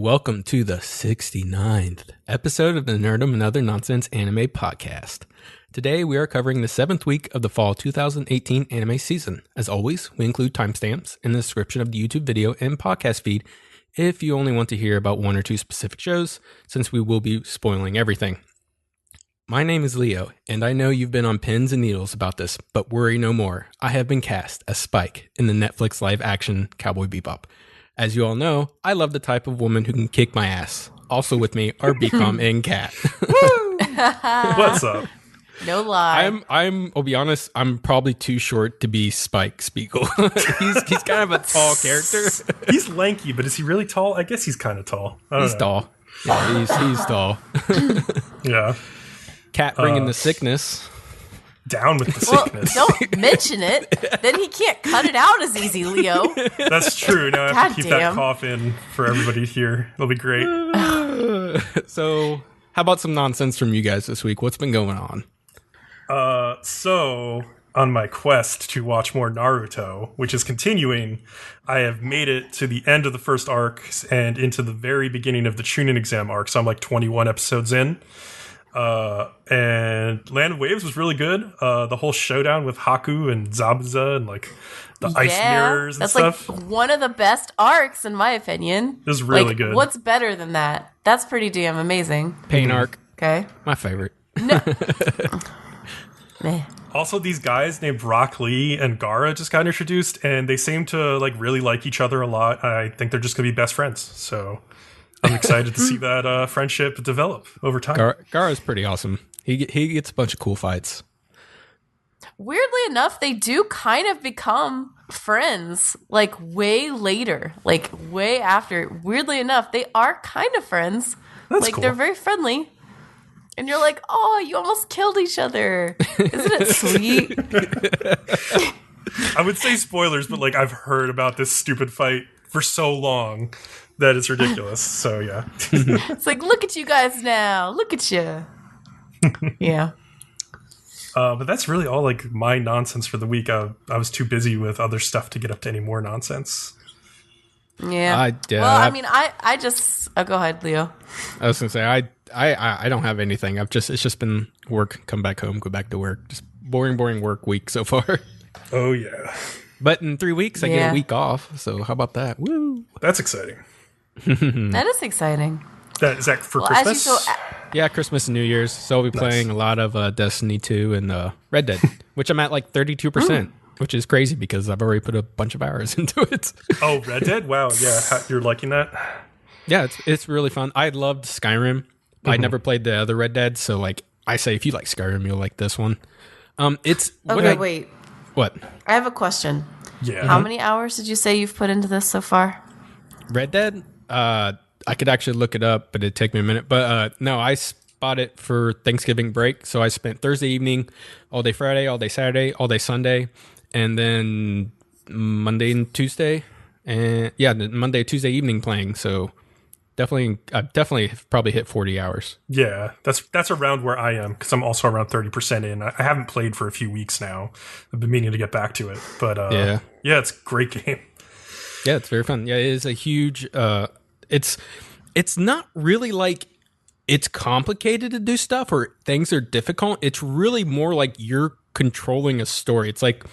welcome to the 69th episode of the Nerdom and Other Nonsense Anime Podcast. Today we are covering the 7th week of the fall 2018 anime season. As always, we include timestamps in the description of the YouTube video and podcast feed if you only want to hear about one or two specific shows, since we will be spoiling everything. My name is Leo, and I know you've been on pins and needles about this, but worry no more. I have been cast as Spike in the Netflix live-action Cowboy Bebop. As you all know, I love the type of woman who can kick my ass. Also with me are Bcom and Kat. What's up? No lie. I'll be honest, I'm probably too short to be Spike Spiegel. he's kind of a tall character. He's lanky, but is he really tall? I guess he's kind of tall. He's tall. Yeah, he's tall. Yeah. Kat bringing the sickness. Down with the sickness. Well, don't mention it. Then he can't cut it out as easy, Leo. That's true. Now I have to keep that cough in for everybody to hear. It'll be great. So, how about some nonsense from you guys this week? What's been going on? So, on my quest to watch more Naruto, which is continuing, I have made it to the end of the first arc and into the very beginning of the Chunin exam arc. So I'm like 21 episodes in. And Land of Waves was really good. The whole showdown with Haku and Zabuza and like the ice mirrors and stuff. That's like one of the best arcs in my opinion. It was really good. What's better than that? That's pretty damn amazing. Pain arc. Okay. My favorite. No. Also, these guys named Rock Lee and Gaara just got introduced, and they seem to like really like each other a lot. I think they're just gonna be best friends. So I'm excited to see that friendship develop over time. Gaara's pretty awesome. He gets a bunch of cool fights. Weirdly enough, they do kind of become friends, like way later, like way after. Weirdly enough, they are kind of friends. That's like cool. They're very friendly. And you're like, oh, you almost killed each other. Isn't it sweet? I would say spoilers, but like I've heard about this stupid fight for so long that it's ridiculous. So yeah. It's like, look at you guys now. Look at you. Yeah. But that's really all like my nonsense for the week. I was too busy with other stuff to get up to any more nonsense. Yeah. Well, I mean, I just... Oh, go ahead, Leo. I was going to say, I don't have anything. It's just been work, come back home, go back to work. Just boring work week so far. Oh, yeah. But in 3 weeks, I get a week off. So how about that? Woo! That's exciting. That is exciting. Is that for Christmas? Yeah, Christmas and New Year's. So I'll be playing a lot of Destiny 2 and Red Dead, which I'm at like 32%, which is crazy because I've already put a bunch of hours into it. Oh, Red Dead? Wow, yeah. You're liking that? Yeah, it's really fun. I loved Skyrim. I never played the other Red Dead, so like I say, if you like Skyrim, you'll like this one. Wait. What? I have a question. Yeah. How many hours did you say you've put into this so far? Red Dead? I could actually look it up, but it'd take me a minute. But no, I bought it for Thanksgiving break, so I spent Thursday evening, all day Friday, all day Saturday, all day Sunday, and then Monday and Tuesday, and Monday, Tuesday evening playing. So definitely probably hit 40 hours. Yeah, that's around where I am because I'm also around 30% in. I haven't played for a few weeks now. I've been meaning to get back to it, but yeah, it's a great game. Yeah, it's very fun. Yeah, it is a huge. It's not really like it's complicated to do stuff or things are difficult. It's really more like you're controlling a story. It's like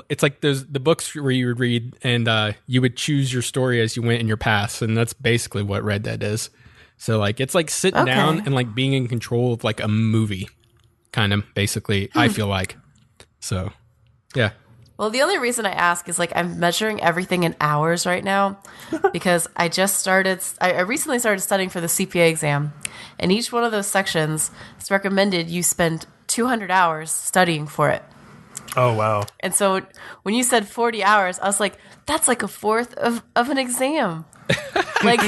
it's like there's the books where you would read and you would choose your story as you went in your paths, and that's basically what Red Dead is. So like it's like sitting down and like being in control of like a movie, kind of basically. I feel like so, yeah. Well, the only reason I ask is like I'm measuring everything in hours right now because I recently started studying for the CPA exam, and each one of those sections it's recommended you spend 200 hours studying for it. Oh, wow. And so when you said 40 hours, I was like, that's like a fourth of an exam. Like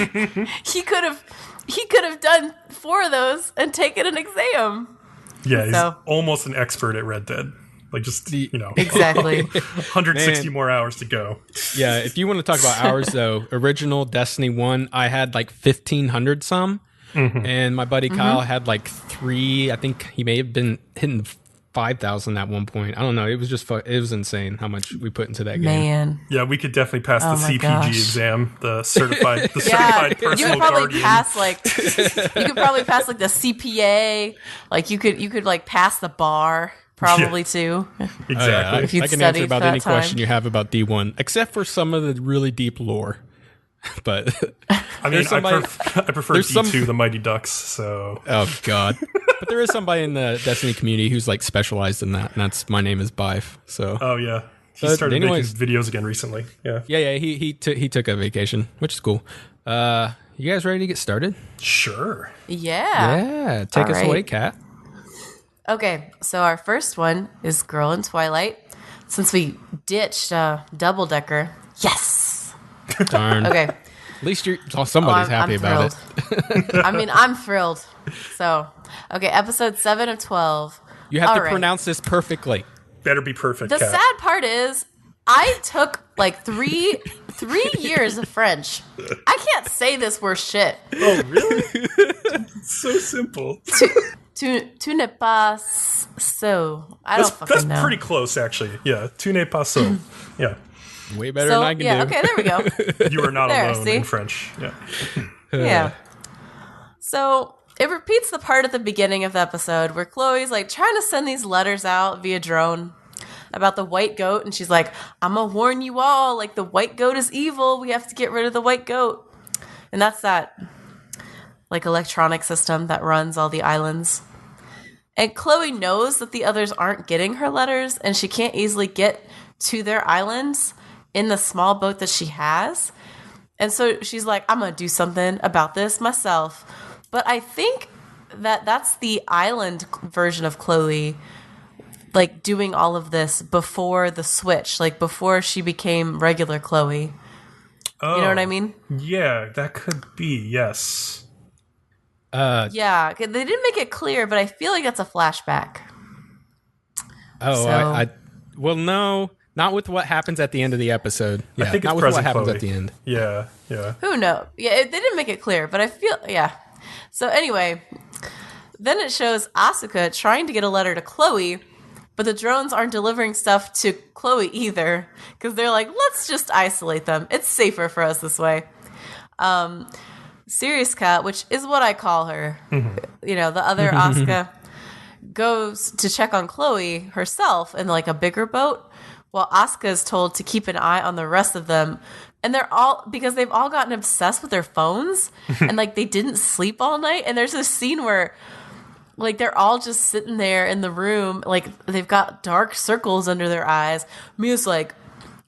he could have done 4 of those and taken an exam. Yeah, he's almost an expert at Red Dead. Like just, Exactly. 160 more hours to go. Yeah, if you want to talk about hours though, original Destiny 1, I had like 1,500 some. And my buddy Kyle had like 3. I think he may have been hitting 5,000 at one point. I don't know. It was just it was insane how much we put into that game. Man. Yeah, we could definitely pass the CPG gosh. exam, the certified personal you could probably guardian. pass like the CPA. Like you could like pass the bar probably too. Exactly. Oh, yeah. If you'd I can answer studied about for that any question time. you have about D1, except for some of the really deep lore. But I mean, I prefer D2, the Mighty Ducks. So oh god. But there is somebody in the Destiny community who's like specialized in that, and that's my name is Bife. So oh yeah, he But started making anyways- videos again recently. Yeah, yeah. He took a vacation, which is cool. You guys ready to get started? sure. Yeah. Yeah, take All us right. away, Kat. Okay, so our first one is Girl in Twilight. Since we ditched Double Decker. Yes. Darn. Okay. At least somebody's happy about it. I mean, I'm thrilled. So, okay, episode 7 of 12. You have All to right. pronounce this perfectly. Better be perfect, The Kat. sad part is, I took like three years of French. I can't say this word shit. Oh really? It's so simple. Tu n'es pas so. I don't That's fucking know. pretty close, actually. Yeah, tu n'es pas so. Yeah, Way better So, than I can yeah, do. okay, there we go. you are not There, alone see? in French. Yeah. Yeah. So it repeats the part at the beginning of the episode where Chloe's like trying to send these letters out via drone about the white goat, and she's like, I'm gonna warn you all, like the white goat is evil. We have to get rid of the white goat. And that's that like electronic system that runs all the islands. And Chloe knows that the others aren't getting her letters, and she can't easily get to their islands in the small boat that she has. And so she's like, I'm going to do something about this myself. But I think that that's the island version of Chloe, like doing all of this before the switch, like before she became regular Chloe. Oh, You know what I mean? Yeah, that could be. Yes. Yeah, they didn't make it clear, but I feel like that's a flashback. Oh, So- well, no, not with what happens at the end of the episode. Yeah, I think not it's with what present happens Chloe. at the end. Yeah. Yeah. Who knows? Yeah, they didn't make it clear, but I feel, yeah. So anyway, then it shows Asuka trying to get a letter to Chloe, but the drones aren't delivering stuff to Chloe either, because they're like, let's just isolate them. It's safer for us this way. Serious Cat, which is what I call her, you know, the other Asuka, goes to check on Chloe herself in like a bigger boat, while Asuka is told to keep an eye on the rest of them. And they're all, because they've all gotten obsessed with their phones and like they didn't sleep all night. And there's this scene where like they're all just sitting there in the room, like they've got dark circles under their eyes. Mia's like,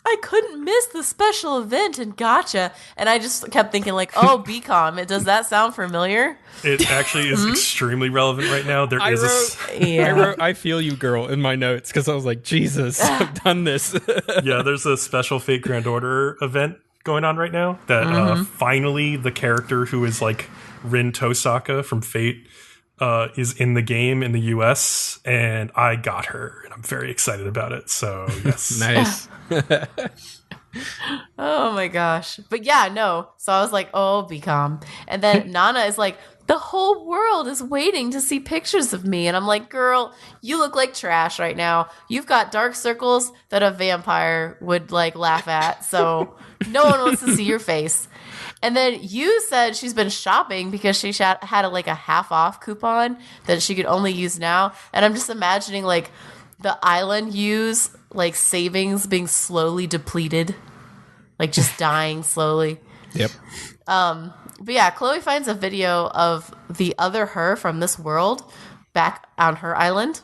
I couldn't miss the special event in Gotcha. And I just kept thinking like, oh, Bcom, does that sound familiar? It actually is extremely relevant right now. There is Yeah. I wrote "I feel you, girl" in my notes because I was like, Jesus, I've done this. there's a special Fate Grand Order event going on right now that finally the character who is like Rin Tosaka from Fate is in the game in the US, and I got her, and I'm very excited about it. So yes. Nice. Oh my gosh. But yeah, no. So I was like, oh, Bcom. And then Nana is like, the whole world is waiting to see pictures of me. And I'm like, girl, you look like trash right now. You've got dark circles that a vampire would like laugh at. So no one wants to see your face. And then you said she's been shopping because she had like a half off coupon that she could only use now. And I'm just imagining like the island use like savings being slowly depleted, like just dying slowly. Yep. But yeah, Chloe finds a video of the other her from this world back on her island.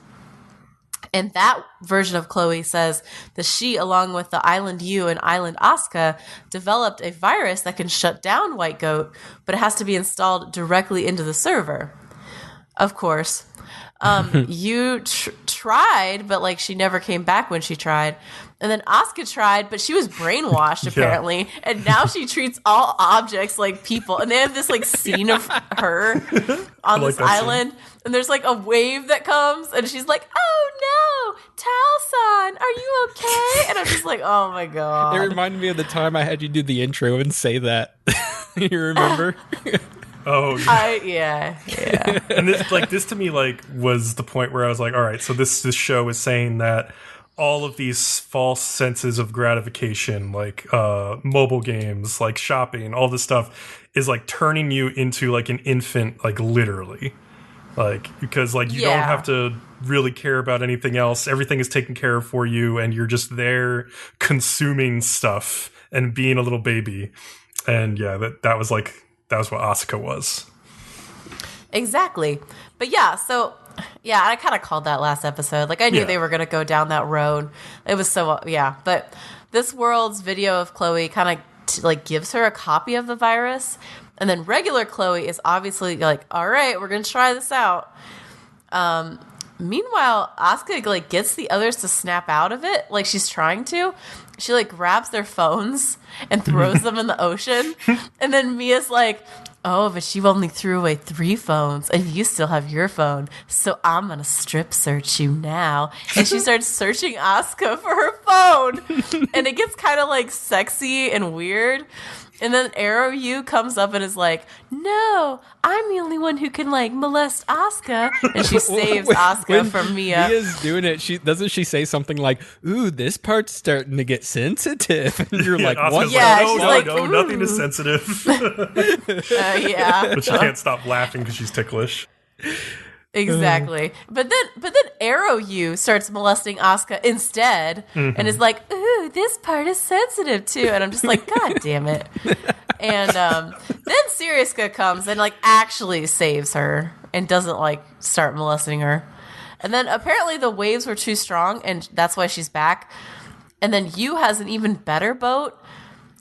And that version of Chloe says that she, along with the Island U and Island Asuka, developed a virus that can shut down White Goat, but it has to be installed directly into the server. Of course. You tried, but like she never came back when she tried. And then Asuka tried, but she was brainwashed apparently. And now she treats all objects like people. And they have this like scene of her on this island. And there's like a wave that comes and she's like, oh no, Tal-san, are you okay? And I'm just like, oh my God. It reminded me of the time I had you do the intro and say that. You remember? Oh, yeah. Yeah. And this to me was the point where I was like, all right, so this show is saying that all of these false senses of gratification, like mobile games, like shopping, all this stuff is like turning you into like an infant, like literally. Like, because like you don't have to really care about anything else. Everything is taken care of for you, and you're just there consuming stuff and being a little baby. And yeah, that was what Asuka was. Exactly. But yeah, so yeah, I kind of called that last episode. Like, I knew they were going to go down that road. It was so, yeah. But this world's video of Chloe kind of like gives her a copy of the virus. And then regular Chloe is obviously like, all right, we're going to try this out. Meanwhile, Asuka like gets the others to snap out of it. Like, she's trying to. She like grabs their phones and throws them in the ocean. And then Mia's like, oh, but she only threw away 3 phones and you still have your phone. So I'm going to strip search you now. And she starts searching Asuka for her phone. And it gets kind of like sexy and weird. And then Arrow U comes up and is like, no, I'm the only one who can like molest Asuka. And she saves Asuka from Mia. Mia's doing it. Doesn't she say something like, ooh, this part's starting to get sensitive? And you're like, Asuka's what? Yeah, no, she's no, like, no, nothing is sensitive. Yeah. But she can't stop laughing because she's ticklish. Exactly. But then Arrow U starts molesting Asuka instead and is like, ooh, this part is sensitive too. And I'm just like, God damn it. And then Siriuska comes and like actually saves her and doesn't like start molesting her. And then apparently the waves were too strong and that's why she's back. And then Yu has an even better boat.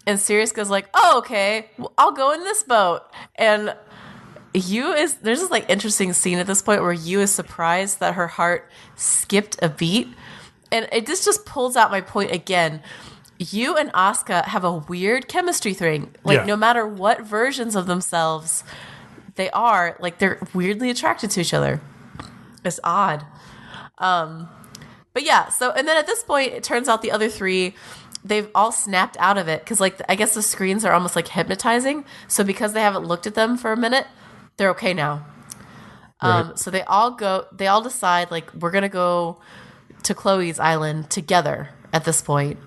And Siriuska's like, oh, okay, well, I'll go in this boat. And there's this like interesting scene at this point where Yu is surprised that her heart skipped a beat. And this just pulls out my point again. Yu and Asuka have a weird chemistry thing. Like, no matter what versions of themselves they are, like, they're weirdly attracted to each other. It's odd. But yeah, so, and then at this point, it turns out the other 3, they've all snapped out of it. Because, like, I guess the screens are almost, like, hypnotizing. So because they haven't looked at them for a minute, they're okay now. Right. So they all decide, like, we're going to go to Chloe's island together at this point.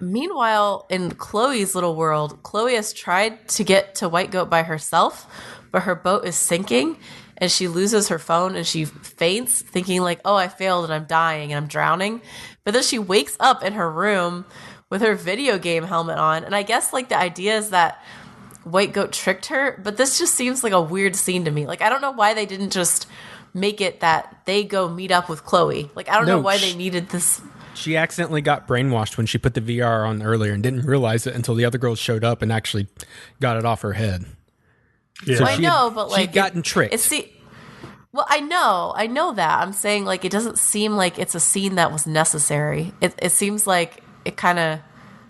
Meanwhile, in Chloe's little world, Chloe has tried to get to White Goat by herself, but her boat is sinking and she loses her phone and she faints, thinking like, oh, I failed and I'm dying and I'm drowning. But then she wakes up in her room with her video game helmet on. And I guess like the idea is that White Goat tricked her, but this just seems like a weird scene to me. Like, I don't know why they didn't just make it that they go meet up with Chloe. Like, I don't know why they needed this. She accidentally got brainwashed when she put the VR on earlier and didn't realize it until the other girls showed up and actually got it off her head. Yeah. So I know, but like she'd gotten tricked. Well, I know that. I'm saying like it doesn't seem like it's a scene that was necessary. It seems like it kind of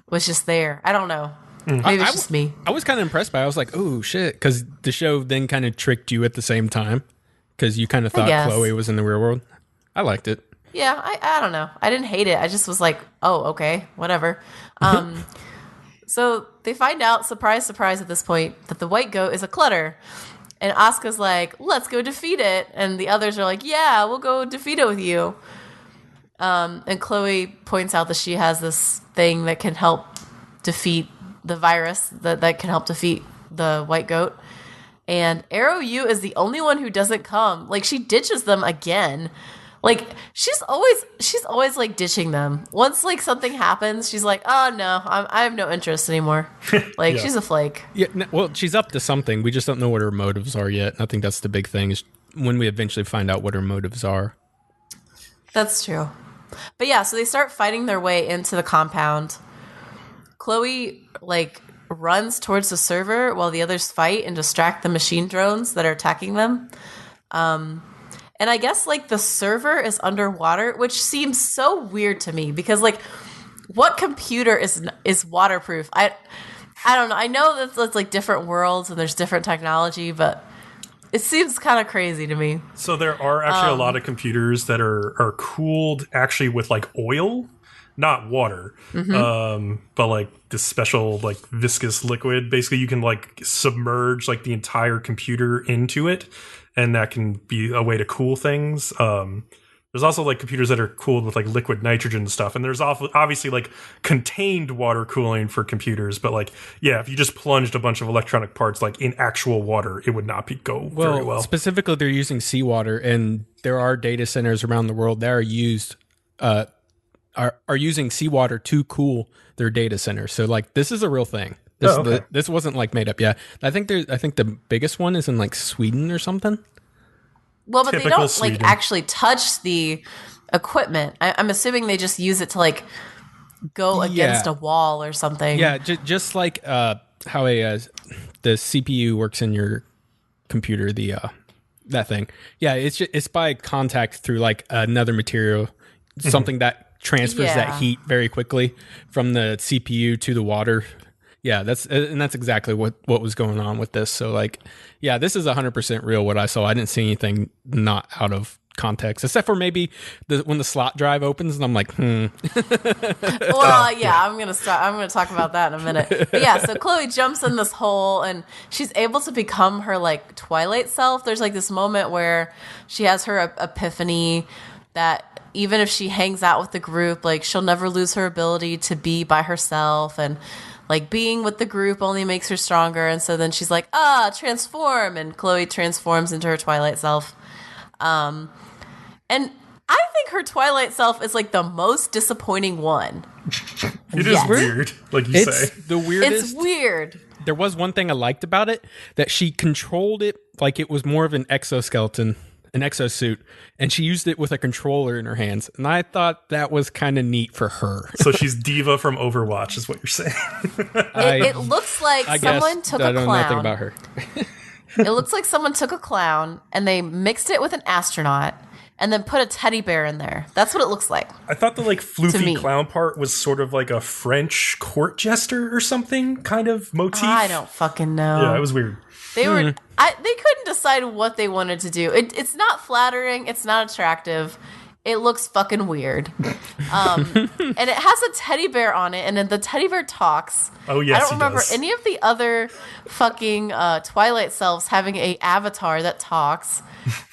was just there. I don't know. Maybe it's just me. I was kind of impressed by it. I was like, oh, shit. Because the show then kind of tricked you at the same time. Because you kind of thought Chloe was in the real world. I liked it. Yeah, I don't know. I didn't hate it. I just was like, oh, okay, whatever. So they find out, surprise, surprise at this point, that the White Goat is a clutter. And Asuka's like, let's go defeat it. And the others are like, yeah, we'll go defeat it with you. And Chloe points out that she has this thing that can help defeat the virus, that can help defeat the White Goat. And Arrow U is the only one who doesn't come. Like, she ditches them again. Like, she's always like ditching them. Once like something happens, she's like, oh no, I have no interest anymore. Like, she's a flake. Yeah, well, she's up to something. We just don't know what her motives are yet. I think that's the big thing, is when we eventually find out what her motives are. That's true. But yeah, so they start fighting their way into the compound. Chloe like runs towards the server while the others fight and distract the machine drones that are attacking them. And I guess, like, the server is underwater, which seems so weird to me because, like, what computer is waterproof? I don't know. I know that's like, different worlds and there's different technology, but it seems kind of crazy to me. So there are actually a lot of computers that are cooled actually with, like, oil. not water, but like this special like viscous liquid. Basically, you can like submerge like the entire computer into it, and that can be a way to cool things. There's also like computers that are cooled with like liquid nitrogen and stuff, and there's obviously like contained water cooling for computers. But like, yeah, if you just plunged a bunch of electronic parts like in actual water, it would not go very well. Specifically, they're using seawater, and there are data centers around the world that are using seawater to cool their data centers. So like, this is a real thing. This wasn't like made up. Yeah, I think the biggest one is in like Sweden or something. Well, but Typical they don't Sweden. like actually touch the equipment. I'm assuming they just use it to like go against a wall or something. Yeah, just like how the CPU works in your computer, that thing. Yeah, it's by contact through like another material, something that transfers that heat very quickly from the CPU to the water. Yeah, that's exactly what was going on with this. So like, yeah, this is 100% real. What I saw, I didn't see anything not out of context, except for maybe when the slot drive opens, and I'm like, Well, yeah, I'm gonna talk about that in a minute. But yeah, so Chloe jumps in this hole, and she's able to become her like Twilight self. There's like this moment where she has her epiphany that even if she hangs out with the group, like she'll never lose her ability to be by herself, and like being with the group only makes her stronger. And so then she's like, transform. And Chloe transforms into her Twilight self. And I think her Twilight self is like the most disappointing one. It is weird, like you say. The weirdest. It's weird. There was one thing I liked about it, that she controlled it like it was more of an exoskeleton, an exosuit, and she used it with a controller in her hands. And I thought that was kind of neat for her. So she's Diva from Overwatch, is what you're saying. It looks like someone took a clown. I don't know nothing about her. It looks like someone took a clown and they mixed it with an astronaut and then put a teddy bear in there. That's what it looks like. I thought the like floofy clown part was sort of like a French court jester or something kind of motif. I don't fucking know. Yeah, it was weird. They couldn't decide what they wanted to do. It's not flattering. It's not attractive. It looks fucking weird. And it has a teddy bear on it, and then the teddy bear talks. Oh, yes, I don't remember does. any of the other fucking Twilight selves having a avatar that talks.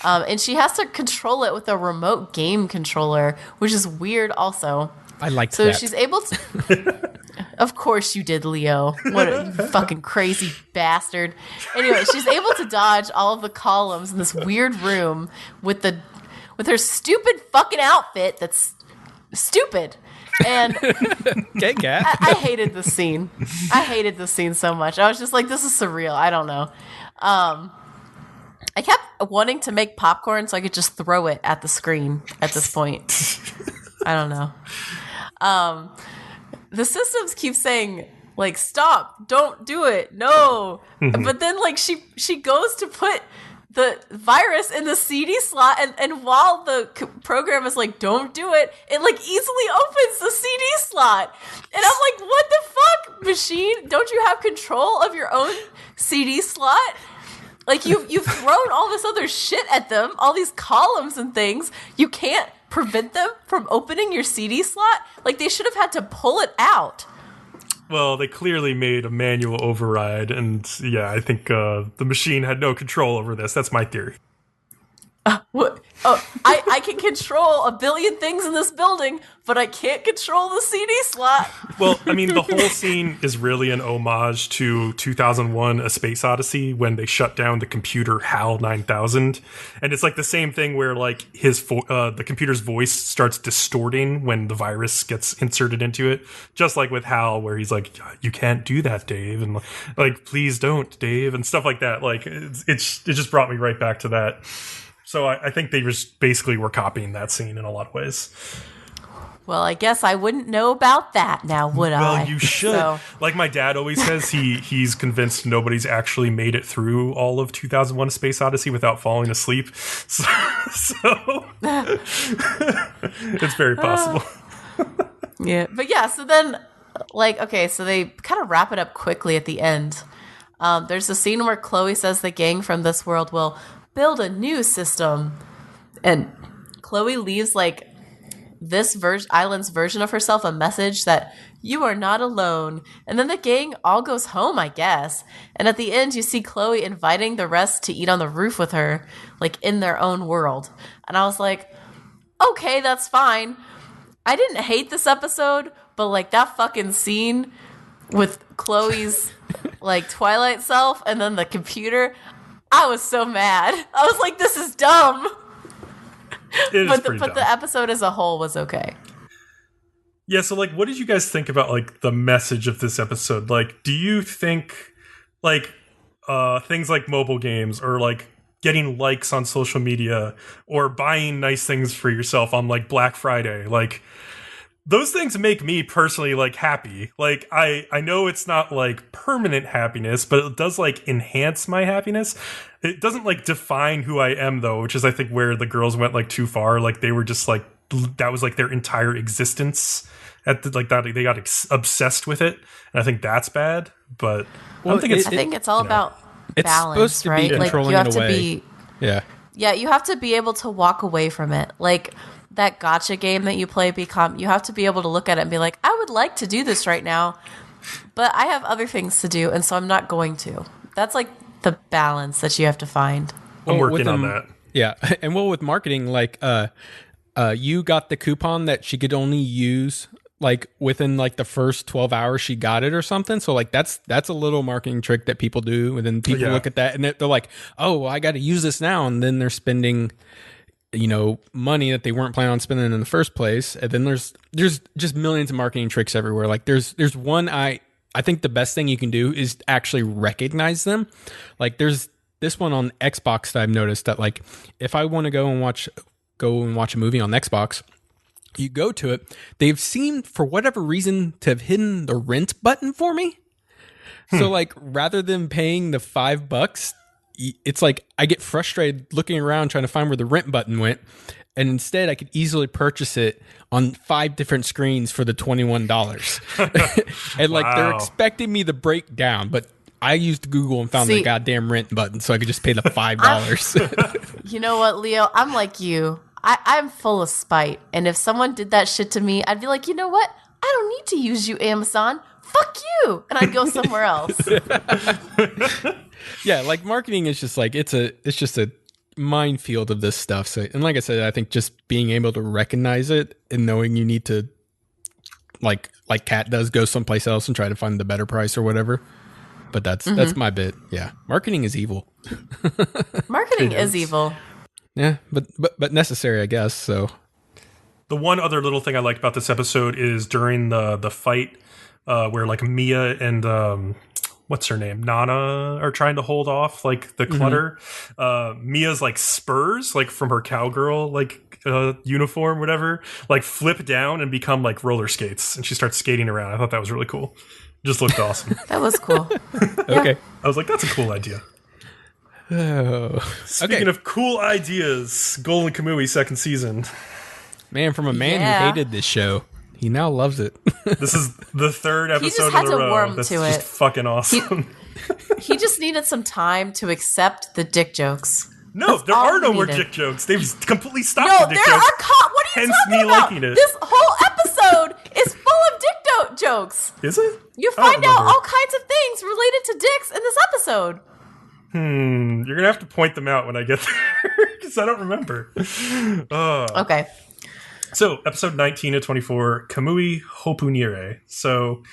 And she has to control it with a remote game controller, which is weird also. I liked so that. So she's able to... Of course you did, Leo. What a fucking crazy bastard. Anyway, she's able to dodge all of the columns in this weird room with her stupid fucking outfit that's stupid. And okay, Kat. I hated this scene. I hated this scene so much. I was just like, this is surreal. I don't know. I kept wanting to make popcorn so I could just throw it at the screen at this point. I don't know. The systems keep saying, like, stop, don't do it, no. But then, like, she goes to put the virus in the CD slot, and while the program is like, don't do it, it, like, easily opens the CD slot. And I'm like, what the fuck, machine? Don't you have control of your own CD slot? Like, you've thrown all this other shit at them, all these columns and things. You can't prevent them from opening your CD slot? Like, they should have had to pull it out. Well, they clearly made a manual override, and yeah, I think the machine had no control over this. That's my theory. What? Oh, I can control a billion things in this building, but I can't control the CD slot. Well, I mean, the whole scene is really an homage to 2001: A Space Odyssey when they shut down the computer HAL 9000, and it's like the same thing where like the computer's voice starts distorting when the virus gets inserted into it, just like with HAL, where he's like, "You can't do that, Dave," and like, "Please don't, Dave," and stuff like that. Like, it just brought me right back to that. So I think they just basically were copying that scene in a lot of ways. Well, I guess I wouldn't know about that now, would I? Well, you should. So. Like my dad always says, he's convinced nobody's actually made it through all of 2001: A Space Odyssey without falling asleep. So it's very possible. Yeah, but yeah, so then, like, okay, so they kind of wrap it up quickly at the end. There's a scene where Chloe says the gang from this world will build a new system, and Chloe leaves like this island's version of herself a message that you are not alone. And then the gang all goes home, I guess. And at the end, you see Chloe inviting the rest to eat on the roof with her, like in their own world. And I was like, okay, that's fine. I didn't hate this episode, but like that fucking scene with Chloe's like Twilight self and then the computer, I was so mad. I was like, this is dumb. But the episode as a whole was okay. Yeah, so like, what did you guys think about like the message of this episode? Like, do you think like things like mobile games or like getting likes on social media or buying nice things for yourself on like Black Friday, like those things make me personally like happy. Like I know it's not like permanent happiness, but it does like enhance my happiness. It doesn't like define who I am though, which is I think where the girls went like too far. Like they were just like, that was like their entire existence at the, like that. They got obsessed with it. And I think that's bad, but I think it's all about balance, right? Like you have to be, yeah, you have to be able to walk away from it. Like that gacha game that you play, Bcom, you have to be able to look at it and be like, I would like to do this right now, but I have other things to do, and so I'm not going to. That's like the balance that you have to find. I'm working on that. Yeah, and with marketing, like you got the coupon that she could only use like within like the first 12 hours she got it or something. So like that's a little marketing trick that people do, and then people look at that and they're like, oh, I got to use this now, and then they're spending, you know, money that they weren't planning on spending in the first place. And then there's just millions of marketing tricks everywhere. Like there's one I think the best thing you can do is actually recognize them. Like there's this one on Xbox that I've noticed that like if I want to go and watch a movie on Xbox, you go to it, they've seemed for whatever reason to have hidden the rent button for me. So like rather than paying the $5, it's like I get frustrated looking around trying to find where the rent button went, and instead I could easily purchase it on 5 different screens for the $21. And like they're expecting me to break down, but I used Google and found the goddamn rent button so I could just pay the $5. You know what, Leo? I'm like you. I'm full of spite, and if someone did that shit to me, I'd be like, you know what? I don't need to use you, Amazon. Fuck you, and I'd go somewhere else. Yeah, like marketing is just like it's just a minefield of this stuff. So, and like I said, I think just being able to recognize it and knowing you need to, like Kat does, go someplace else and try to find the better price or whatever. But that's my bit. Yeah, marketing is evil. Marketing is evil. Yeah, but necessary, I guess. So the one other little thing I liked about this episode is during the fight where like Mia and what's her name, Nana, are trying to hold off like the clutter. Mia's like spurs, like from her cowgirl like uniform, whatever, like flip down and become like roller skates, and she starts skating around. I thought that was really cool. Just looked awesome. That was cool. Okay, I was like, that's a cool idea. Oh. Speaking of cool ideas, Golden Kamuy second season. Man, from a man who hated this show, he now loves it. This is the third episode in a row. Warm That's to just it. fucking awesome. He just needed some time to accept the dick jokes. No, That's there all are no he more needed. dick jokes. They've completely stopped No, the dick there jokes. are. What are you Hence talking me about? liking it. This whole episode is full of dick jokes. Is it? You find out all kinds of things related to dicks in this episode. You're gonna have to point them out when I get there because I don't remember. Okay. So, episode 19 of 24, Kamui Hopunire. So,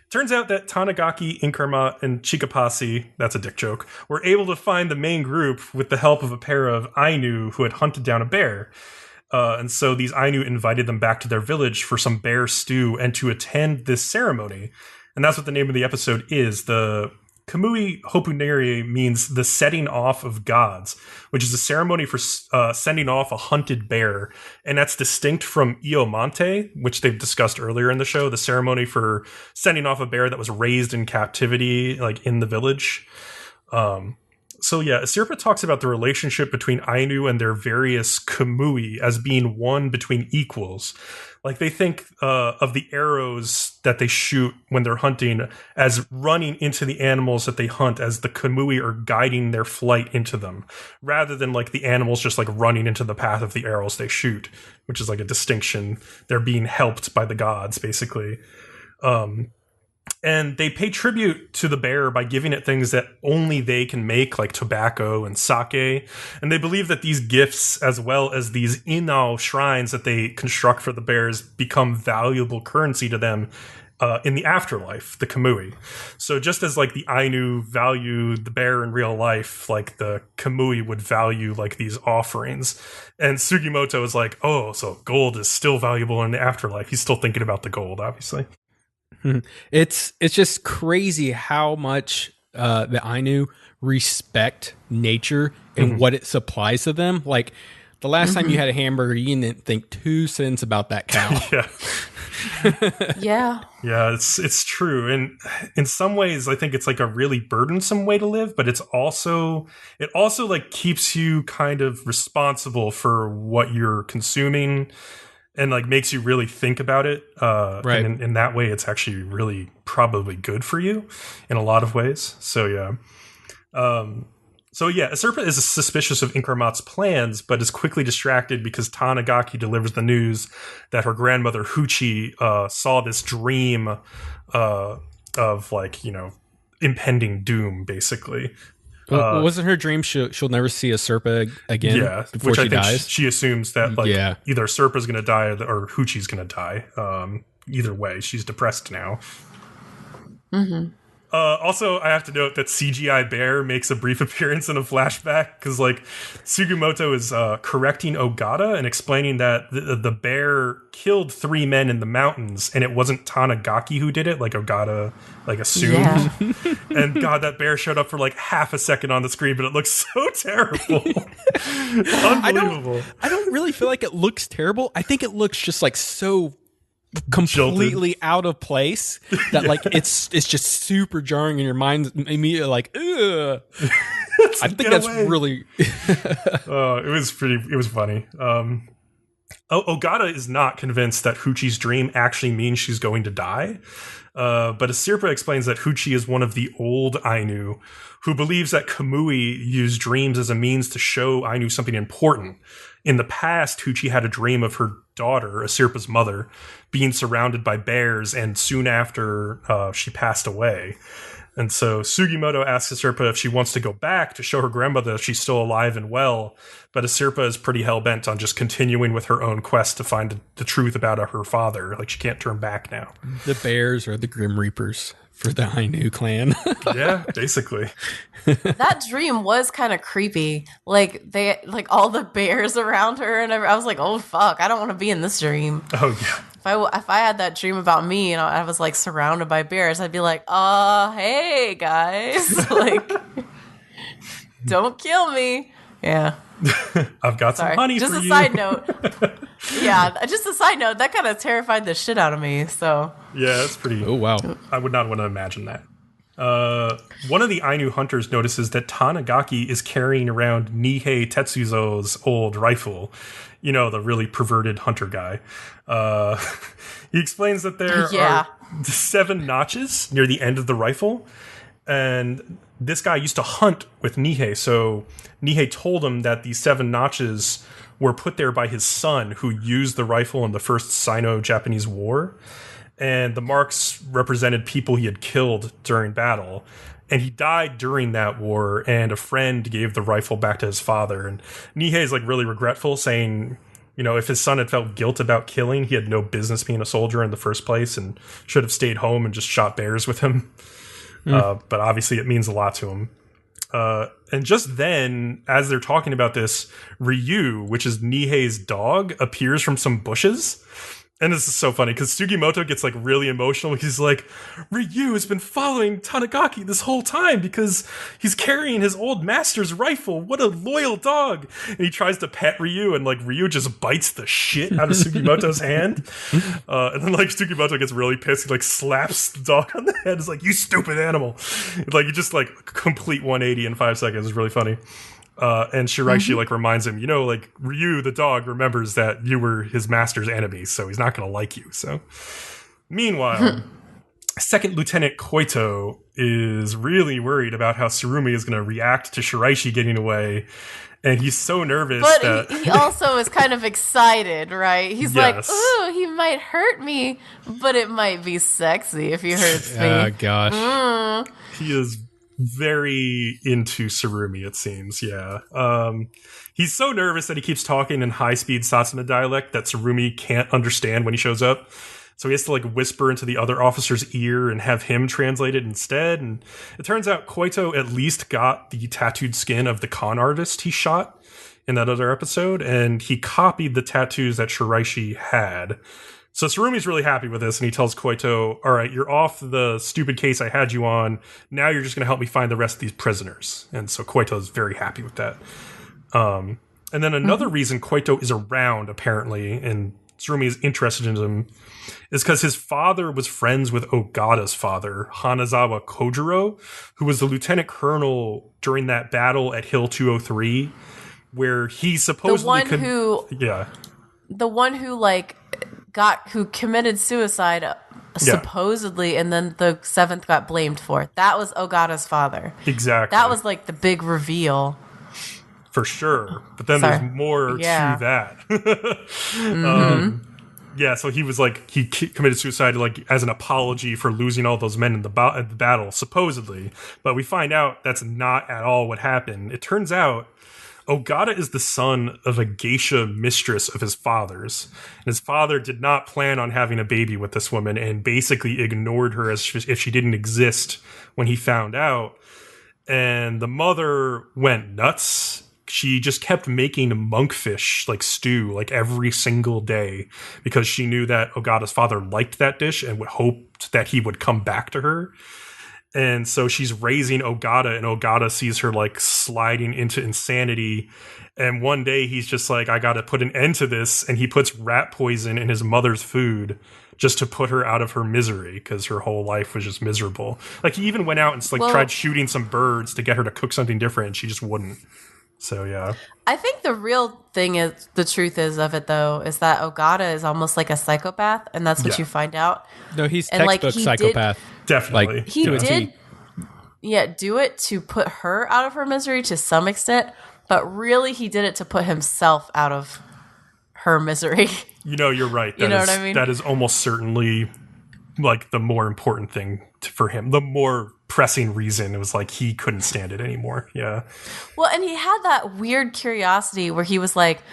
turns out that Tanigaki, Inkarma, and Chikapasi, that's a dick joke, were able to find the main group with the help of a pair of Ainu who had hunted down a bear. And so these Ainu invited them back to their village for some bear stew and to attend this ceremony. And that's what the name of the episode is. The Kamui Hopunire means the setting off of gods, which is a ceremony for sending off a hunted bear. And that's distinct from Iomante, which they've discussed earlier in the show, the ceremony for sending off a bear that was raised in captivity, like in the village. So yeah, Asirpa talks about the relationship between Ainu and their various Kamui as being one between equals. Like they think of the arrows that they shoot when they're hunting as running into the animals that they hunt, as the Kamui are guiding their flight into them, rather than like the animals just like running into the path of the arrows they shoot, which is like a distinction. They're being helped by the gods, basically. And they pay tribute to the bear by giving it things that only they can make, like tobacco and sake. And they believe that these gifts, as well as these inao shrines that they construct for the bears, become valuable currency to them in the afterlife, the Kamui. So just as like the Ainu value the bear in real life, like the Kamui would value like these offerings. And Sugimoto is like, oh, so gold is still valuable in the afterlife. He's still thinking about the gold, obviously. It's just crazy how much the Ainu respect nature and what it supplies to them. Like the last time you had a hamburger, you didn't think 2 cents about that cow. Yeah. Yeah, it's true. And in some ways, I think it's like a really burdensome way to live, but it also like keeps you kind of responsible for what you're consuming. And like makes you really think about it. Right. And in that way, it's actually really probably good for you in a lot of ways. So yeah. Asirpa is suspicious of Inkarmat's plans, but is quickly distracted because Tanigaki delivers the news that her grandmother Huchi saw this dream of like, impending doom, basically. Wasn't her dream she'll never see Asirpa again before she dies? She assumes that either Asirpa's going to die or Huchi's going to die. Either way, she's depressed now. Mm-hmm. Also, I have to note that C.G.I. Bear makes a brief appearance in a flashback because, like, Sugimoto is correcting Ogata and explaining that the bear killed 3 men in the mountains, and it wasn't Tanigaki who did it, like Ogata assumed. Yeah. And God, that bear showed up for like half a second on the screen, but it looks so terrible. Unbelievable. I don't really feel like it looks terrible. I think it looks just like so completely jilted, out of place that like it's just super jarring in your mind immediately, like ugh. I think that's really it was funny. Ogata is not convinced that Huchi's dream actually means she's going to die, but Asirpa explains that Huchi is one of the old Ainu who believes that Kamui used dreams as a means to show Ainu something important. In the past, Huchi had a dream of her daughter, Asirpa's mother, being surrounded by bears, and soon after she passed away. And so Sugimoto asks Asirpa if she wants to go back to show her grandmother that she's still alive and well, but Asirpa is pretty hell-bent on just continuing with her own quest to find the truth about her father. Like, she can't turn back now. The bears are the Grim Reapers for the Ainu clan. Yeah, basically. That dream was kind of creepy. Like, they all the bears around her, and I was like, oh fuck, I don't want to be in this dream. Oh yeah. If I had that dream about me and I was like surrounded by bears, I'd be like, hey guys, like, don't kill me. Yeah. I've got some honey just for a you. Side note. Yeah, just a side note. That kind of terrified the shit out of me. So yeah, it's pretty. Oh wow. I would not want to imagine that. One of the Ainu hunters notices that Tanigaki is carrying around Nihei Tetsuzo's old rifle. You know, the really perverted hunter guy. He explains that there are 7 notches near the end of the rifle. And this guy used to hunt with Nihei. So Nihei told him that these 7 notches were put there by his son, who used the rifle in the first Sino-Japanese War. And the marks represented people he had killed during battle. And he died during that war, and a friend gave the rifle back to his father. And Nihei is like really regretful, saying, you know, if his son had felt guilt about killing, he had no business being a soldier in the first place and should have stayed home and just shot bears with him. But obviously it means a lot to him. And just then, as they're talking about this, Ryu, which is Nihei's dog, appears from some bushes. And this is so funny because Sugimoto gets like really emotional. He's like, Ryu has been following Tanigaki this whole time because he's carrying his old master's rifle. What a loyal dog. And he tries to pet Ryu, and like Ryu just bites the shit out of Sugimoto's hand. And then like Sugimoto gets really pissed. He like slaps the dog on the head. It's like, you stupid animal. Like, you just like complete 180 in 5 seconds. It's really funny. And Shiraishi like reminds him, like Ryu the dog remembers that you were his master's enemy, so he's not going to like you. So, meanwhile, Second Lieutenant Koito is really worried about how Tsurumi is going to react to Shiraishi getting away, and he's so nervous. But he also is kind of excited, right? He's like, "Ooh, he might hurt me, but it might be sexy if he hurts me." Oh gosh, he is very into Tsurumi, it seems. He's so nervous that he keeps talking in high-speed Satsuma dialect that Tsurumi can't understand when he shows up, so he has to like whisper into the other officer's ear and have him translate it instead. And it turns out Koito at least got the tattooed skin of the con artist he shot in that other episode, and he copied the tattoos that Shiraishi had. So Tsurumi's really happy with this, and he tells Koito, all right, you're off the stupid case I had you on. Now you're just going to help me find the rest of these prisoners. And so Koito's very happy with that. And then another reason Koito is around, apparently, and Tsurumi is interested in him, is because his father was friends with Ogata's father, Hanazawa Kojiro, who was the lieutenant colonel during that battle at Hill 203, where he supposedly the one who like who committed suicide supposedly, and then the 7th got blamed for it. That was Ogata's father. Exactly. That was like the big reveal. For sure. But then there's more to that. So he was like, he committed suicide like as an apology for losing all those men in the battle, supposedly. But we find out that's not at all what happened. It turns out Ogata is the son of a geisha mistress of his father's. And his father did not plan on having a baby with this woman and basically ignored her as if she didn't exist when he found out. And the mother went nuts. She just kept making monkfish like stew like every single day because she knew that Ogata's father liked that dish and would hoped that he would come back to her. And so she's raising Ogata, and Ogata sees her like sliding into insanity. And one day he's just like, I got to put an end to this. And he puts rat poison in his mother's food just to put her out of her misery because her whole life was just miserable. Like he even went out and like tried shooting some birds to get her to cook something different, and she just wouldn't. So yeah, I think the real thing is the truth is of it though is that Ogata is almost like a psychopath, and that's what you find out. No, he's textbook psychopath. Definitely, like, he did. Do it to put her out of her misery to some extent, but really he did it to put himself out of her misery. You're right. You know what I mean? That is almost certainly like the more important thing for him. The more pressing reason, it was like he couldn't stand it anymore. Yeah. Well, and he had that weird curiosity where he was like,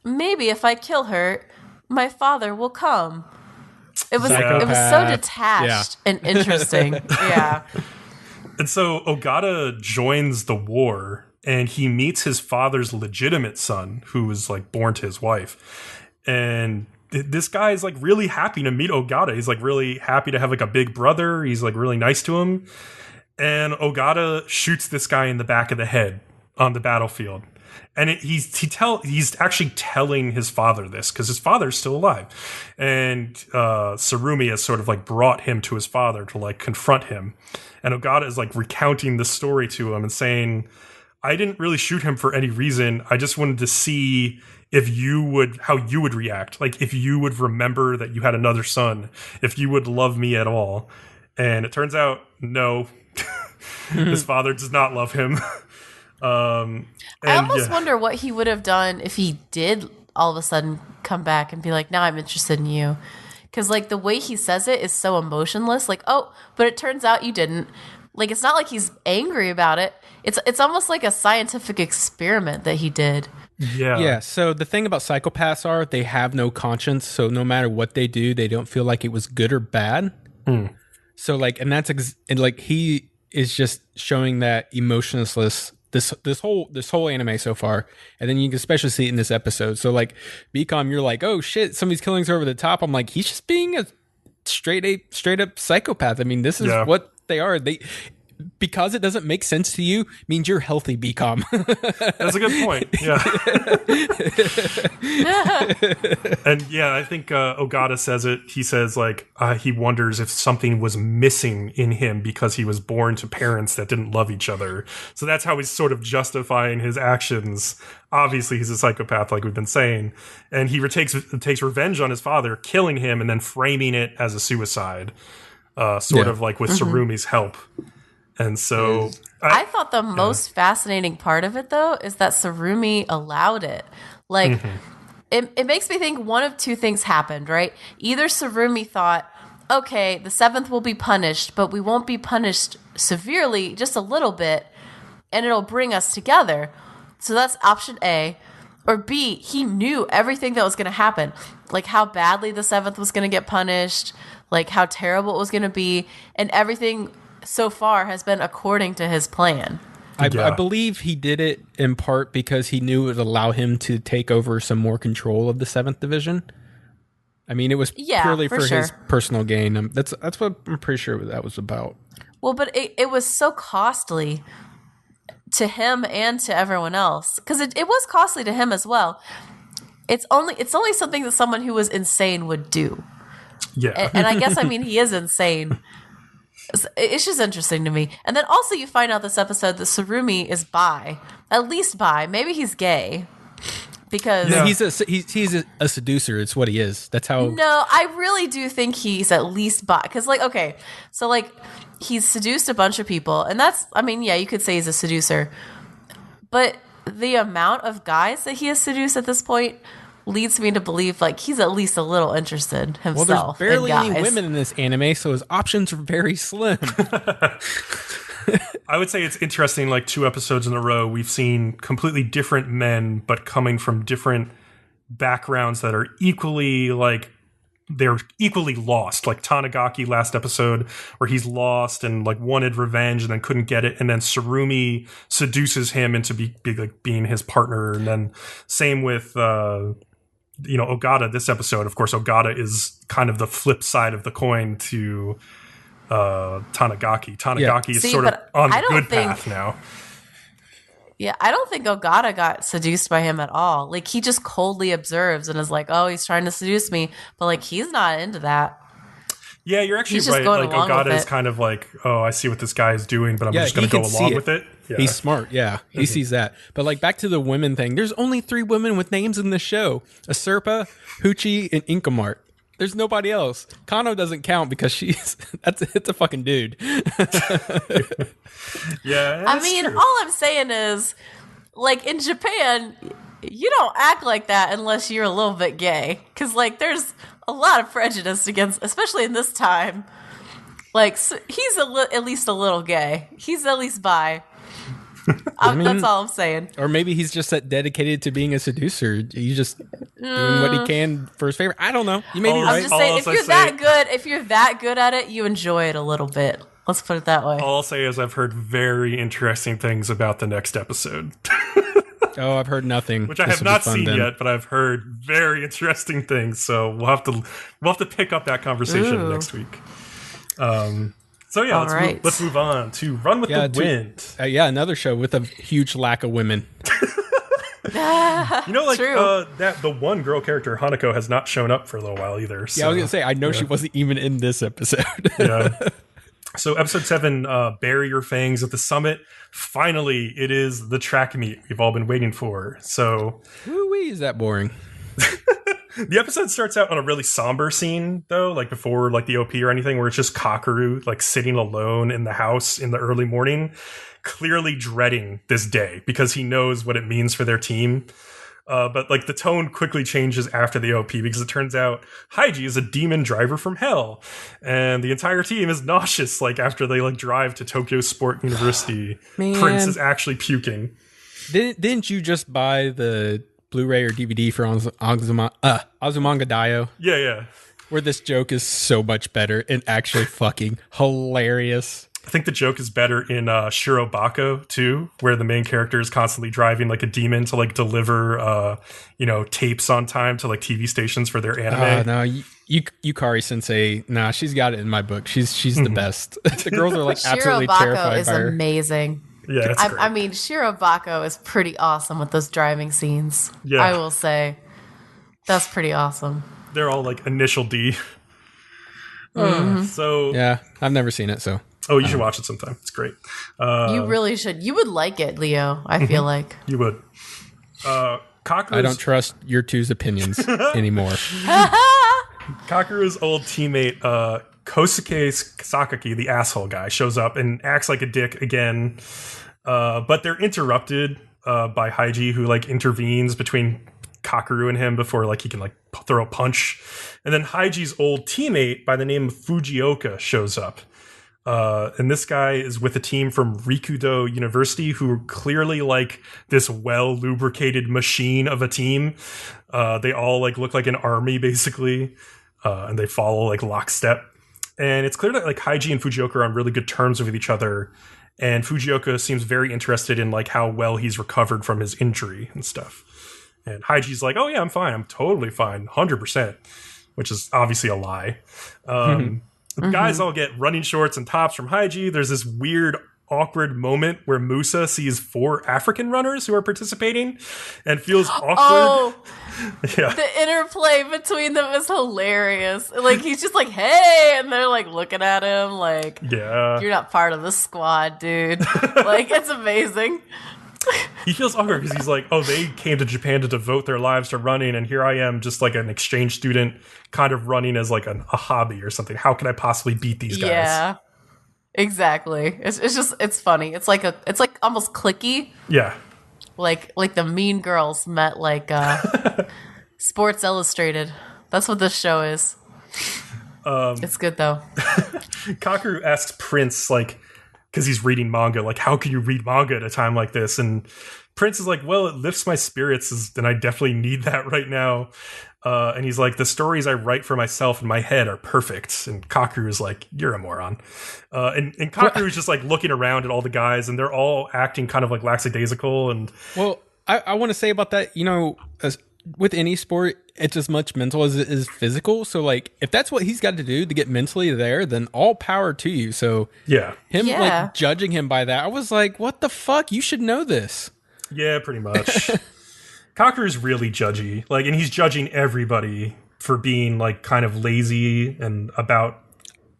maybe if I kill her, my father will come. It was so detached and interesting. Yeah. And so Ogata joins the war, and he meets his father's legitimate son, who was like born to his wife. And this guy is like really happy to meet Ogata. He's like really happy to have like a big brother. He's like really nice to him. And Ogata shoots this guy in the back of the head on the battlefield. And he's actually telling his father this because his father's still alive. And Tsurumi has sort of like brought him to his father to like confront him. And Ogata is like recounting the story to him and saying, I didn't really shoot him for any reason. I just wanted to see how you would react. Like if you would remember that you had another son, if you would love me at all. And it turns out, no, his father does not love him. I almost wonder what he would have done if he did all of a sudden come back and be like, now I'm interested in you. Because like the way he says it is so emotionless. Like, oh, but it turns out you didn't. Like, it's not like he's angry about it. It's almost like a scientific experiment that he did. Yeah. So the thing about psychopaths are they have no conscience. So no matter what they do, they don't feel like it was good or bad. So like, and that's and like he is just showing that emotionless this whole anime so far, and then you can especially see it in this episode. So like Bcom, you're like, oh shit, some of these killings are over the top. I'm like, he's just being a straight up psychopath. I mean, this is what they are. Because it doesn't make sense to you means you're healthy, Bcom. That's a good point. Yeah. And yeah, I think Ogata says it. He says like he wonders if something was missing in him because he was born to parents that didn't love each other. So that's how he's sort of justifying his actions. Obviously, he's a psychopath, like we've been saying, and he takes revenge on his father, killing him and then framing it as a suicide, sort of like with Tsurumi's help. And so I thought the most fascinating part of it, though, is that Tsurumi allowed it. Like, it makes me think one of two things happened, right? Either Tsurumi thought, okay, the seventh will be punished, but we won't be punished severely, just a little bit, and it'll bring us together. So that's option A. Or B, he knew everything that was going to happen, like how badly the seventh was going to get punished, like how terrible it was going to be, and everything so far has been according to his plan. I believe he did it in part because he knew it would allow him to take over some more control of the 7th Division. I mean, it was purely for his personal gain. That's what I'm pretty sure that was about. Well, but it was so costly to him and to everyone else, because it was costly to him as well. It's only something that someone who was insane would do. Yeah, and I guess, I mean, he is insane. It's just interesting to me. And then also you find out this episode that Tsurumi is bi. At least bi. Maybe he's gay. Because he's a seducer. It's what he is. That's how. No, I really do think he's at least bi. Because like, okay, so like he's seduced a bunch of people, and that's, I mean, yeah, you could say he's a seducer. But the amount of guys that he has seduced at this point leads me to believe like he's at least a little interested himself. Well, there's barely in guys. any women in this anime, so his options are very slim. I would say it's interesting, like 2 episodes in a row, we've seen completely different men, but coming from different backgrounds that are equally like, they're equally lost. Like Tanigaki last episode, where he's lost and like wanted revenge and then couldn't get it, and then Tsurumi seduces him into being his partner. And then same with Ogata this episode. Of course, Ogata is kind of the flip side of the coin to Tanigaki. Tanigaki is sort of on the good path now. Yeah, I don't think Ogata got seduced by him at all. Like, he just coldly observes and is like, oh, he's trying to seduce me. But, like, he's not into that. Yeah, you're actually right. Like, Ogata is kind of like, oh, I see what this guy is doing, but I'm just going to go along with it. Yeah. He's smart, yeah. He sees that. But, like, back to the women thing. There's only 3 women with names in the show. Asurpa, Huchi, and Inkamart. There's nobody else. Kano doesn't count because it's a fucking dude. Yeah, I mean, true. all I'm saying is, like, in Japan, you don't act like that unless you're a little bit gay. Because, like, there's a lot of prejudice against, especially in this time. Like, he's at least a little gay. He's at least bi. That's all I'm saying. Or maybe he's just that dedicated to being a seducer. He's just doing what he can for his favorite. I don't know. You may be right. I'm just saying, if you're that good at it, you enjoy it a little bit. Let's put it that way. All I'll say is I've heard very interesting things about the next episode. Oh, I've heard nothing. Which I have not seen yet, but I've heard very interesting things. So we'll have to pick up that conversation next week. So yeah, let's move on to Run with the Wind. Another show with a huge lack of women. The one girl character, Hanako, has not shown up for a little while either. So, I was gonna say, I know she wasn't even in this episode. Yeah. So episode 7, Bury Your Fangs at the Summit. Finally, it is the track meet we've all been waiting for. So, woo-wee, is that boring? The episode starts out on a really somber scene, though, like before like the OP or anything, where it's just Kakeru like sitting alone in the house in the early morning, clearly dreading this day because he knows what it means for their team. But like the tone quickly changes after the OP because it turns out Haiji is a demon driver from hell, and the entire team is nauseous. Like after they like drive to Tokyo Sport University, Prince is actually puking. Didn't you just buy the Blu-ray or DVD for Azumanga Daioh? Yeah. Where this joke is so much better and actually fucking hilarious. I think the joke is better in Shirobako too, where the main character is constantly driving like a demon to like deliver, tapes on time to like TV stations for their anime. No, Yukari Sensei. Nah, she's got it in my book. She's the best. The girls are like absolutely terrified is by her. amazing. Yeah, I mean, Shirobako is pretty awesome with those driving scenes. Yeah. I will say that's pretty awesome. They're all like initial D. So Yeah, I've never seen it, so. oh, you should watch it sometime. It's great. You really should. You would like it, Leo. I feel like. You would. Kakeru's, I don't trust your two's opinions anymore. Kakeru's old teammate, Kosuke Sakaki, the asshole guy, shows up and acts like a dick again. But they're interrupted by Haiji, who like intervenes between Kakeru and him before like he can like throw a punch. And then Haiji's old teammate by the name of Fujioka shows up. And this guy is with a team from Rikudo University who are clearly like this well-lubricated machine of a team. They all like look like an army basically. And they follow like lockstep. And it's clear that like Haiji and Fujioka are on really good terms with each other. And Fujioka seems very interested in like how well he's recovered from his injury and stuff. And Haiji's like, oh yeah, I'm fine. I'm totally fine. 100%, which is obviously a lie. The guys all get running shorts and tops from Haiji. There's this weird, awkward moment where Musa sees 4 African runners who are participating and feels awkward. Oh, yeah. the interplay between them is hilarious. Like, he's just like, hey, and they're like looking at him like, Yeah. you're not part of the squad, dude. Like, it's amazing. He feels awkward because he's like, oh, they came to Japan to devote their lives to running, and here I am just like an exchange student kind of running as like a hobby or something. How can I possibly beat these guys? Yeah, exactly. It's funny. It's like almost cliquey. Yeah. Like the Mean Girls met like Sports Illustrated. That's what this show is. It's good though. Kakeru asks Prince, like, because he's reading manga, like, how can you read manga at a time like this? And Prince is like, well, it lifts my spirits, and I definitely need that right now. And he's like, the stories I write for myself in my head are perfect. And Kakeru is like, you're a moron. And Kakeru is just like looking around at all the guys, and they're all acting kind of like lackadaisical. And Well, I want to say about that, with any sport, it's as much mental as it is physical. So, like, if that's what he's got to do to get mentally there, then all power to you. So, yeah, like judging him by that, I was like, what the fuck? You should know this. Yeah, pretty much. Kakeru's really judgy, like, and he's judging everybody for being like kind of lazy and about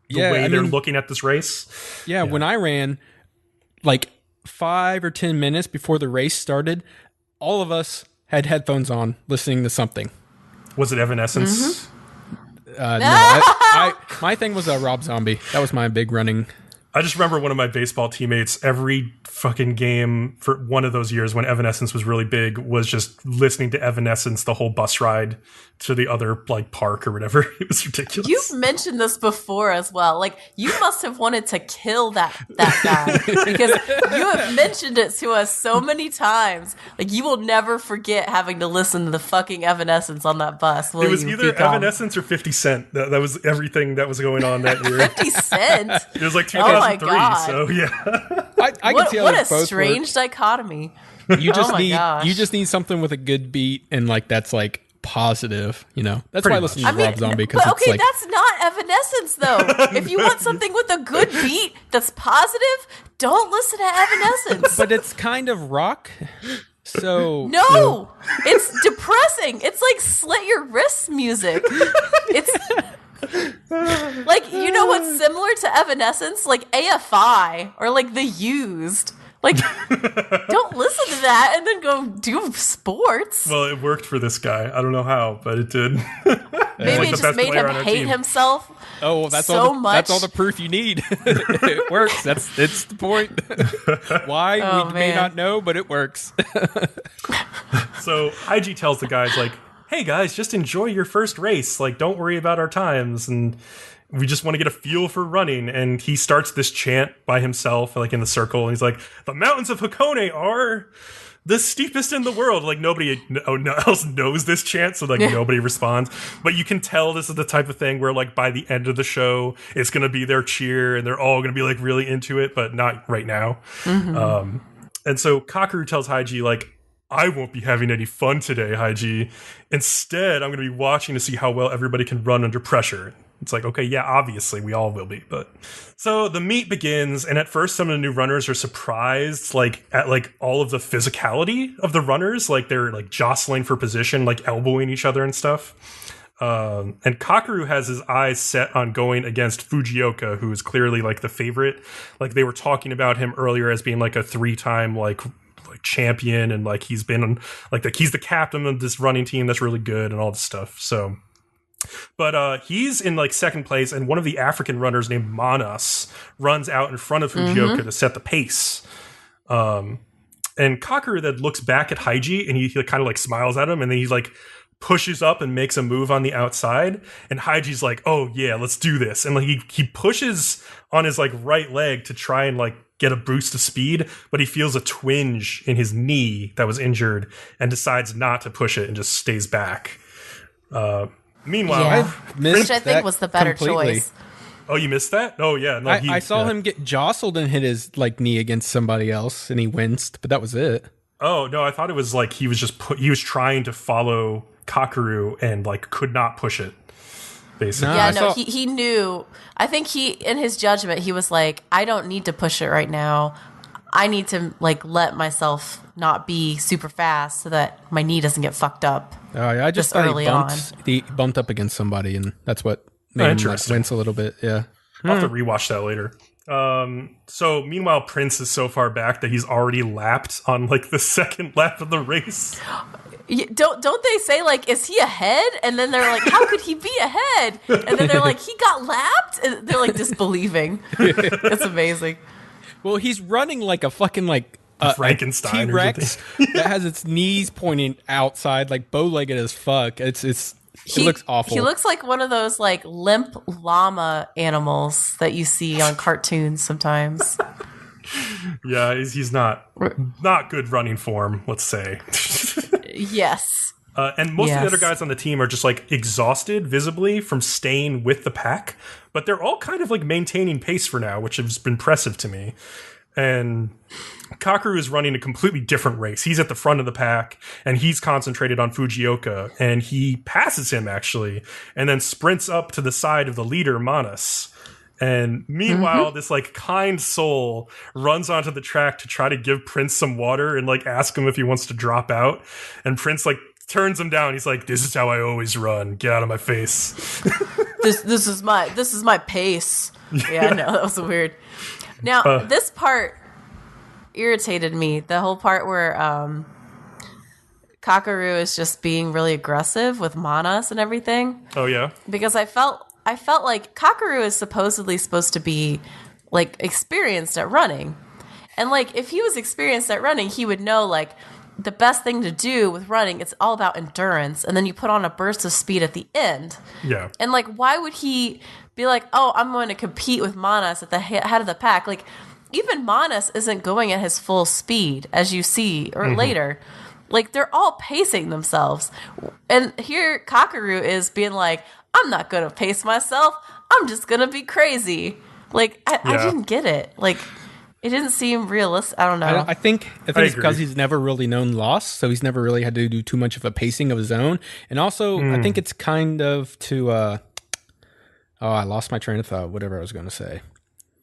the way they're looking at this race. Yeah, when I ran, like 5 or 10 minutes before the race started, all of us had headphones on listening to something. Was it Evanescence? No, my thing was Rob Zombie. That was my big running. I just remember one of my baseball teammates, every fucking game for one of those years when Evanescence was really big, was just listening to Evanescence the whole bus ride to the other like park or whatever. It was ridiculous. You've mentioned this before as well. Like, you must have wanted to kill that guy because you have mentioned it to us so many times. Like, you will never forget having to listen to the fucking Evanescence on that bus. It was either Evanescence or 50 Cent. That was everything that was going on that year. 50 Cent? It was like 2003, so yeah. I can see how what both a strange work. dichotomy. You just need something with a good beat, and like that's like positive, That's Pretty why I listen to Rob Zombie, because but it's okay, like, that's not Evanescence though. If you want something with a good beat that's positive, don't listen to Evanescence. but it's kind of rock. So no, it's depressing. It's like slit your wrists music. It's like, what's similar to Evanescence? Like AFI or like The Used. Like, don't listen to that and then go do sports. Well, it worked for this guguy. I don't know how, but it did. Maybe it just made him hate himself. Oh, well, that's so much. That's all the proof you need. It works. It's the point. Why we may not know, but it works. So Haiji tells the guys like, "Hey guys, just enjoy your first race. Like, don't worry about our times, and we just want to get a feel for running." And he starts this chant by himself, like in the circle, and he's like, "The mountains of Hakone are the steepest in the world. Like nobody else knows this chant, so like nobody responds. But you can tell this is the type of thing where like by the end of the show, it's going to be their cheer and they're all going to be like really into it, but not right now. And so Kakeru tells Haiji like, I won't be having any fun today, Haiji. Instead, I'm going to be watching to see how well everybody can run under pressure. It's like, okay, yeah, obviously we all will be, but so the meet begins, and at first some of the new runners are surprised, like at like all of the physicality of the runners, like they're like jostling for position, like elbowing each other and stuff. And Kakeru has his eyes set on going against Fujioka, who is clearly like the favorite. Like they were talking about him earlier as being like a 3-time like champion, and like he's been like he's the captain of this running team that's really good and all this stuff. So. But he's in like second place, and one of the African runners named Manas runs out in front of Fujioka to set the pace. And Kakeru then looks back at Haiji, and he kind of like smiles at him, and then he like pushes up and makes a move on the outside. And Haiji's like, "Oh yeah, let's do this!" And like he pushes on his like right leg to try and like get a boost of speed, but he feels a twinge in his knee that was injured and decides not to push it and just stays back. Meanwhile, which I think was the better choice. Oh, you missed that? Oh, yeah. No, I saw him get jostled and hit his like knee against somebody else, and he winced, but that was it. Oh no, I thought it was like he was just he was trying to follow Kakeru and like could not push it. Basically, he knew. I think in his judgment, he was like, I don't need to push it right now. I need to like let myself not be super fast so that my knee doesn't get fucked up. Oh, yeah, I just thought he bumped up against somebody, and that's what made him like wince a little bit. Yeah, I'll have to rewatch that later. So meanwhile, Prince is so far back that he's already lapped on like the second lap of the race. Don't they say like, is he ahead? And then they're like, how could he be ahead? And then they're like, he got lapped, and they're like disbelieving. It's amazing. Well, he's running like a fucking like Frankenstein T-Rex that has its knees pointing outside, like bow-legged as fuck. It looks awful. He looks like one of those like limp llama animals that you see on cartoons sometimes. Yeah, he's not good running form, let's say. Yes. And most of the other guys on the team are just like exhausted visibly from staying with the pack, but they're all kind of like maintaining pace for now, which has been impressive to me. And Kakeru is running a completely different race. He's at the front of the pack, and he's concentrated on Fujioka, and he passes him actually, and then sprints up to the side of the leader, Manas. And meanwhile, this like kind soul runs onto the track to try to give Prince some water and like ask him if he wants to drop out. And Prince like turns him down. He's like, "This is how I always run. Get out of my face." This is my pace. Yeah, no, that was weird. Now, this part irritated me. The whole part where Kakeru is just being really aggressive with Manas and everything. Oh yeah, because I felt like Kakeru is supposed to be like experienced at running, and like if he was experienced at running, he would know like the best thing to do with running. It's all about endurance, and then you put on a burst of speed at the end. Yeah, and like why would he be like, oh, I'm going to compete with Manas at the head of the pack? Like even Manas isn't going at his full speed, as you see or later. Like they're all pacing themselves, and here Kakeru is being like, I'm not going to pace myself. I'm just going to be crazy. Like, I didn't get it. Like, it didn't seem realistic. I don't know. I think it's because he's never really known loss, so he's never really had to do too much of a pacing of his own. And also, I think it's kind of to... I lost my train of thought, whatever I was going to say.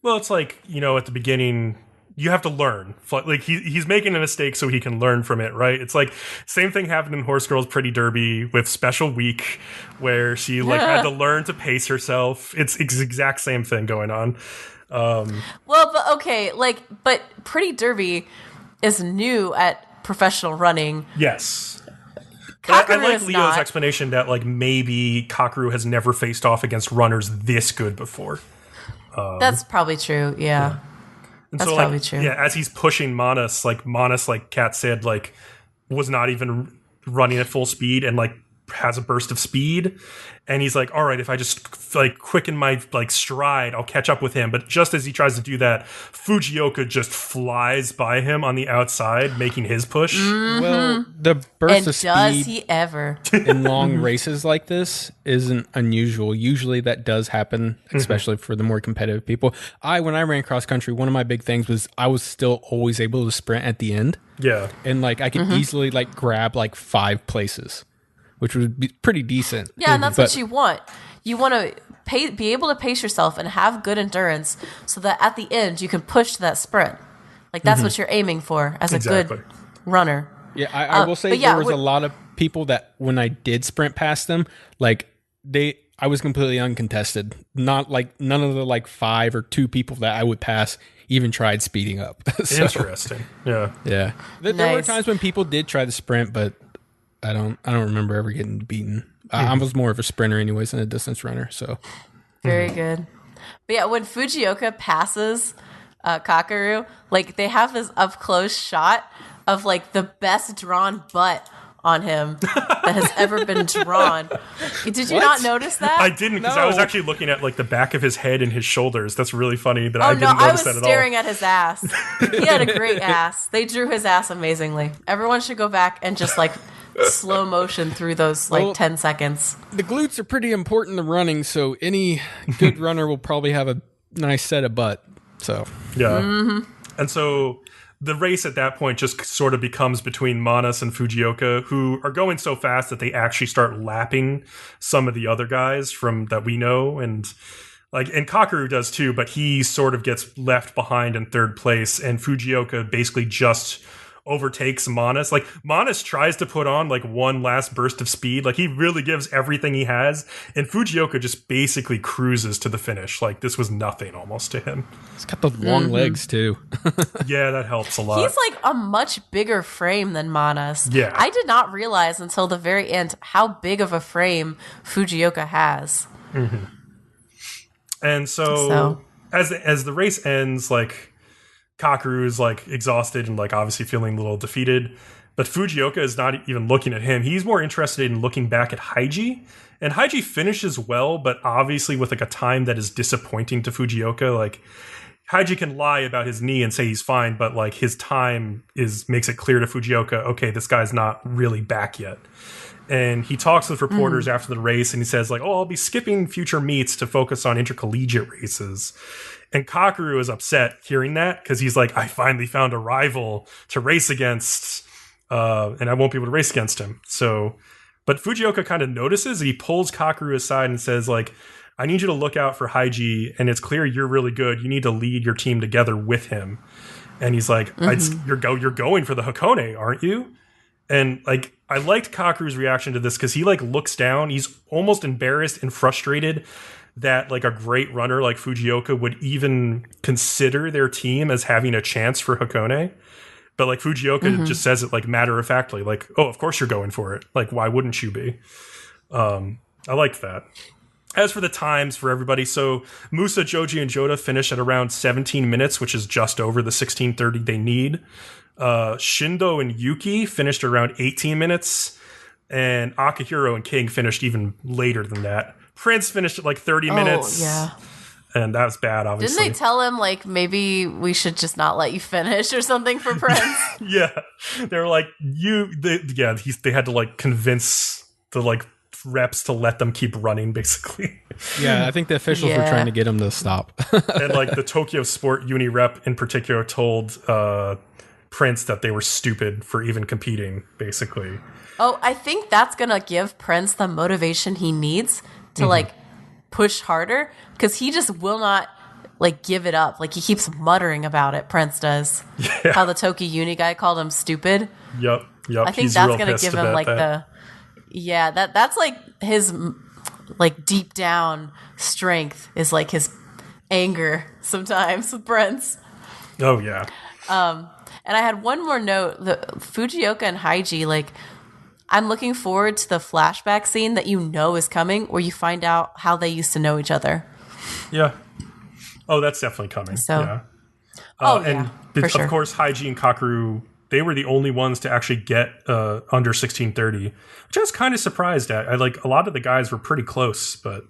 Well, it's like, at the beginning... You have to learn. Like he's making a mistake so he can learn from it, right? It's like same thing happened in Horse Girls Pretty Derby with Special Week, where she like had to learn to pace herself. It's exact same thing going on. Well, but okay, but Pretty Derby is new at professional running. Yes. Kakeru I like is Leo's not. explanation that like maybe Kakeru has never faced off against runners this good before. That's probably true. Yeah. And That's so, probably true. Yeah, as he's pushing Manas, like Kat said, like was not even running at full speed, and like has a burst of speed, and he's like, all right, if I just like quicken my like stride, I'll catch up with him. But just as he tries to do that, Fujioka just flies by him on the outside, making his push. Well, the burst And of speed does he ever? in long races like this isn't unusual. Usually that does happen, especially for the more competitive people. When I ran cross country, one of my big things was I was still always able to sprint at the end. Yeah. And like I could easily like grab like 5 places, which would be pretty decent. Yeah, and that's what you want. You want to be able to pace yourself and have good endurance so that at the end you can push to that sprint. Like that's what you're aiming for as a good runner. Yeah, I will say there was a lot of people that when I did sprint past them, like I was completely uncontested. Not like none of the like 5 or 2 people that I would pass even tried speeding up. So, Interesting. Yeah. yeah. There were times when people did try to sprint, but I don't remember ever getting beaten. I was more of a sprinter anyways than a distance runner. So Very good. But yeah, when Fujioka passes Kakeru, like they have this up close shot of like the best drawn butt on him that has ever been drawn. Did you not notice that? I didn't, because I was actually looking at like the back of his head and his shoulders. That's really funny that I didn't notice that at all. I was staring at his ass. He had a great ass. They drew his ass amazingly. Everyone should go back and just like slow motion through those like 10 seconds. the glutes are pretty important to running, so any good runner will probably have a nice set of butt. So yeah. And so the race at that point just sort of becomes between Manas and Fujioka, who are going so fast that they actually start lapping some of the other guys from that we know, and Kakeru does too, but he sort of gets left behind in 3rd place, and Fujioka basically just overtakes Manas. Like Manas tries to put on like one last burst of speed, like he really gives everything he has, and Fujioka just basically cruises to the finish. Like this was nothing almost to him. he's got those long legs too. Yeah, that helps a lot. He's like a much bigger frame than Manas. Yeah. I did not realize until the very end how big of a frame Fujioka has. And so as the race ends, like Kakeru is like exhausted and like obviously feeling a little defeated, but Fujioka is not even looking at him. He's more interested in looking back at Haiji, and Haiji finishes well, but obviously with like a time that is disappointing to Fujioka. Like Haiji can lie about his knee and say he's fine, but like his time makes it clear to Fujioka, okay, this guy's not really back yet. And he talks with reporters after the race, and he says like, oh, I'll be skipping future meets to focus on intercollegiate races. And Kakeru is upset hearing that, because he's like, I finally found a rival to race against, and I won't be able to race against him. So, but Fujioka kind of notices, and he pulls Kakeru aside and says like, I need you to look out for Haiji, and it's clear you're really good. You need to lead your team together with him. And he's like, you're going for the Hakone, aren't you? And like, I liked Kakeru's reaction to this, because he like looks down. He's almost embarrassed and frustrated that like a great runner like Fujioka would even consider their team as having a chance for Hakone. But like Fujioka just says it like matter of factly, like, oh, of course you're going for it. Like, why wouldn't you be? I liked that. As for the times for everybody, so Musa, Joji, and Jota finished at around 17 minutes, which is just over the 16:30 they need. Shindo and Yuki finished around 18 minutes, and Akihiro and King finished even later than that. Prince finished at like 30 minutes. Yeah. And that was bad, obviously. Didn't they tell him, like, maybe we should just not let you finish or something for Prince? Yeah. They were like, they had to, like, convince the, like, reps to let them keep running, basically. Yeah, I think the officials were trying to get him to stop. And, like, the Tokyo Sport Uni rep in particular told Prince that they were stupid for even competing, basically. Oh, I think that's going to give Prince the motivation he needs to, like, push harder, because he just will not like give it up. Like he keeps muttering about it. Prince does. Yeah. How the Tokyo Uni guy called him stupid. Yep. I think that's gonna give him like that's like his like deep down strength is like his anger sometimes with Prince. Oh yeah. And I had one more note. The Fujioka and Haiji, like, I'm looking forward to the flashback scene that you know is coming, where you find out how they used to know each other. Yeah. Oh, that's definitely coming. So, yeah. and of sure. course, Haiji and Kakeru they were the only ones to actually get under 1630, which I was kind of surprised at. I like a lot of the guys were pretty close, but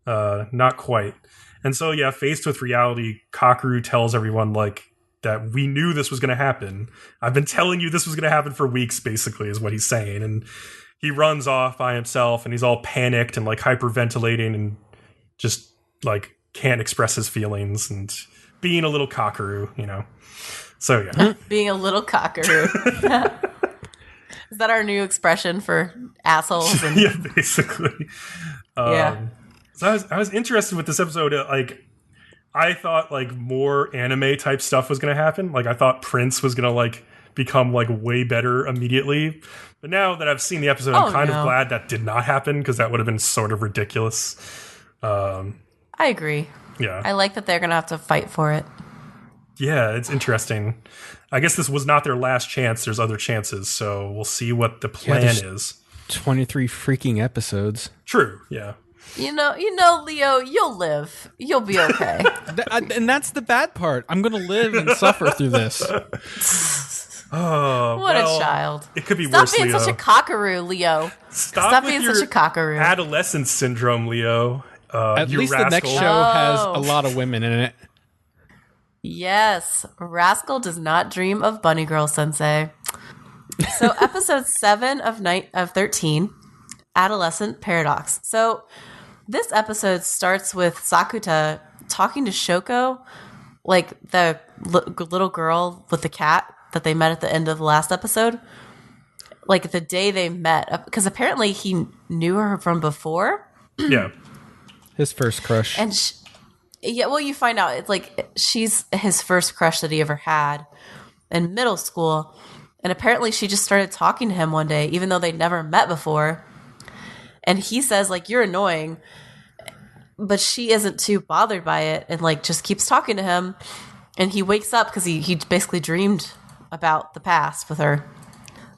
not quite. And so, yeah, faced with reality, Kakeru tells everyone like that we knew this was going to happen. I've been telling you this was going to happen for weeks, basically, is what he's saying. And he runs off by himself, and he's all panicked and like hyperventilating and just like can't express his feelings and being a little Kakeru, you know. So yeah, being a little Kakeru. Is that our new expression for assholes? And- yeah, basically. Yeah. So I was interested with this episode. Like, I thought like more anime type stuff was going to happen. Like, I thought Prince was going to like become like way better immediately. But now that I've seen the episode, I'm kind of glad that did not happen, because that would have been sort of ridiculous. I agree. Yeah. I like that they're going to have to fight for it. Yeah, it's interesting. I guess this was not their last chance. There's other chances. So we'll see what the plan is. 23 freaking episodes. True. Yeah. You know, Leo, you'll live. You'll be okay. And that's the bad part. I'm going to live and suffer through this. Oh, what a child. It could be Stop worse, being Leo. such a Kakeru, Leo. Stop being such a Kakeru. Adolescence syndrome, Leo. At least Rascal. the next show has a lot of women in it. Yes. Rascal does not dream of Bunny Girl Sensei. So episode 7 of 13, Adolescent Paradox. So this episode starts with Sakuta talking to Shoko, like the little girl with the cat that they met at the end of the last episode. Like the day they met, because apparently he knew her from before. Yeah. His first crush. And yeah, well, you find out it's like she's his first crush that he ever had in middle school. And apparently she just started talking to him one day, even though they'd never met before. And he says, like, you're annoying. But she isn't too bothered by it and, like, just keeps talking to him. And he wakes up because he basically dreamed about the past with her.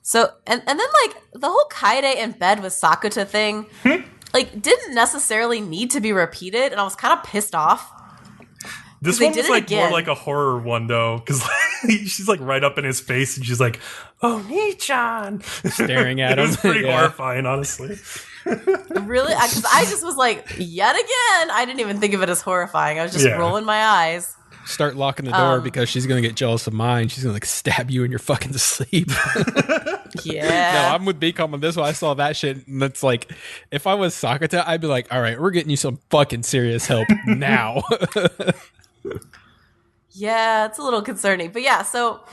So, and then, like, the whole Kaede in bed with Sakuta thing, like, didn't necessarily need to be repeated. And I was kind of pissed off. This one was like more like a horror one, though, because like, she's like right up in his face and she's like, "Oh, Nii-chan," staring at him. It was pretty horrifying, honestly. Really? Because I just was like, yet again, I didn't even think of it as horrifying. I was just rolling my eyes. Start locking the door because she's going to get jealous of mine. She's going to like stab you in your fucking sleep. Yeah. No, I'm with Bcom on this one. I saw that shit, and it's like, if I was Sakuta, I'd be like, all right, we're getting you some fucking serious help now. Yeah, it's a little concerning. But yeah, so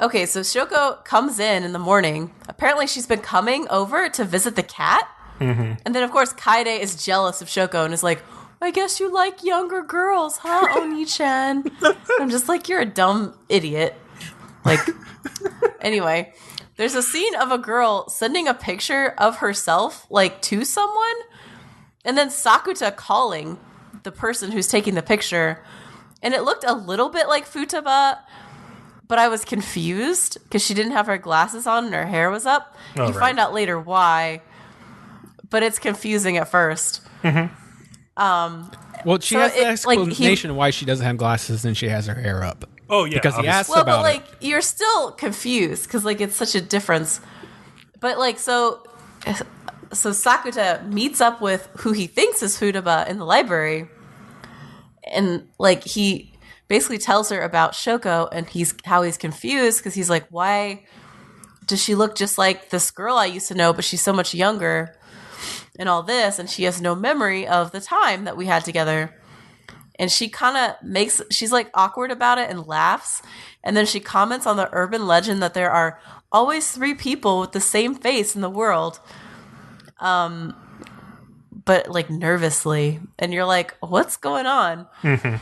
Shoko comes in the morning. Apparently she's been coming over to visit the cat. Mm-hmm. And then, of course, Kaede is jealous of Shoko and is like, I guess you like younger girls, huh, Oni-chan? I'm just like, you're a dumb idiot. Like, anyway, there's a scene of a girl sending a picture of herself, like, to someone. And then Sakuta calling the person who's taking the picture. And it looked a little bit like Futaba, but I was confused because she didn't have her glasses on and her hair was up. You find out later why, but it's confusing at first. Mm-hmm. Well, she has the explanation why she doesn't have glasses and she has her hair up. Oh, yeah. Because he asked about but, like, it. you're still confused because, like, it's such a difference. But, like, so Sakuta meets up with who he thinks is Futaba in the library. And, like, he basically tells her about Shoko and how he's confused because he's like, why does she look just like this girl I used to know, but she's so much younger and all this, and she has no memory of the time that we had together. And she kind of she's like awkward about it and laughs. And then she comments on the urban legend that there are always 3 people with the same face in the world. But like nervously, and you're like, what's going on? Mm-hmm.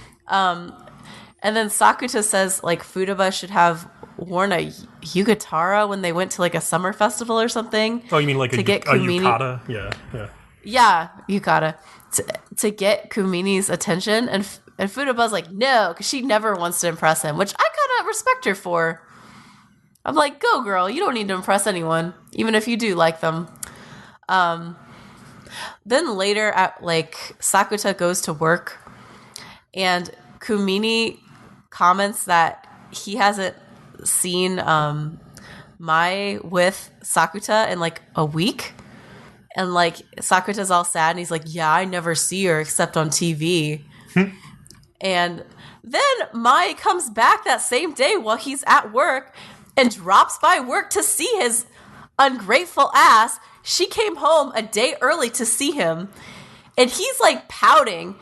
And then Sakuta says like Futaba should have worn a yukatara when they went to like a summer festival or something. Oh, you mean like a yukata? Yeah, yukata to get Kumini's attention, and Futaba's like no, because she never wants to impress him, which I kind of respect her for. I'm like, go girl, you don't need to impress anyone, even if you do like them. Then later, Sakuta goes to work, and Kumini comments that he hasn't seen Mai with Sakuta in like a week. And like Sakuta's all sad and he's like, yeah, I never see her except on TV. And then Mai comes back that same day while he's at work and drops by work to see his ungrateful ass. She came home a day early to see him. And he's like pouting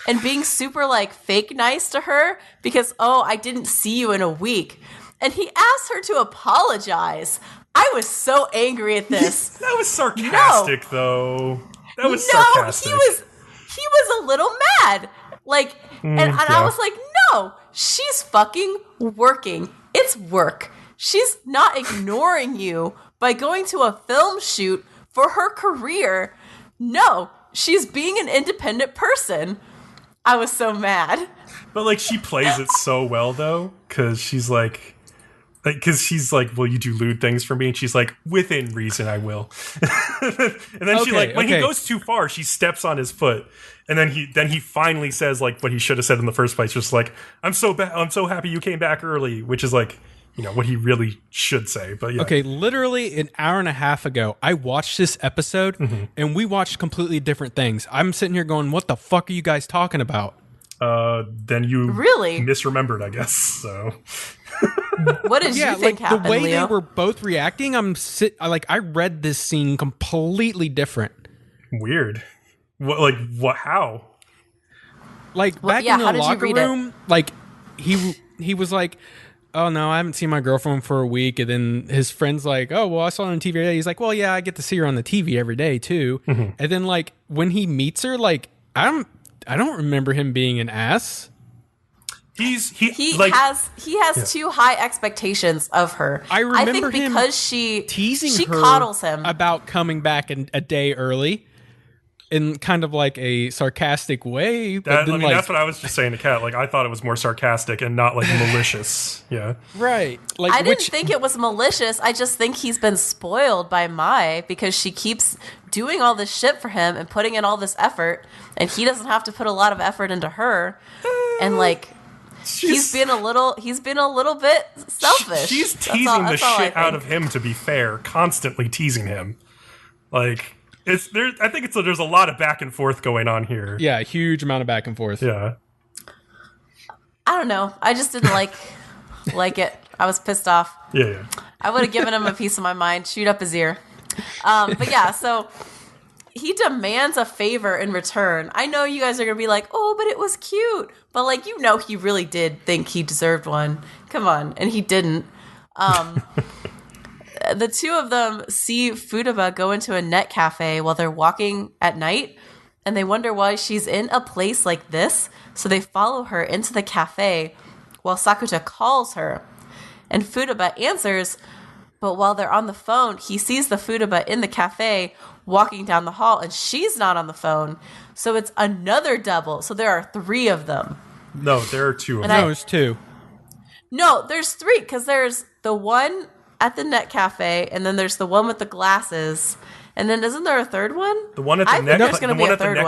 and being super like fake nice to her because, oh, I didn't see you in a week. And he asked her to apologize. I was so angry at this. That was sarcastic, though. That was sarcastic. No, he was a little mad. Like, and I was like, no, she's fucking working. It's work. She's not ignoring you by going to a film shoot for her career. No, she's being an independent person. I was so mad. But, like, she plays it so well, though, because she's like, will you do lewd things for me? And she's like, within reason, I will. And then she like, when he goes too far, she steps on his foot. And then he finally says like what he should have said in the first place, just like, I'm so happy you came back early, which is like, you know, what he really should say. But yeah. Okay, literally an hour and a half ago, I watched this episode and we watched completely different things. I'm sitting here going, what the fuck are you guys talking about? Then you really misremembered, I guess. So what did you think happened, the way Leo? they were both reacting, I read this scene completely different. Weird. What how? Like back in the locker room, like he was like, oh no, I haven't seen my girlfriend for a week. And then his friend's like, oh, well, I saw her on TV every day. He's like, well, yeah, I get to see her on the TV every day too. And then like when he meets her, like I don't remember him being an ass. He has too high expectations of her. I remember think because she teasing her coddles him about coming back a day early in kind of like a sarcastic way. But that's what I was just saying to Kat. Like I thought it was more sarcastic and not like malicious. Yeah, right. Like I didn't think it was malicious. I just think he's been spoiled by Mai because she keeps doing all this shit for him and putting in all this effort, and he doesn't have to put a lot of effort into her. And like. He's been a little bit selfish. She's teasing the shit out of him, to be fair, constantly teasing him. Like I think there's a lot of back and forth going on here. Yeah, a huge amount of back and forth. Yeah. I don't know. I just didn't like it. I was pissed off. Yeah. I would have given him a piece of my mind, shoot up his ear. But yeah, so he demands a favor in return. I know you guys are going to be like, oh, but it was cute. But, like, you know he really did think he deserved one. Come on. And he didn't. The two of them see Futaba go into a net cafe while they're walking at night. And they wonder why she's in a place like this. So they follow her into the cafe while Sakuta calls her. And Futaba answers. But while they're on the phone, he sees the Futaba in the cafe walking down the hall, and she's not on the phone. So it's another double. So there are three of them. No, there are two of them. No, it's two. No, there's three, because there's the one at the net cafe, and then there's the one with the glasses. And then isn't there a third one? The one at the net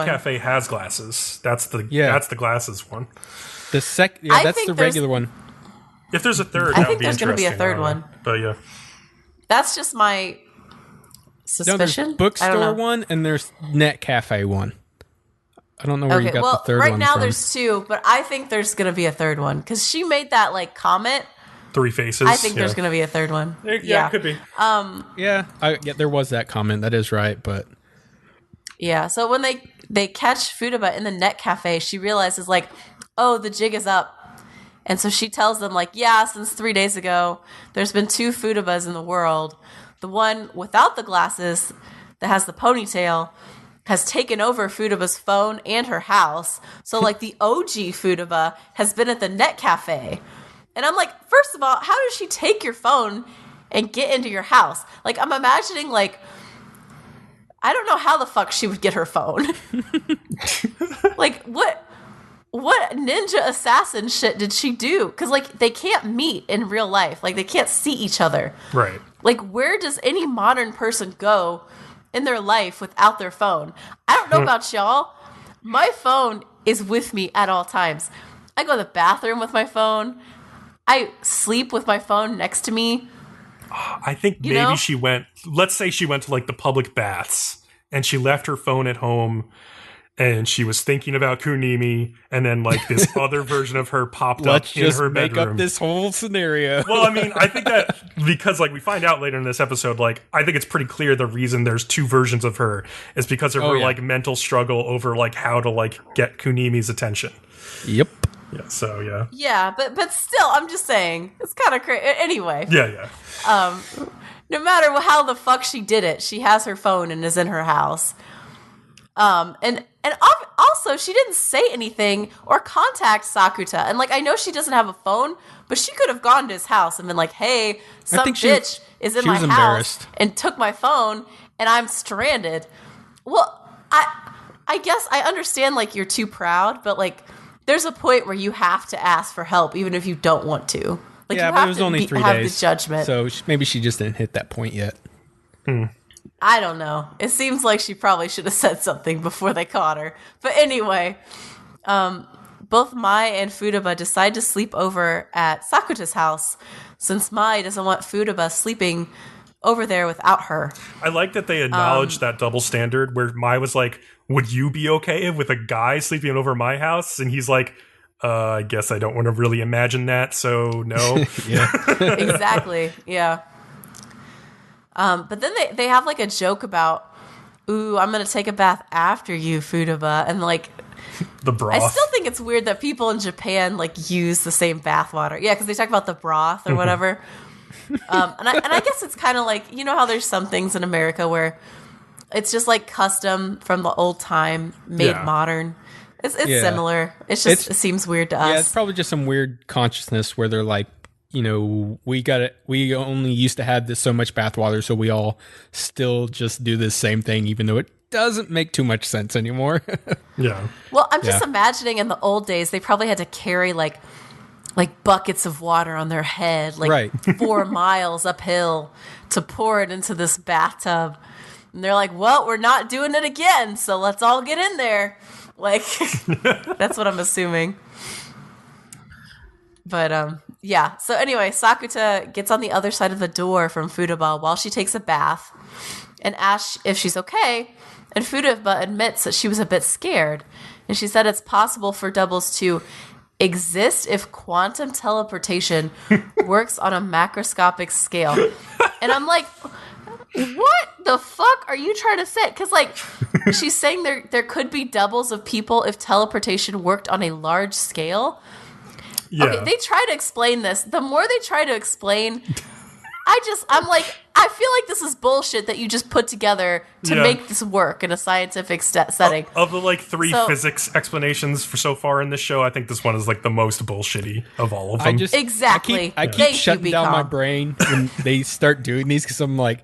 cafe has glasses. That's the glasses one. That's the regular one. If there's a third, I think there's going to be a third one. But yeah. That's just my suspicion. No, there's bookstore one and there's net cafe one. I don't know where you got the third one. Right now from. there's two, but I think there's going to be a third one because she made that like comment. Three faces. I think there's going to be a third one. Yeah, it could be. There was that comment. That is right, but yeah. So when they catch Futaba in the net cafe, she realizes like, oh, the jig is up. And so she tells them, like, yeah, since 3 days ago, there's been two Futabas in the world. The one without the glasses that has the ponytail has taken over Futaba's phone and her house. So, like, the OG Futaba has been at the net cafe. And I'm like, first of all, how does she take your phone and get into your house? Like, I'm imagining, like, I don't know how the fuck she would get her phone. Like, what ninja assassin shit did she do? Because, like, they can't meet in real life. Like, they can't see each other. Right. Like, where does any modern person go in their life without their phone? I don't know about y'all. My phone is with me at all times. I go to the bathroom with my phone. I sleep with my phone next to me. I think maybe she went, let's say she went to like the public baths and she left her phone at home and she was thinking about Kunimi, and then like this other version of her popped up in her bedroom. Let's make up this whole scenario. Well, I mean, I think that because like we find out later in this episode, like I think it's pretty clear the reason there's two versions of her is because of her like mental struggle over like how to like get Kunimi's attention. Yep. Yeah, so yeah. Yeah, but still, I'm just saying, it's kind of crazy. Anyway. Yeah. No matter how the fuck she did it, she has her phone and is in her house. And also, she didn't say anything or contact Sakuta. And, like, I know she doesn't have a phone, but she could have gone to his house and been like, hey, some bitch is in my house and took my phone, and I'm stranded. Well, I guess I understand, like, you're too proud, but, like, there's a point where you have to ask for help, even if you don't want to. Like, yeah, you but have it was to only 3 have days. the judgment. So maybe she just didn't hit that point yet. I don't know. It seems like she probably should have said something before they caught her. But anyway, both Mai and Futaba decide to sleep over at Sakuta's house, since Mai doesn't want Futaba sleeping over there without her. I like that they acknowledged that double standard where Mai was like, would you be okay with a guy sleeping over my house? And he's like, I guess I don't want to really imagine that, so no. Yeah. Exactly, yeah. But then they have like a joke about, ooh, I'm going to take a bath after you, Futaba. And like, the broth. I still think it's weird that people in Japan like use the same bath water. Yeah, because they talk about the broth or whatever. And I guess it's kind of like, you know how there's some things in America where it's just like custom from the old time made modern. It's similar. It seems weird to us. Yeah, it's probably just some weird consciousness where they're like, you know, we only used to have this so much bathwater, so we all still just do the same thing, even though it doesn't make too much sense anymore. Yeah. Well, I'm just imagining in the old days, they probably had to carry like buckets of water on their head, like 4 miles uphill to pour it into this bathtub. And they're like, well, we're not doing it again, so let's all get in there. Like, that's what I'm assuming. But, yeah. So anyway, Sakuta gets on the other side of the door from Futaba while she takes a bath and asks if she's okay. And Futaba admits that she was a bit scared. And she said it's possible for doubles to exist if quantum teleportation works on a macroscopic scale. And I'm like, what the fuck are you trying to say? Because, like, she's saying there could be doubles of people if teleportation worked on a large scale. Yeah. Okay, they try to explain this. The more they try to explain, I'm like, I feel like this is bullshit that you just put together to make this work in a scientific setting. Of the, like, 3 physics explanations for so far in this show, I think this one is, like, the most bullshitty of all of them. Exactly. I keep shutting down my brain when they start doing these because I'm like,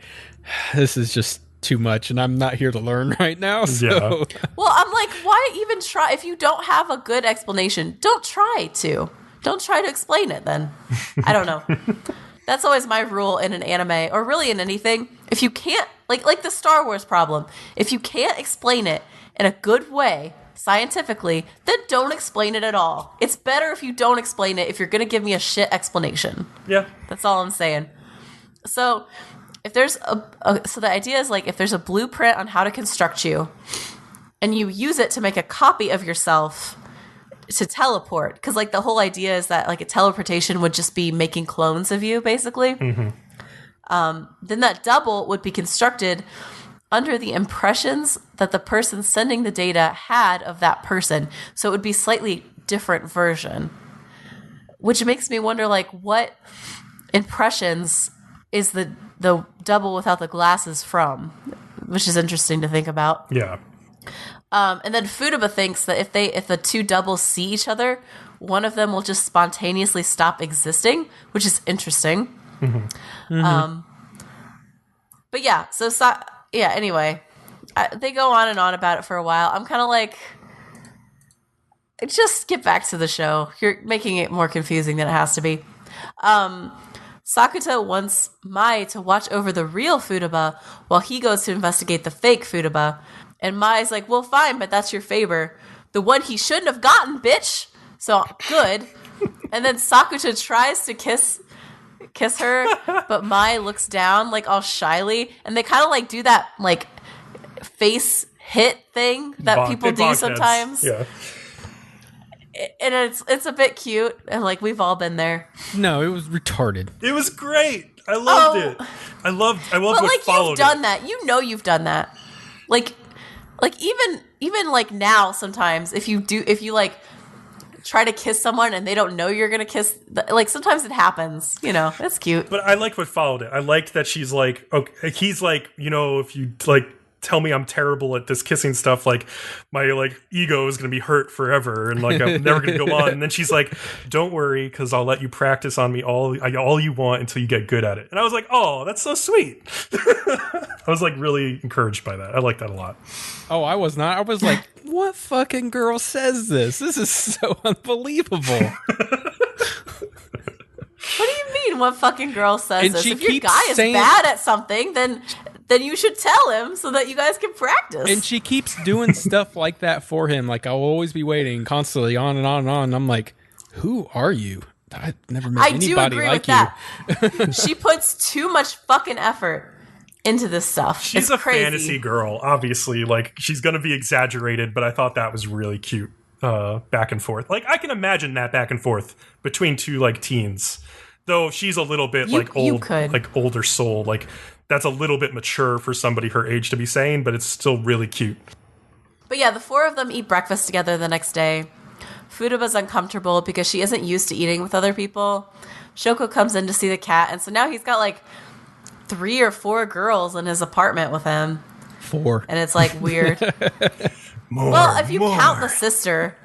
this is just too much, and I'm not here to learn right now. So. Yeah. Well, I'm like, why even try? If you don't have a good explanation, don't try to. Don't try to explain it then. I don't know. That's always my rule in an anime, or really in anything. If you can't, like the Star Wars problem, if you can't explain it in a good way, scientifically, then don't explain it at all. It's better if you don't explain it if you're going to give me a shit explanation. Yeah. That's all I'm saying. So, if there's so the idea is like, if there's a blueprint on how to construct you, and you use it to make a copy of yourself to teleport, because like the whole idea is that like a teleportation would just be making clones of you, basically. Then that double would be constructed under the impressions that the person sending the data had of that person. So it would be slightly different version, which makes me wonder, like, what impressions is the double without the glasses from, which is interesting to think about. Yeah. And then Futaba thinks that if the 2 doubles see each other, one of them will just spontaneously stop existing, which is interesting. But yeah, anyway, they go on and on about it for a while. I'm kind of like, just get back to the show. You're making it more confusing than it has to be. Sakuta wants Mai to watch over the real Futaba while he goes to investigate the fake Futaba. And Mai's like, well, fine, but that's your favor. The one he shouldn't have gotten, bitch. So, good. And then Sakuta tries to kiss her, but Mai looks down like all shyly, and they kind of like do that like face hit thing that people do sometimes. Yeah. And it's a bit cute, and like we've all been there. No, it was retarded. It was great. I loved it. I loved But what like followed you've done it. that. You know you've done that. Like even like now sometimes if you like try to kiss someone and they don't know you're gonna kiss, like sometimes it happens, you know. It's cute. But I liked what followed it. I liked that she's like, okay, he's like, you know, if you like tell me I'm terrible at this kissing stuff, like my like ego is gonna be hurt forever, and like I'm never gonna go on. And then she's like, don't worry, because I'll let you practice on me all you want until you get good at it. And I was like, oh, that's so sweet. I was like really encouraged by that. I like that a lot. Oh, I was not. I was like, what fucking girl says this? This is so unbelievable. What do you mean? What fucking girl says And this? she If your keeps guy is saying- bad at something, then you should tell him so that you guys can practice. And she keeps doing stuff like that for him. Like, I'll always be waiting constantly on and on and on. And I'm like, who are you? I've never met I do anybody agree like with you. that. She puts too much fucking effort into this stuff. She's it's a crazy. fantasy girl, obviously. Like, she's gonna be exaggerated, but I thought that was really cute. Back and forth. Like, I can imagine that back and forth between two like teens. Though she's a little bit like old, like older soul. Like, that's a little bit mature for somebody her age to be saying, but it's still really cute. But yeah, the four of them eat breakfast together the next day. Furuba's uncomfortable because she isn't used to eating with other people. Shoko comes in to see the cat, and so now he's got like 3 or 4 girls in his apartment with him. 4. And it's like weird. Well, if you count the sister,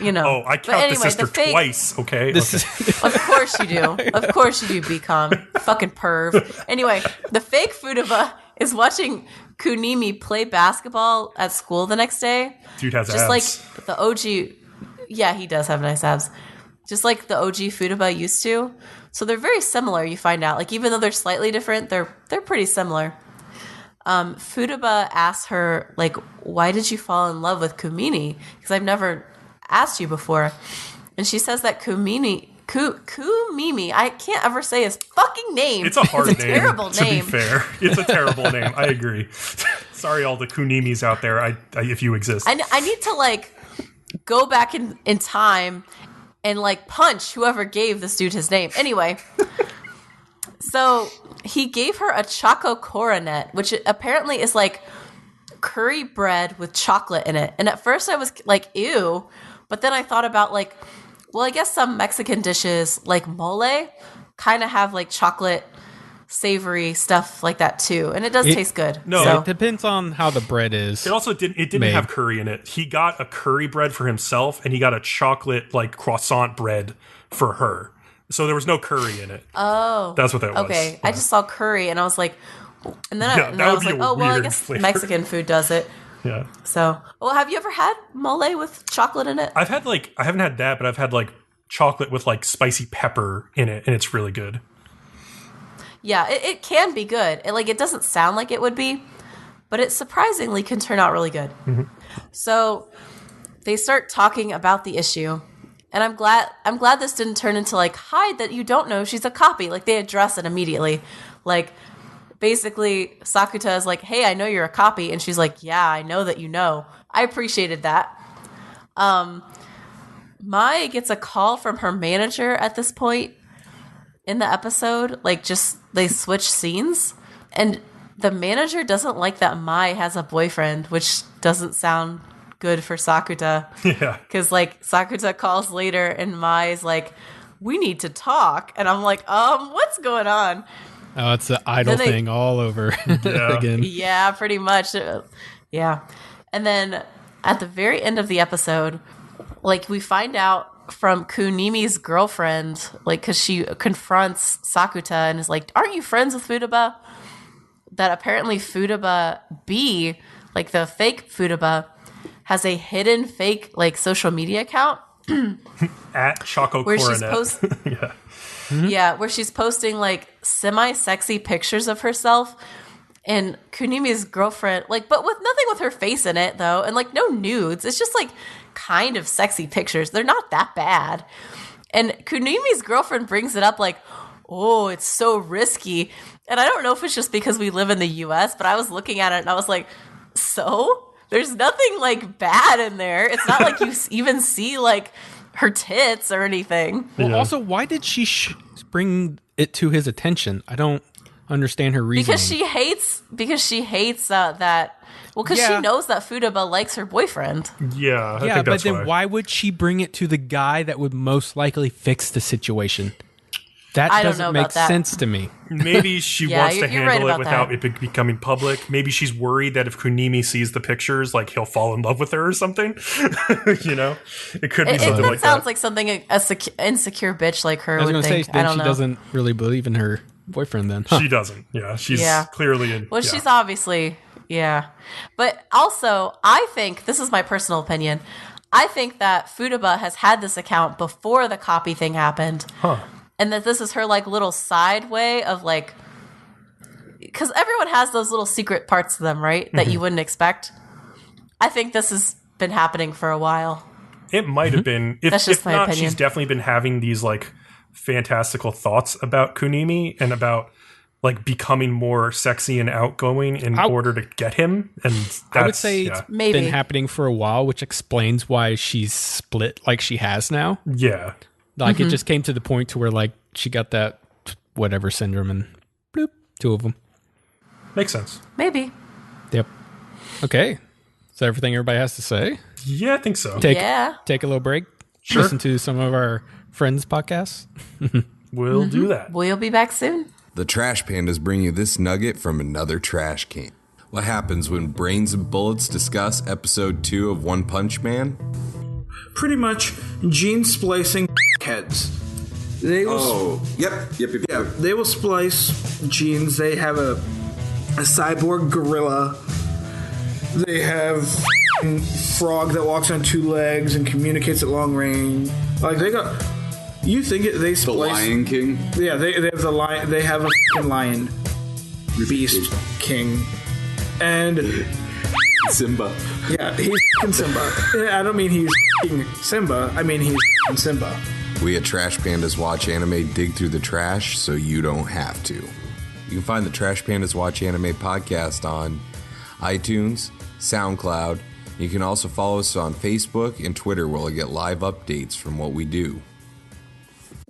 you know. Oh, I count the sister twice, okay? Of course you do. Of course you do, Bcom. Fucking perv. Anyway, the fake Furuba is watching Kunimi play basketball at school the next day. Dude has just abs. Like the OG. Yeah, he does have nice abs. Just like the OG Furuba used to. So they're very similar, you find out. Like, even though they're slightly different, they're pretty similar. Furuba asks her, like, why did you fall in love with Kumini? Because I've never asked you before. And she says that Kumimi, I can't ever say his fucking name. It's a hard name. Terrible name. To be fair, it's a terrible name. I agree. Sorry, all the Kunimis out there. I if you exist, I need to like go back in time and like punch whoever gave this dude his name. Anyway, so he gave her a choco coronet, which apparently is like curry bread with chocolate in it. And at first I was like, ew. But then I thought about like, well, I guess some Mexican dishes like mole kind of have like chocolate savory stuff like that too. And it does taste good. No, so. It depends on how the bread is. It also didn't have curry in it. He got a curry bread for himself, and he got a chocolate like croissant bread for her. So there was no curry in it. Oh, that's what that was. Okay, Yeah. I just saw curry, and I was like, and then I was like, oh well, I guess flavor. Mexican food does it. Yeah. So, well, have you ever had mole with chocolate in it? I haven't had that, but I've had like chocolate with like spicy pepper in it, and it's really good. Yeah, it can be good. It doesn't sound like it would be, but it surprisingly can turn out really good. Mm-hmm. So they start talking about the issue, and I'm glad this didn't turn into like, hide that you don't know she's a copy. Like, they address it immediately. Like, basically Sakuta is like, hey, I know you're a copy, and she's like, yeah, I know that you know. I appreciated that. Mai gets a call from her manager at this point in the episode. Like, just they switch scenes, and the manager doesn't like that Mai has a boyfriend, which doesn't sound good for Sakuta. Yeah. Because like Sakuta calls later and Mai's like, we need to talk. And I'm like, what's going on? Oh, it's the idol thing all over again. Yeah, pretty much. Yeah. And then at the very end of the episode, like, we find out from Kunimi's girlfriend, like, because she confronts Sakuta and is like, aren't you friends with Furuba? That apparently Furuba B, like the fake Furuba, has a hidden fake like social media account at Choco where Coronet. she's Yeah. Yeah, where she's posting like semi-sexy pictures of herself and Kunimi's girlfriend, like, but with nothing with her face in it though, and like no nudes. It's just like kind of sexy pictures. They're not that bad. And Kunimi's girlfriend brings it up like, oh, it's so risky. And I don't know if it's just because we live in the US, but I was looking at it and I was like, so? There's nothing like bad in there. It's not like you even see like her tits or anything. Well, also, why did she bring it to his attention? I don't understand her reasoning. Because she hates that. Well, because she knows that Futaba likes her boyfriend. Yeah, I think that's but then why would she bring it to the guy that would most likely fix the situation? That doesn't make sense to me. Maybe she wants to handle right it without it becoming public. Maybe she's worried that if Kunimi sees the pictures, like he'll fall in love with her or something. You know, it could be something like that. It sounds like something a insecure bitch like her would think. I don't know. She doesn't really believe in her boyfriend then. She doesn't. Yeah, she's clearly in. Well, she's obviously, But also, I think, this is my personal opinion, I think that Futaba has had this account before the copy thing happened. Huh. And that this is her like little side way of like, because everyone has those little secret parts to them, right? That you wouldn't expect. I think this has been happening for a while. It might have been. That's just my opinion. She's definitely been having these like fantastical thoughts about Kunimi and about like becoming more sexy and outgoing in order to get him. And that's, I would say it's been happening for a while, which explains why she's split like she has now. Yeah. Like it just came to the point to where like she got that whatever syndrome and bloop, 2 of them. Makes sense. Maybe. Yep. Okay. Is that everything everybody has to say? Yeah, I think so. Take a little break. Sure. Listen to some of our friends' podcasts. We'll do that. We'll be back soon. The Trash Pandas bring you this nugget from another trash can. What happens when Brains and Bullets discuss episode 2 of One Punch Man? Pretty much gene splicing heads. They will Yep. They will splice genes. They have a cyborg gorilla. They have a frog that walks on 2 legs and communicates at long range. Like they got. You think they splice the Lion King? Yeah, they have the lion. They have a f***ing lion, beast king, and Simba. Yeah, he's f***ing Simba. I don't mean he's f***ing Simba. I mean he's f***ing Simba. We at Trash Pandas Watch Anime dig through the trash so you don't have to. You can find the Trash Pandas Watch Anime podcast on iTunes, SoundCloud. You can also follow us on Facebook and Twitter where you'll get live updates from what we do.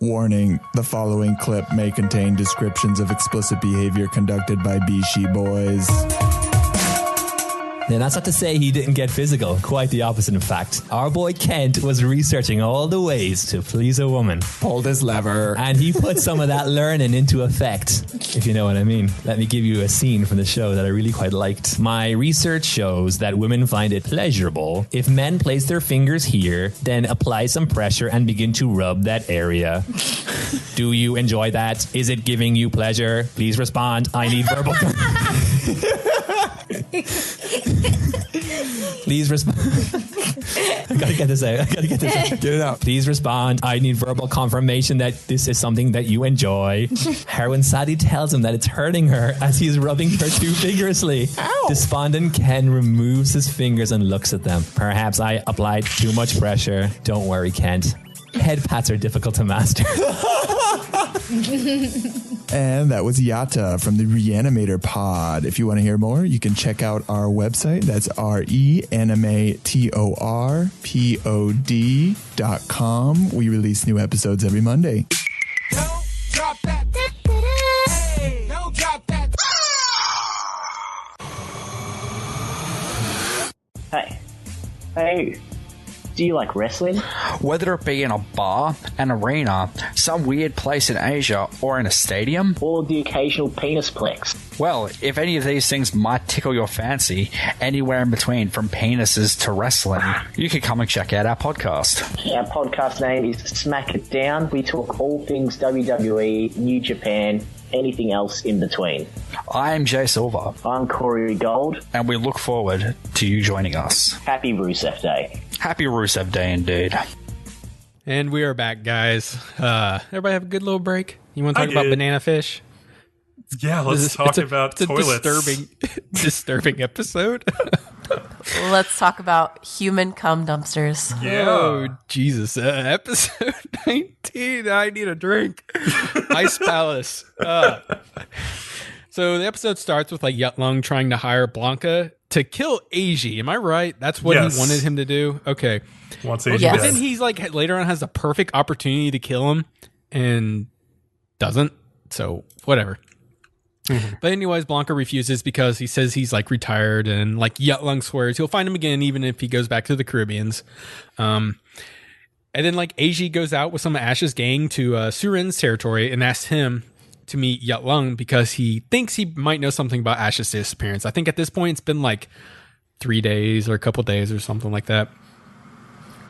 Warning, the following clip may contain descriptions of explicit behavior conducted by Bishi boys. Now, that's not to say he didn't get physical. Quite the opposite, in fact. Our boy Kent was researching all the ways to please a woman. Pulled his lever. And he put some of that learning into effect, if you know what I mean. Let me give you a scene from the show that I really quite liked. My research shows that women find it pleasurable if men place their fingers here, then apply some pressure and begin to rub that area. Do you enjoy that? Is it giving you pleasure? Please respond. I need verbal... Please respond. I gotta get this out. Get it out. Please respond. I need verbal confirmation that this is something that you enjoy. Heroine Sadie tells him that it's hurting her as he's rubbing her too vigorously. Ow. Despondent Ken removes his fingers and looks at them. Perhaps I applied too much pressure. Don't worry, Kent. Head pats are difficult to master. And that was Yata from the Reanimator Pod. If you want to hear more, you can check out our website. That's reanimatorpod.com. We release new episodes every Monday. Don't drop that. Hey, don't drop that. Hey. Do you like wrestling? Whether it be in a bar, an arena, some weird place in Asia, or in a stadium? Or the occasional penis plex? Well, if any of these things might tickle your fancy, anywhere in between, from penises to wrestling, you can come and check out our podcast. Our podcast name is Smack It Down. We talk all things WWE, New Japan, anything else in between. I am Jay Silver. I'm Corey Gold. And we look forward to you joining us. Happy Rusev Day. Happy Rusev Day indeed. And we are back, guys. Everybody have a good little break? You want to talk about banana fish? Yeah, let's talk about toilets. Disturbing episode. Let's talk about human cum dumpsters. Oh, Jesus. Episode 19. I need a drink. Ice Palace. So the episode starts with like Yutlung trying to hire Blanca to kill Eiji. Am I right? That's what he wanted him to do? Okay. Wants Eiji Yes. But then he's like, later on has the perfect opportunity to kill him and doesn't. So whatever. But anyways, Blanca refuses because he says he's like retired, and like Yutlung swears he'll find him again even if he goes back to the Caribbeans. And then like Eiji goes out with some of Ash's gang to Surin's territory and asks him to meet Yutlung because he thinks he might know something about Ash's disappearance. I think at this point it's been like 3 days or a couple days or something like that.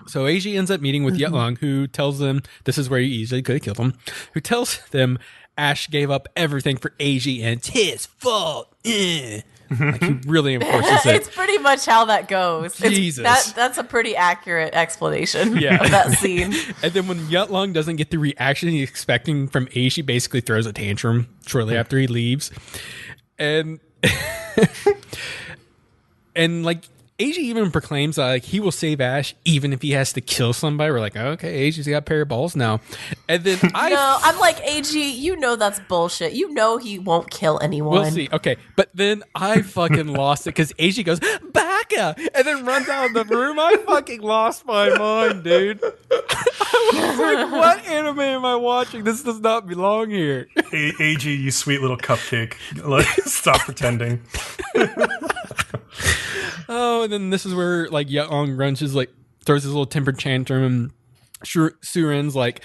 So Eiji ends up meeting with Yutlung, who tells them this is where he easily could have killed him. Who tells them Ash gave up everything for Eiji and it's his fault. Like he really enforces it. It's pretty much how that goes. Jesus. That's a pretty accurate explanation of Yeah. that scene. And then when Yutlung doesn't get the reaction he's expecting from Eiji, basically throws a tantrum shortly after he leaves. And and like Eiji even proclaims like he will save Ash even if he has to kill somebody. We're like, okay, Eiji's got a pair of balls now. And then I'm like, Eiji, you know that's bullshit. You know he won't kill anyone. We'll see. Okay. But then I fucking lost it because Eiji goes, Baka! And then runs out of the room. I fucking lost my mind, dude. I was like, what anime am I watching? This does not belong here. Eiji, you sweet little cupcake. Like, stop pretending. Oh, and then this is where like Yutlung throws his little temper tantrum, and Surin's like,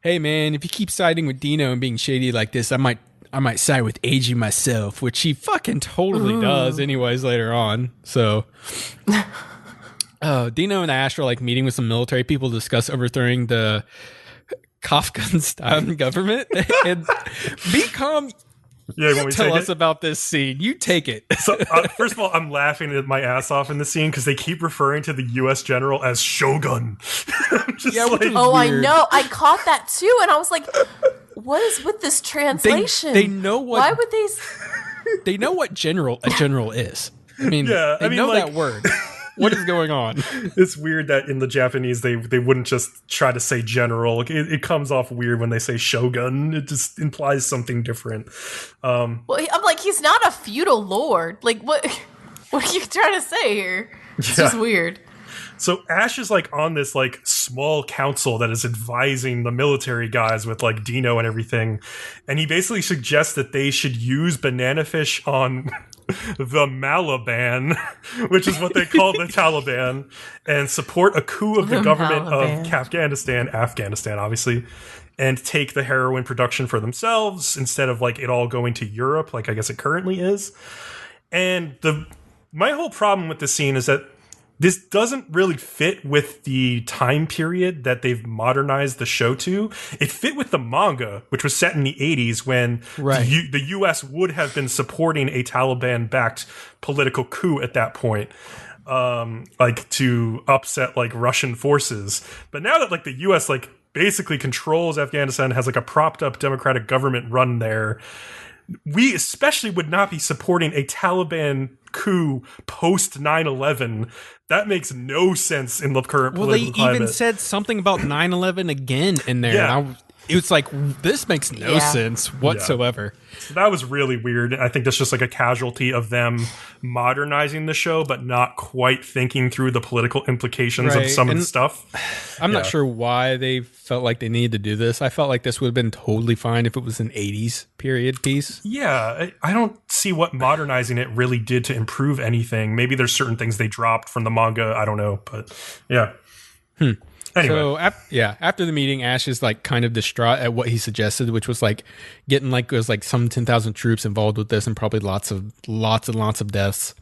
hey man, if you keep siding with Dino and being shady like this, I might side with Eiji myself, which he fucking totally does anyways later on. So Dino and Ash are like meeting with some military people to discuss overthrowing the Kafkan-style government. And Bcom, tell us about this scene. You take it. So, first of all, I'm laughing at my ass off in the scene because they keep referring to the U.S. general as Shogun. I know. I caught that too, and I was like, "What is with this translation?" They know what. Why would they? They know what a general is. I mean, they know that word. What is going on? It's weird that in the Japanese they wouldn't just try to say general. It comes off weird when they say shogun. It just implies something different. Well, I'm like, he's not a feudal lord. Like, what? What are you trying to say here? It's just weird. So Ash is like on this like small council that is advising the military guys with like Dino and everything, and he basically suggests that they should use banana fish on the Malaban, which is what they call the Taliban, and support a coup of the government of Afghanistan, obviously, and take the heroin production for themselves instead of like it all going to Europe, like I guess it currently is. And my whole problem with this scene is that this doesn't really fit with the time period that they've modernized the show to. It fit with the manga, which was set in the 80s when the U.S. would have been supporting a Taliban-backed political coup at that point, like to upset like Russian forces. But now that like the U.S. like basically controls Afghanistan, has like a propped-up democratic government run there, we especially would not be supporting a Taliban coup post 9/11. That makes no sense in the current political climate. Well, they even said something about 9/11 again in there. Yeah. And it was like, this makes no sense whatsoever. Yeah. So that was really weird. I think that's just like a casualty of them modernizing the show, but not quite thinking through the political implications of some of the stuff. I'm not sure why they felt like they needed to do this. I felt like this would have been totally fine if it was an 80s period piece. Yeah, I don't see what modernizing it really did to improve anything. Maybe there's certain things they dropped from the manga. I don't know, but yeah. Anyway. So after the meeting, Ash is like kind of distraught at what he suggested, which was like getting like it was like some 10,000 troops involved with this and probably lots of deaths.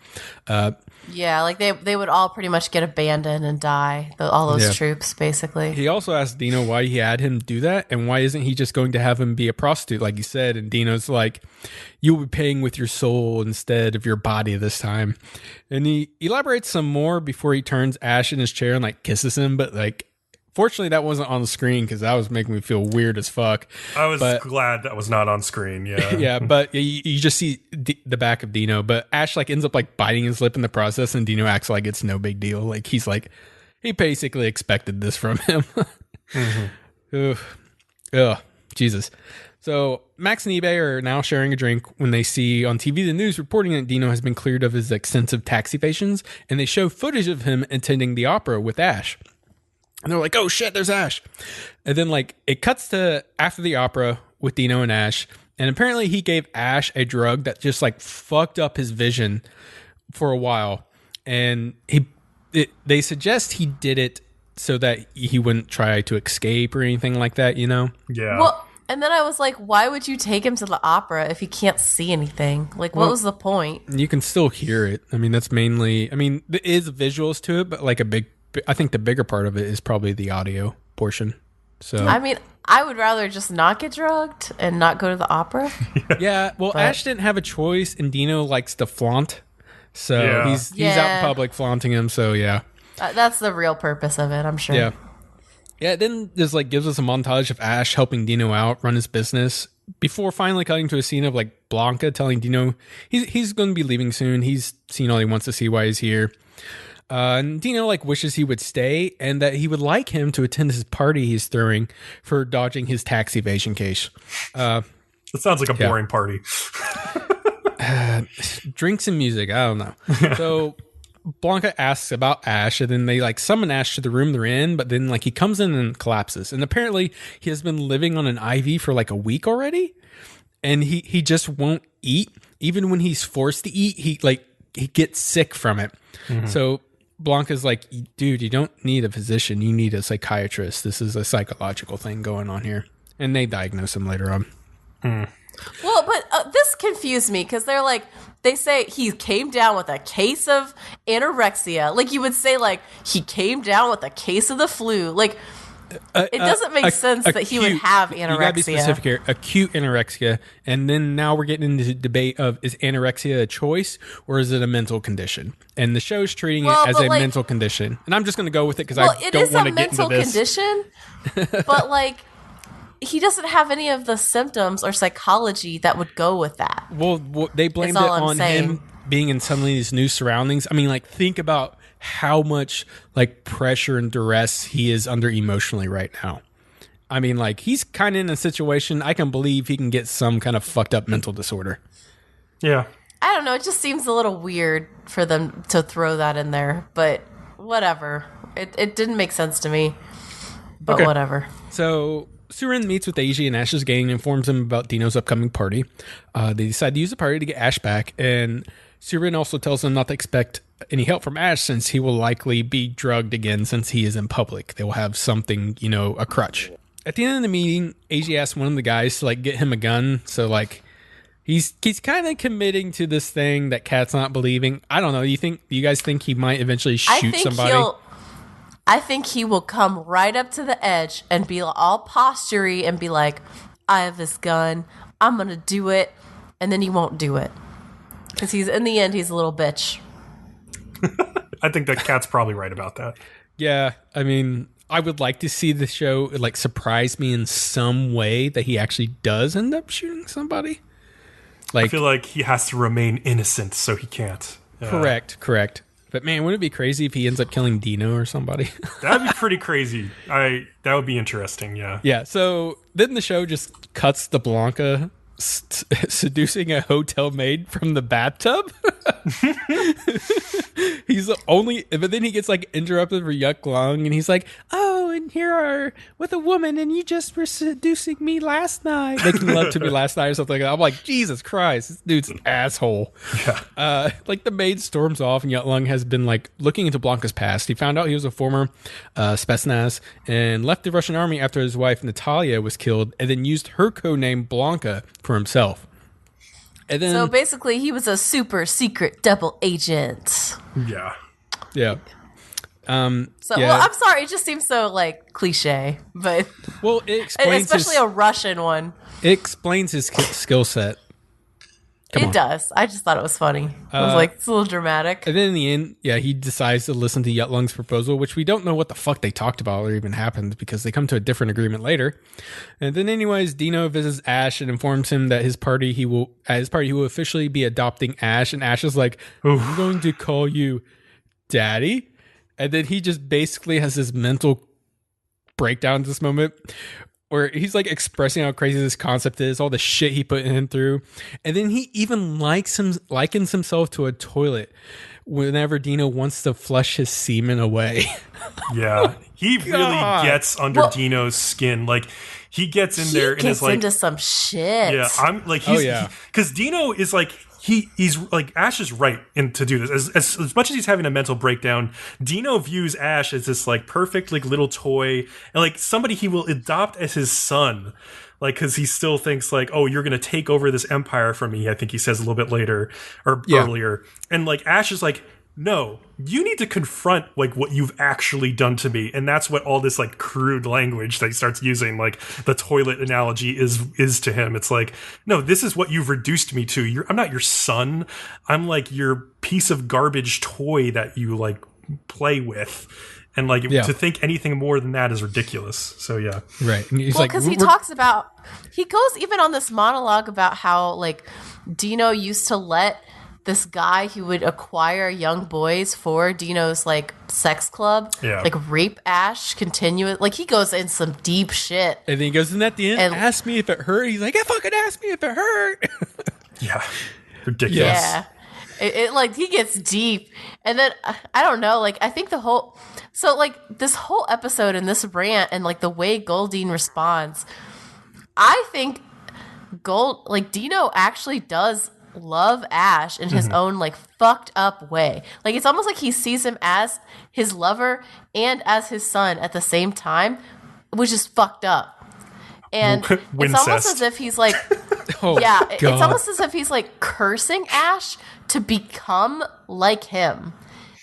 Yeah, like they would all pretty much get abandoned and die. All those troops, basically. He also asked Dino why he had him do that, and why isn't he just going to have him be a prostitute, like you said? And Dino's like, "You'll be paying with your soul instead of your body this time." And he elaborates some more before he turns Ash in his chair and like kisses him, but like Fortunately, that wasn't on the screen because that was making me feel weird as fuck. I was glad that was not on screen. Yeah, yeah, but you just see the back of Dino. But Ash like ends up like biting his lip in the process, and Dino acts like it's no big deal. Like he's like he basically expected this from him. Ugh, Jesus. So Max and eBay are now sharing a drink when they see on TV the news reporting that Dino has been cleared of his extensive tax evasions, and they show footage of him attending the opera with Ash. And they're like, oh shit, there's Ash. And then like it cuts to after the opera with Dino and Ash. And apparently he gave Ash a drug that just like fucked up his vision for a while. And they suggest he did it so that he wouldn't try to escape or anything like that, you know? Yeah. Well, and then I was like, why would you take him to the opera if he can't see anything? Like, what was the point? You can still hear it. I mean, that's mainly, there is visuals to it, but like I think the bigger part of it is probably the audio portion. So I mean, I would rather just not get drugged and not go to the opera. Yeah, well, Ash didn't have a choice, and Dino likes to flaunt, so he's out in public flaunting him. So yeah, that's the real purpose of it, I'm sure. Yeah. Then there's like gives us a montage of Ash helping Dino out run his business before finally cutting to a scene of like Blanca telling Dino he's going to be leaving soon. He's seen all he wants to see why he's here. And Dino like wishes he would stay and that he would like him to attend his party he's throwing for dodging his tax evasion case. That sounds like a boring party. Drinks and music. I don't know. So Blanca asks about Ash, and then they like summon Ash to the room they're in, but then like he comes in and collapses. And apparently he has been living on an IV for like a week already. And he just won't eat. Even when he's forced to eat, he gets sick from it. Mm-hmm. So Blanca's like, dude, you don't need a physician. You need a psychiatrist. This is a psychological thing going on here. And they diagnose him later on. Well, but this confused me because they say he came down with a case of anorexia. Like you would say, like he came down with a case of the flu. Like it doesn't make sense that he would have anorexia. You gotta be specific here. Acute anorexia. And then now we're getting into the debate of is anorexia a choice or is it a mental condition? And the show's treating it as a mental condition. And I'm just going to go with it because I don't want to get into this. It is a mental condition, but like he doesn't have any of the symptoms or psychology that would go with that. Well they blamed it on him being in suddenly these new surroundings. I mean, like think about how much like pressure and duress he is under emotionally right now. I mean, like he's kind of in a situation I can believe he can get some kind of fucked up mental disorder. Yeah. I don't know. It just seems a little weird for them to throw that in there, but whatever. It didn't make sense to me, but whatever. So Surin meets with Eiji and Ash's gang and informs them about Dino's upcoming party. They decide to use the party to get Ash back, and Surin also tells them not to expect any help from Ash since he will likely be drugged again since he is in public. They will have something, a crutch. At the end of the meeting, Eiji asks one of the guys to like get him a gun. So like he's kind of committing to this thing that Kat's not believing. I don't know. Do you guys think he might eventually shoot somebody? I think he will come right up to the edge and be all postury and be like, I have this gun. I'm going to do it. And then he won't do it. Because in the end, he's a little bitch. I think that Kat's probably right about that. Yeah. I mean, I would like to see the show like surprise me in some way that he actually does end up shooting somebody. Like, I feel like he has to remain innocent, so he can't. Correct. But man, wouldn't it be crazy if he ends up killing Dino or somebody? That'd be pretty crazy. That would be interesting, yeah. Yeah, so then the show just cuts to Blanca seducing a hotel maid from the bathtub. But then he gets like interrupted for Yuck Long, and he's like, oh, and here are with a woman, and you just were seducing me last night, making love to me last night or something like that. I'm like, Jesus Christ, this dude's an asshole. Yeah. Like the maid storms off, and Yuck Long has been like looking into Blanca's past. He found out he was a former Spetsnaz and left the Russian army after his wife Natalia was killed, and then used her codename Blanca for himself. And then, so basically he was a super secret double agent. Yeah. Well, I'm sorry, it just seems so like cliche, but it explains especially a Russian one. It explains his skill set. Come on. It does. I just thought it was funny. I was like, it's a little dramatic. And then in the end, yeah, he decides to listen to Yutlung's proposal, which we don't know what the fuck they talked about or even happened because they come to a different agreement later. And then anyways, Dino visits Ash and informs him that at his party he will officially be adopting Ash. And Ash is like, I'm going to call you Daddy. And then he just basically has this mental breakdown at this moment where he's like expressing how crazy this concept is, all the shit he put him through. And then he even likens himself to a toilet whenever Dino wants to flush his semen away. Yeah. He really gets under Dino's skin. Like, he gets in there and is like... into some shit. Yeah, I'm like... Because Dino is like... He's like, Ash is right to do this. As much as he's having a mental breakdown, Dino views Ash as this like perfect like little toy and like somebody he will adopt as his son. Like, because he still thinks like, oh, you're gonna take over this empire from me. I think he says a little bit later or earlier. And like Ash is like, no, you need to confront like what you've actually done to me. And that's what all this like crude language that he starts using, like the toilet analogy is to him. It's like, no, this is what you've reduced me to. I'm not your son. I'm like your piece of garbage toy that you like play with. And like to think anything more than that is ridiculous. So yeah. Right. And he's because he goes even on this monologue about how like Dino used to let this guy who would acquire young boys for Dino's like sex club, like rape Ash continuous. Like he goes in some deep shit. And then he goes in at the end, ask me if it hurt. He's like, fucking ask me if it hurt. Yeah. Ridiculous. Yeah. It like he gets deep. And then I don't know, like I think this whole episode and this rant and like the way Goldine responds, I think Dino actually does love Ash in his own like fucked up way. Like it's almost like he sees him as his lover and as his son at the same time, which is fucked up. And it's almost as if he's like it's almost as if he's like cursing Ash to become like him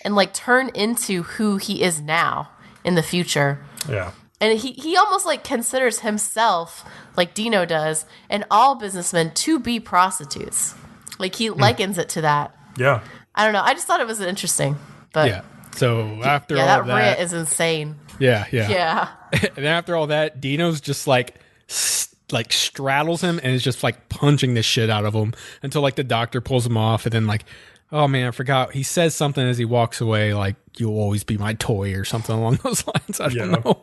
and like turn into who he is now in the future. Yeah. And he almost like considers himself, like Dino does, and all businessmen to be prostitutes. Like he likens it to that. Yeah. I don't know. I just thought it was interesting. But yeah. So after all that that rant is insane. Yeah. And then after all that, Dino's just like straddles him and is just like punching the shit out of him until like the doctor pulls him off, and then like, oh man, I forgot. He says something as he walks away, like "You'll always be my toy" or something along those lines. I don't know.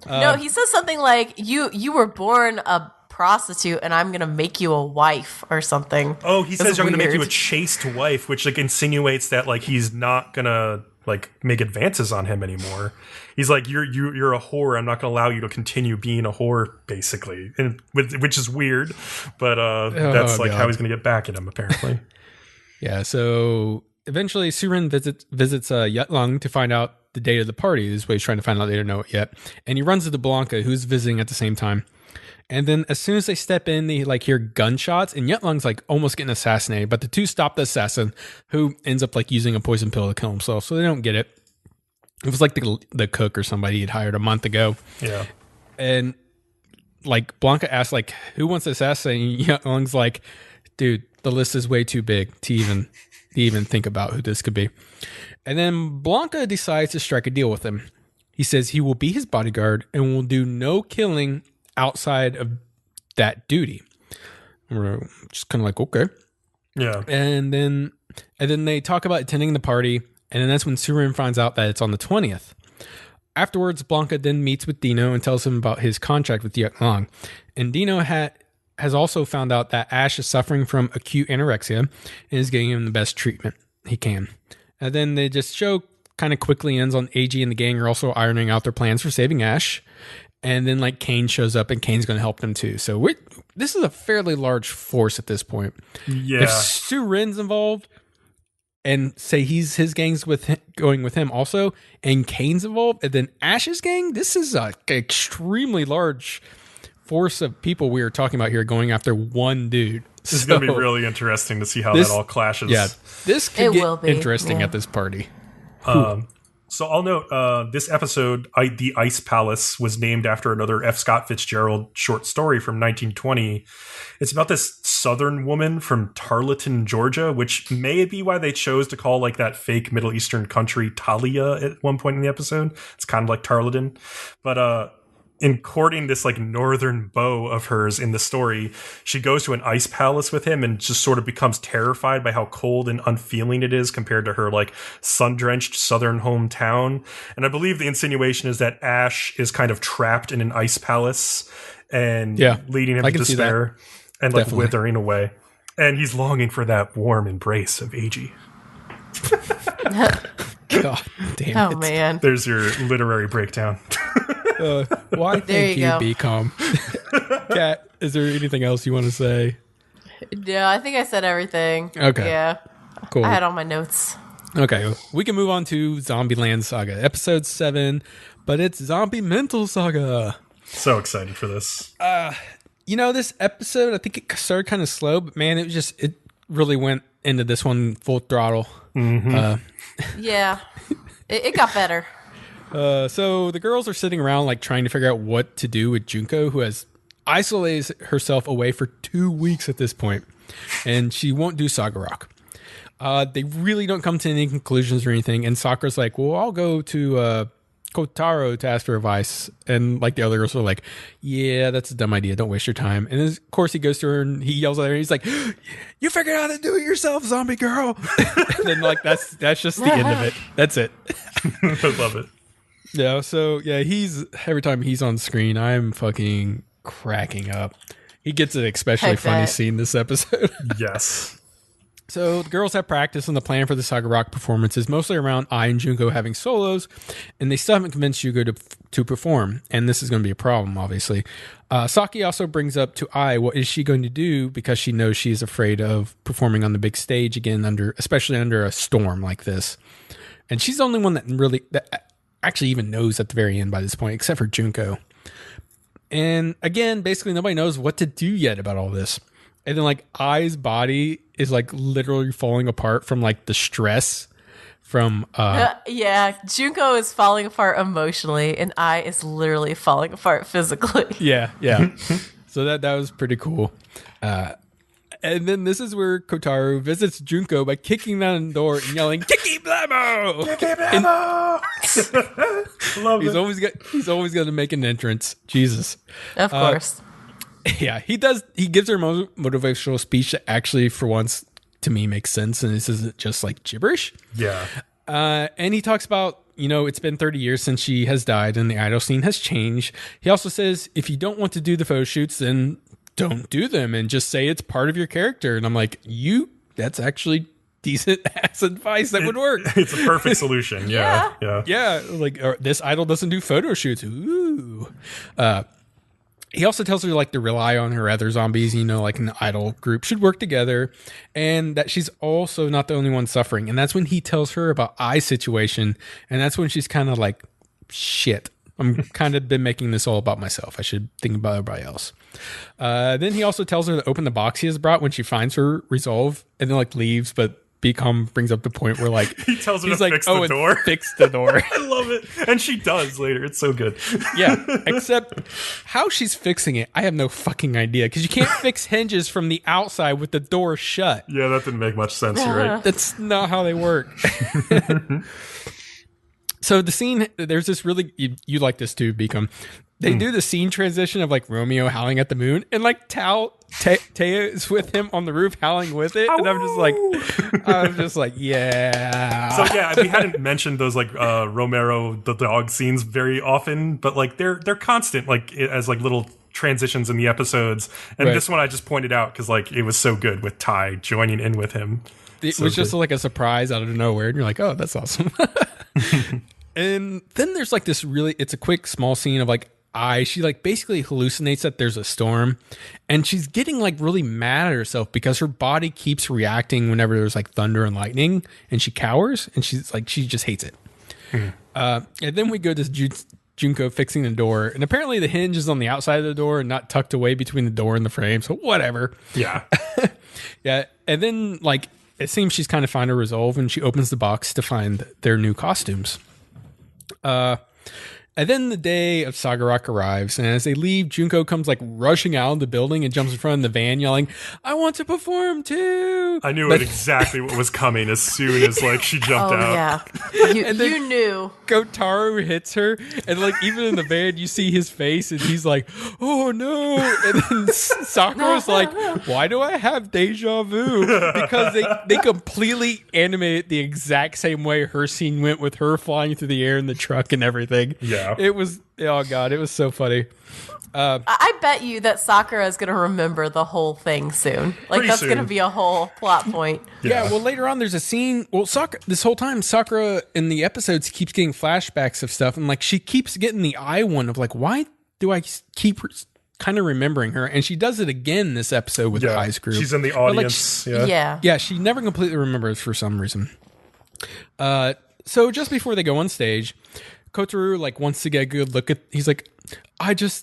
No, he says something like, "You were born a prostitute and I'm gonna make you a wife" or something. Oh, he says, "I'm gonna make you a chaste wife," which like insinuates that like he's not gonna like make advances on him anymore. He's like, you're a whore. I'm not gonna allow you to continue being a whore, basically, and which is weird, but that's like how he's gonna get back at him, apparently. Yeah. So eventually, Surin visits Yutlung to find out the date of the party. This is what he's trying to find out. They don't know it yet, and he runs into Blanca, who's visiting at the same time. And then as soon as they step in, they like hear gunshots, and Yutlung's like almost getting assassinated. But the two stop the assassin, who ends up like using a poison pill to kill himself. So they don't get it. It was like the cook or somebody he'd hired a month ago. Yeah. And like Blanca asks like, who wants to assassinate? And Yutlung's like, dude, the list is way too big to even think about who this could be. And then Blanca decides to strike a deal with him. He says he will be his bodyguard and will do no killing outside of that duty. We're just kind of like, okay. Yeah. And then they talk about attending the party, and then that's when Surin finds out that it's on the 20th. Afterwards, Blanca then meets with Dino and tells him about his contract with Yutlung. And Dino has also found out that Ash is suffering from acute anorexia and is getting him the best treatment he can. And then they just show kind of quickly ends on AG and the gang are also ironing out their plans for saving Ash. And then like Kane shows up and Kane's going to help them too. So this is a fairly large force at this point. Yeah. If Surin's involved and say his gang's going with him also, and Kane's involved, and then Ash's gang, this is a extremely large force of people we are talking about here going after one dude. This is going to be really interesting to see how that all clashes. Yeah, this could get interesting at this party. So I'll note this episode, The Ice Palace, was named after another F. Scott Fitzgerald short story from 1920. It's about this southern woman from Tarleton, Georgia, which may be why they chose to call like that fake Middle Eastern country Talia at one point in the episode. It's kind of like Tarleton. But in courting this like northern beau of hers in the story, she goes to an ice palace with him and just sort of becomes terrified by how cold and unfeeling it is compared to her like sun-drenched southern hometown. And I believe the insinuation is that Ash is kind of trapped in an ice palace and leading him to despair and like withering away. And he's longing for that warm embrace of Eiji. God damn it. Oh, man. There's your literary breakdown. Why thank you, Bcom. Kat, is there anything else you want to say? No, I think I said everything. Okay. Yeah. Cool. I had all my notes. Okay, we can move on to Land Saga, episode 7, but it's Zombie Mental Saga. So excited for this. This episode, I think it started kind of slow, but man, it really went into this one full throttle. Mm-hmm. Yeah, it got better. So the girls are sitting around like trying to figure out what to do with Junko, who has isolated herself away for 2 weeks at this point, and she won't do Saga Rock. They really don't come to any conclusions or anything, and Sakura's like, well, I'll go to Kotaro to ask for advice, and like the other girls are like, yeah, that's a dumb idea, don't waste your time. And then, of course, he goes to her and he yells at her and he's like, you figured out how to do it yourself, zombie girl. And then like that's just the end of it. That's it. I love it. Yeah, so yeah, every time he's on screen, I'm fucking cracking up. He gets an especially funny scene this episode. Yes. So the girls have practice, and the plan for the Saga Rock performance is mostly around Ai and Junko having solos, and they still haven't convinced Junko to perform, and this is going to be a problem, obviously. Saki also brings up to Ai what is she going to do, because she knows she is afraid of performing on the big stage again, especially under a storm like this. And she's the only one that actually even knows at the very end by this point, except for Junko. And again, basically nobody knows what to do yet about all this. And then like Ai's body is like literally falling apart from like the stress from yeah, Junko is falling apart emotionally and Ai is literally falling apart physically. Yeah. So that was pretty cool. And then this is where Kotaro visits Junko by kicking down the door and yelling, "Kiki Blamo! Kiki Blamo!" Love it. He's always going to make an entrance. Jesus. Of course. Yeah, he does. He gives her a motivational speech that actually, for once, to me, makes sense. And this isn't just like gibberish. Yeah. And he talks about, it's been 30 years since she has died and the idol scene has changed. He also says, if you don't want to do the photo shoots, then don't do them and just say it's part of your character. And I'm like, that's actually decent ass advice that would work. It's a perfect solution. Yeah. Like this idol doesn't do photo shoots. Ooh. He also tells her like to rely on her other zombies, like an idol group should work together, and that she's also not the only one suffering. And that's when he tells her about Ai's situation, and that's when she's kind of like, shit, I'm kind of been making this all about myself. I should think about everybody else. Then he also tells her to open the box he has brought when she finds her resolve, and then like leaves, but Bcom brings up the point where like he tells her to fix the door. Fix the door. I love it. And she does later. It's so good. Yeah. Except how she's fixing it, I have no fucking idea. Because you can't fix hinges from the outside with the door shut. Yeah, that didn't make much sense, right? That's not how they work. So the scene, there's this really, you like this too, Bcom. They do the scene transition of like Romeo howling at the moon, and like Taya is with him on the roof howling with it, and I'm just like, yeah. So yeah, we hadn't mentioned those like Romero the dog scenes very often, but like they're constant, like as like little transitions in the episodes. And this one I just pointed out because like it was so good with Ty joining in with him. It was just like a surprise out of nowhere, and you're like, oh, that's awesome. And then there's like this it's a quick small scene of like she like basically hallucinates that there's a storm, and she's getting like really mad at herself because her body keeps reacting whenever there's like thunder and lightning, and she cowers, and she's like, she just hates it. And then we go to Junko fixing the door, and apparently the hinge is on the outside of the door and not tucked away between the door and the frame, so whatever. Yeah. Yeah. And then like it seems she's kind of found a resolve, and she opens the box to find their new costumes. And then the day of Saga Rock arrives, and as they leave, Junko comes like rushing out of the building and jumps in front of the van, yelling, "I want to perform too!" I knew exactly what was coming as soon as like she jumped out. Yeah, you knew. Kotaro hits her, and like even in the van, you see his face, and he's like, "Oh no!" And then Sakura's like, "Why do I have deja vu?" Because they completely animated the exact same way her scene went with her flying through the air in the truck and everything. Yeah. It was, oh god, it was so funny. I bet you that Sakura is going to remember the whole thing soon. Like, Pretty that's soon. going to be a whole plot point. Yeah, well, later on, there's a scene. Well, this whole time, Sakura in the episodes keeps getting flashbacks of stuff, and like she keeps getting the eye one of like, why do I keep kind of remembering her? And she does it again this episode with the Eyes group. She's in the But, like, audience. yeah, she never completely remembers for some reason. So just before they go on stage, Kotaro like wants to get a good look at. He's like,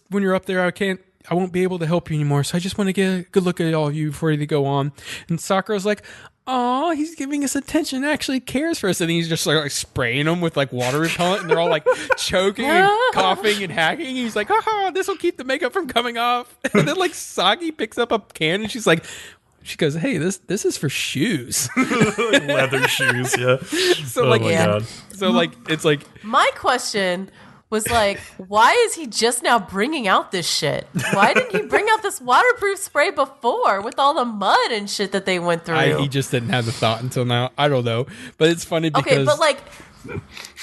when you're up there, I won't be able to help you anymore. So I just want to get a good look at all of you before you go on. And Sakura's like, "Oh, he's giving us attention. Actually cares for us." And he's just like spraying them with like water repellent, and they're all like choking and coughing and hacking. He's like, "Haha, this will keep the makeup from coming off." And then like Sagi picks up a can, and she goes, "Hey, this is for shoes." Like leather shoes, yeah. So like, God. so like, it's like, My question was like, why is he just now bringing out this shit? Why didn't he bring out this waterproof spray before with all the mud and shit that they went through? he just didn't have the thought until now. I don't know, but it's funny because Okay, but like,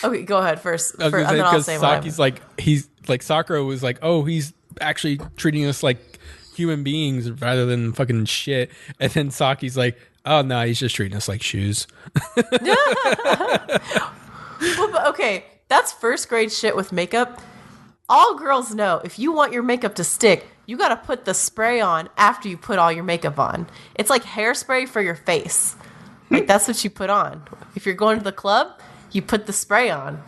okay, go ahead first, and then I'll say what Saki's like, he's like, Sakura was like, "Oh, he's actually treating us like human beings rather than fucking shit," and then Saki's like, "Oh no, he's just treating us like shoes." Well, but okay, that's first grade shit with makeup. All girls know if you want your makeup to stick, you got to put the spray on after you put all your makeup on. It's like hairspray for your face. Like, that's what you put on. If you're going to the club, you put the spray on.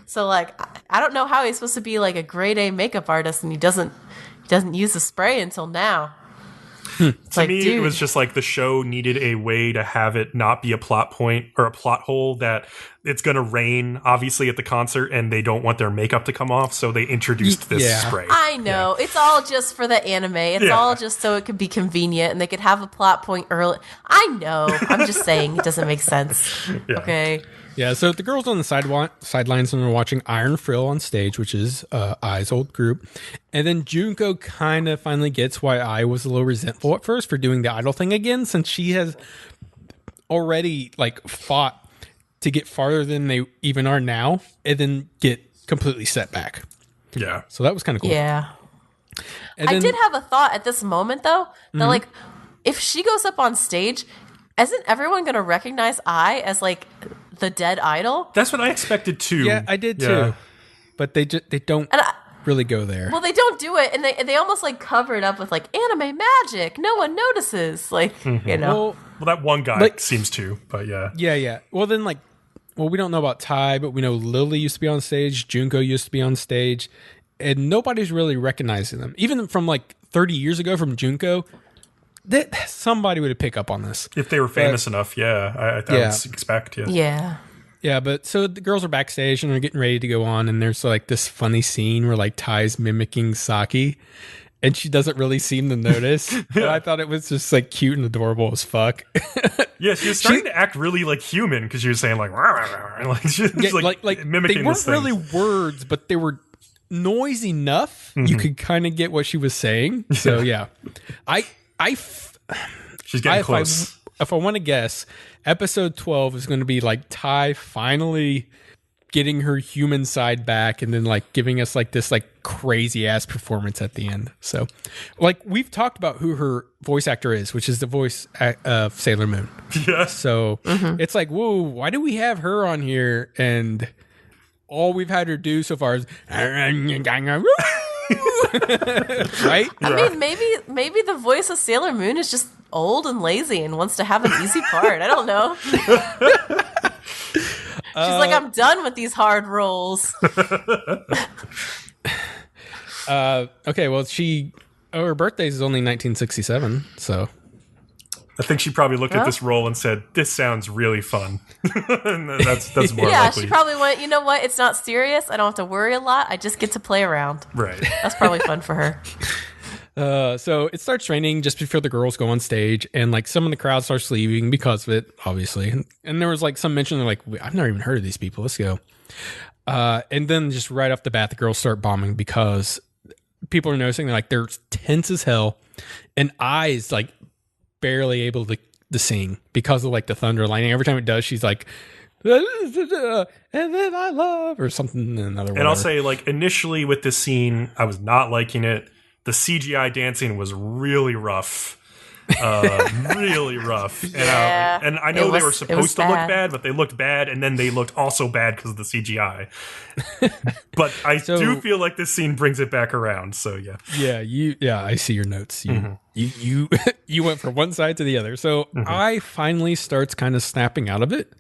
So like, I don't know how he's supposed to be like a grade A makeup artist and he doesn't use the spray until now. To me, it was just like the show needed a way to have it not be a plot point or a plot hole that it's going to rain, obviously, at the concert, and they don't want their makeup to come off, so they introduced this spray. I know. Yeah. It's all just for the anime. It's all just so it could be convenient, and they could have a plot point early. I know. I'm just saying it doesn't make sense. Yeah. Okay. Yeah, so the girls on the sidelines and are watching Iron Frill on stage, which is Ai's old group. And then Junko kind of finally gets why Ai was a little resentful at first for doing the idol thing again, since she has already like fought to get farther than they even are now and then get completely set back. Yeah. So that was kind of cool. Yeah. And I did have a thought at this moment, though, that like, if she goes up on stage, isn't everyone going to recognize Ai as like the dead idol? That's what I expected too. Yeah, I did too. But they don't really go there. Well, they don't do it, and they almost like cover it up with like anime magic. No one notices, like you know. Well, that one guy seems to, but yeah. Yeah. Well, then we don't know about Tai, but we know Lily used to be on stage, Junko used to be on stage, and nobody's really recognizing them. Even from like 30 years ago from Junko, that somebody would have picked up on this if they were famous enough. Yeah, I would expect. Yeah, but so the girls are backstage and they're getting ready to go on, and there's like this funny scene where like Tai's mimicking Saki, and she doesn't really seem to notice. But I thought it was just like cute and adorable as fuck. Yeah, she was starting to act really like human because she was saying like, rah, rah, rah, like she was like mimicking. They weren't this really words, but they were noise enough. You could kind of get what she was saying. So yeah, she's getting close. If I want to guess, episode 12 is going to be like Tai finally getting her human side back and then like giving us like this like crazy ass performance at the end. So like we've talked about who her voice actor is, which is the voice of Sailor Moon. Yeah. So it's like, whoa, why do we have her on here? And all we've had her do so far is right? I mean, maybe the voice of Sailor Moon is just old and lazy and wants to have an easy part. I don't know. She's like, I'm done with these hard roles. Okay, well, her birthday is only 1967, so I think she probably looked at this role and said, "This sounds really fun." And that's more Yeah, likely. she probably went, you know what? It's not serious. I don't have to worry a lot. I just get to play around. Right. That's probably fun for her. So it starts raining just before the girls go on stage, and like some of the crowd starts leaving because of it, obviously. And there was like some mention, they're like, I've never even heard of these people. Let's go. And then just right off the bat, the girls start bombing because people are noticing they're tense as hell, and Ai's like barely able to sing because of like the thunder and lightning. Every time it does, she's like, and then I love or something. And I'll say, like, initially with this scene, I was not liking it. The CGI dancing was really rough. Really rough. And I know they were supposed to look bad, but they looked bad, and then they looked also bad because of the CGI. But I do feel like this scene brings it back around, so yeah. Yeah, I see your notes. You went from one side to the other. So I finally starts kind of snapping out of it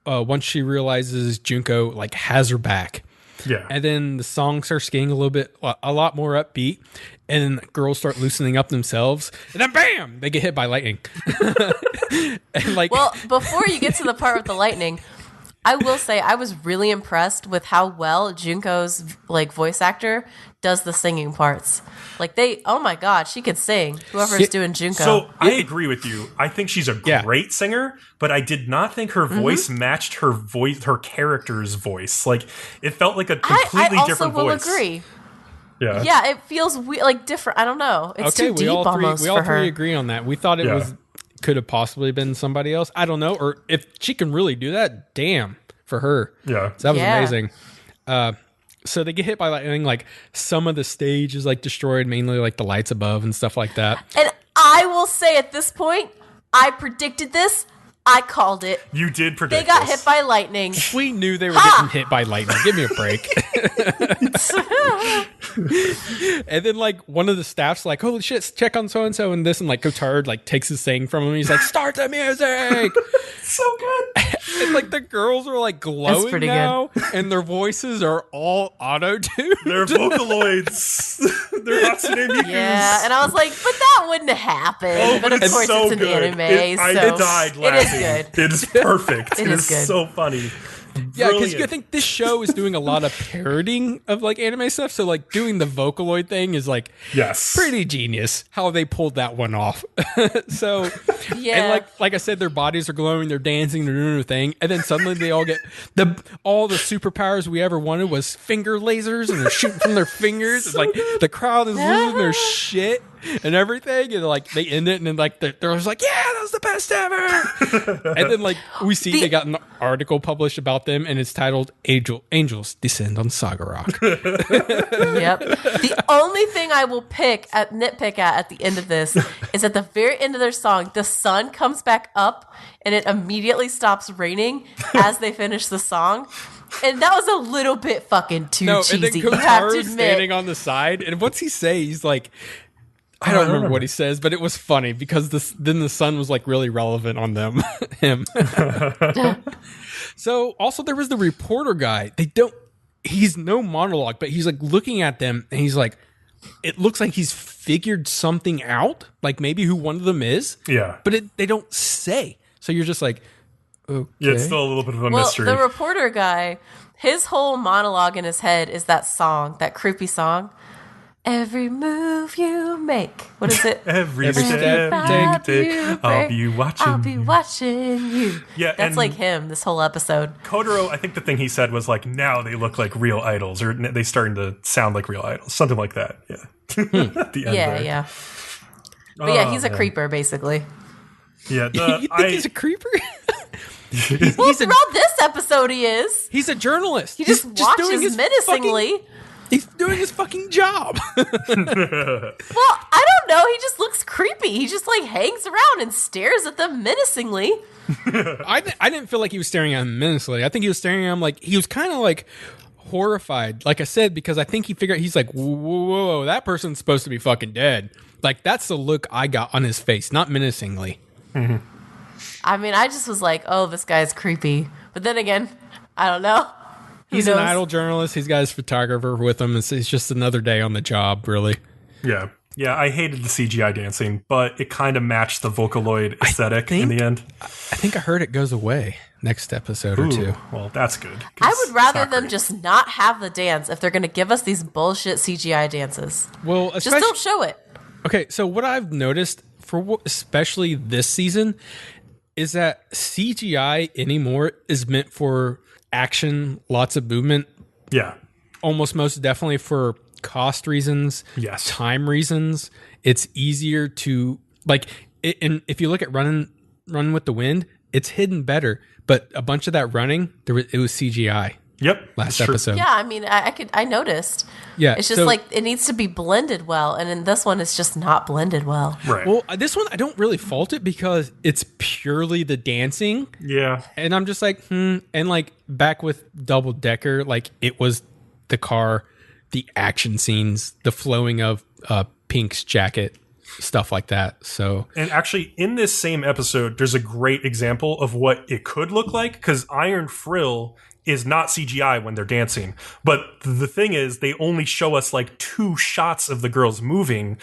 once she realizes Junko like has her back. Yeah. And then the song starts getting a lot more upbeat, and girls start loosening up themselves, and then bam, they get hit by lightning. And like, well, before you get to the part with the lightning, I will say I was really impressed with how well Junko's like voice actor does the singing parts. Like oh my god, she could sing. Whoever's doing Junko. So I agree with you. I think she's a great singer, but I did not think her voice matched her character's voice. Like it felt like a completely different voice. I also will agree. Yeah. Yeah, it feels like different. I don't know. It's too deep almost we all three agree on that. We thought it could have possibly been somebody else. I don't know. Or if she can really do that, damn for her. Yeah. So that was amazing. So they get hit by lightning. Like some of the stage is like destroyed, mainly like the lights above and stuff like that. And I will say at this point, I predicted this. I called it. You did predict They got hit by lightning. We knew they were getting hit by lightning. Give me a break. And then like one of the staff's like, holy shit, check on so-and-so and this, and like Cotard like takes his thing from him. He's like, start the music. So good. And like the girls are like glowing now, and their voices are all auto-tuned. They're Vocaloids. They're Hatsune Mikus. Yeah, and I was like, but that wouldn't happen. Oh, but of course so it's an good. anime, I died laughing. It is good. It is perfect. It is good. So funny. Yeah, because I think this show is doing a lot of parodying of like anime stuff. So like doing the Vocaloid thing is like pretty genius how they pulled that one off. So and like I said, their bodies are glowing, they're dancing, they're doing their thing, and then suddenly they all get all the superpowers we ever wanted was finger lasers, and they're shooting from their fingers. It's like the crowd is losing their shit and everything, and like they end it, and then like they're just like, yeah, that was the best ever. And then like we see they got an article published about them, and it's titled "Angels Descend on Saga Rock." Yep. The only thing I will nitpick at the end of this is at the very end of their song, the sun comes back up and it immediately stops raining as they finish the song. And that was a little bit fucking too cheesy. And then you have to admit. standing on the side, and what's he say? He's like, I don't remember what he says, but it was funny because then the sun was like really relevant on him. So also there was the reporter guy. He's no monologue, but he's like looking at them and he's like, it looks like he's figured something out, like maybe who one of them is. Yeah. But they don't say. So you're just like, okay. Yeah, it's still a little bit of a mystery. The reporter guy, his whole monologue in his head is that song, that creepy song. Every move you make. What is it? Every step you take, I'll be watching. I'll be watching you. Yeah, that's like him. This whole episode. Kotaro, I think the thing he said was like, now they look like real idols, or they starting to sound like real idols, something like that. Yeah. At the end there. Yeah. But yeah, he's a creeper basically. Yeah, you think he's a creeper? Well, throughout this episode, he is. He's a journalist. He just watches menacingly. He's doing his fucking job. Well, I don't know. He just looks creepy. He just like hangs around and stares at them menacingly. I didn't feel like he was staring at him menacingly. I think he was staring at him like he was kind of like horrified. Like I said, because I think he figured he's like, whoa, that person's supposed to be fucking dead. Like that's the look I got on his face, not menacingly. Mm-hmm. I mean, I just was like, oh, this guy's creepy. But then again, I don't know. He's an idle journalist. He's got his photographer with him. It's just another day on the job, really. Yeah. Yeah, I hated the CGI dancing, but it kind of matched the Vocaloid aesthetic in the end. I think I heard it goes away next episode or two. Well, that's good. I would rather them just not have the dance if they're going to give us these bullshit CGI dances. Well, just don't show it. Okay, so what I've noticed for especially this season is that CGI anymore is meant for action, lots of movement. Yeah. Almost most definitely for cost reasons, time reasons. It's easier to and if you look at Run with the Wind, it's hidden better, but a bunch of that running, it was CGI. Yep, last episode. Yeah, I mean, I noticed. Yeah, it's just it needs to be blended well, and in this one, it's just not blended well. Right. Well, this one I don't really fault it because it's purely the dancing. Yeah, and I'm just like, and back with Double Decker, it was the car, the action scenes, the flowing of Pink's jacket, stuff like that. So, and actually, in this same episode, there's a great example of what it could look like because Iron Frill is not CGI when they're dancing. But the thing is, they only show us 2 shots of the girls moving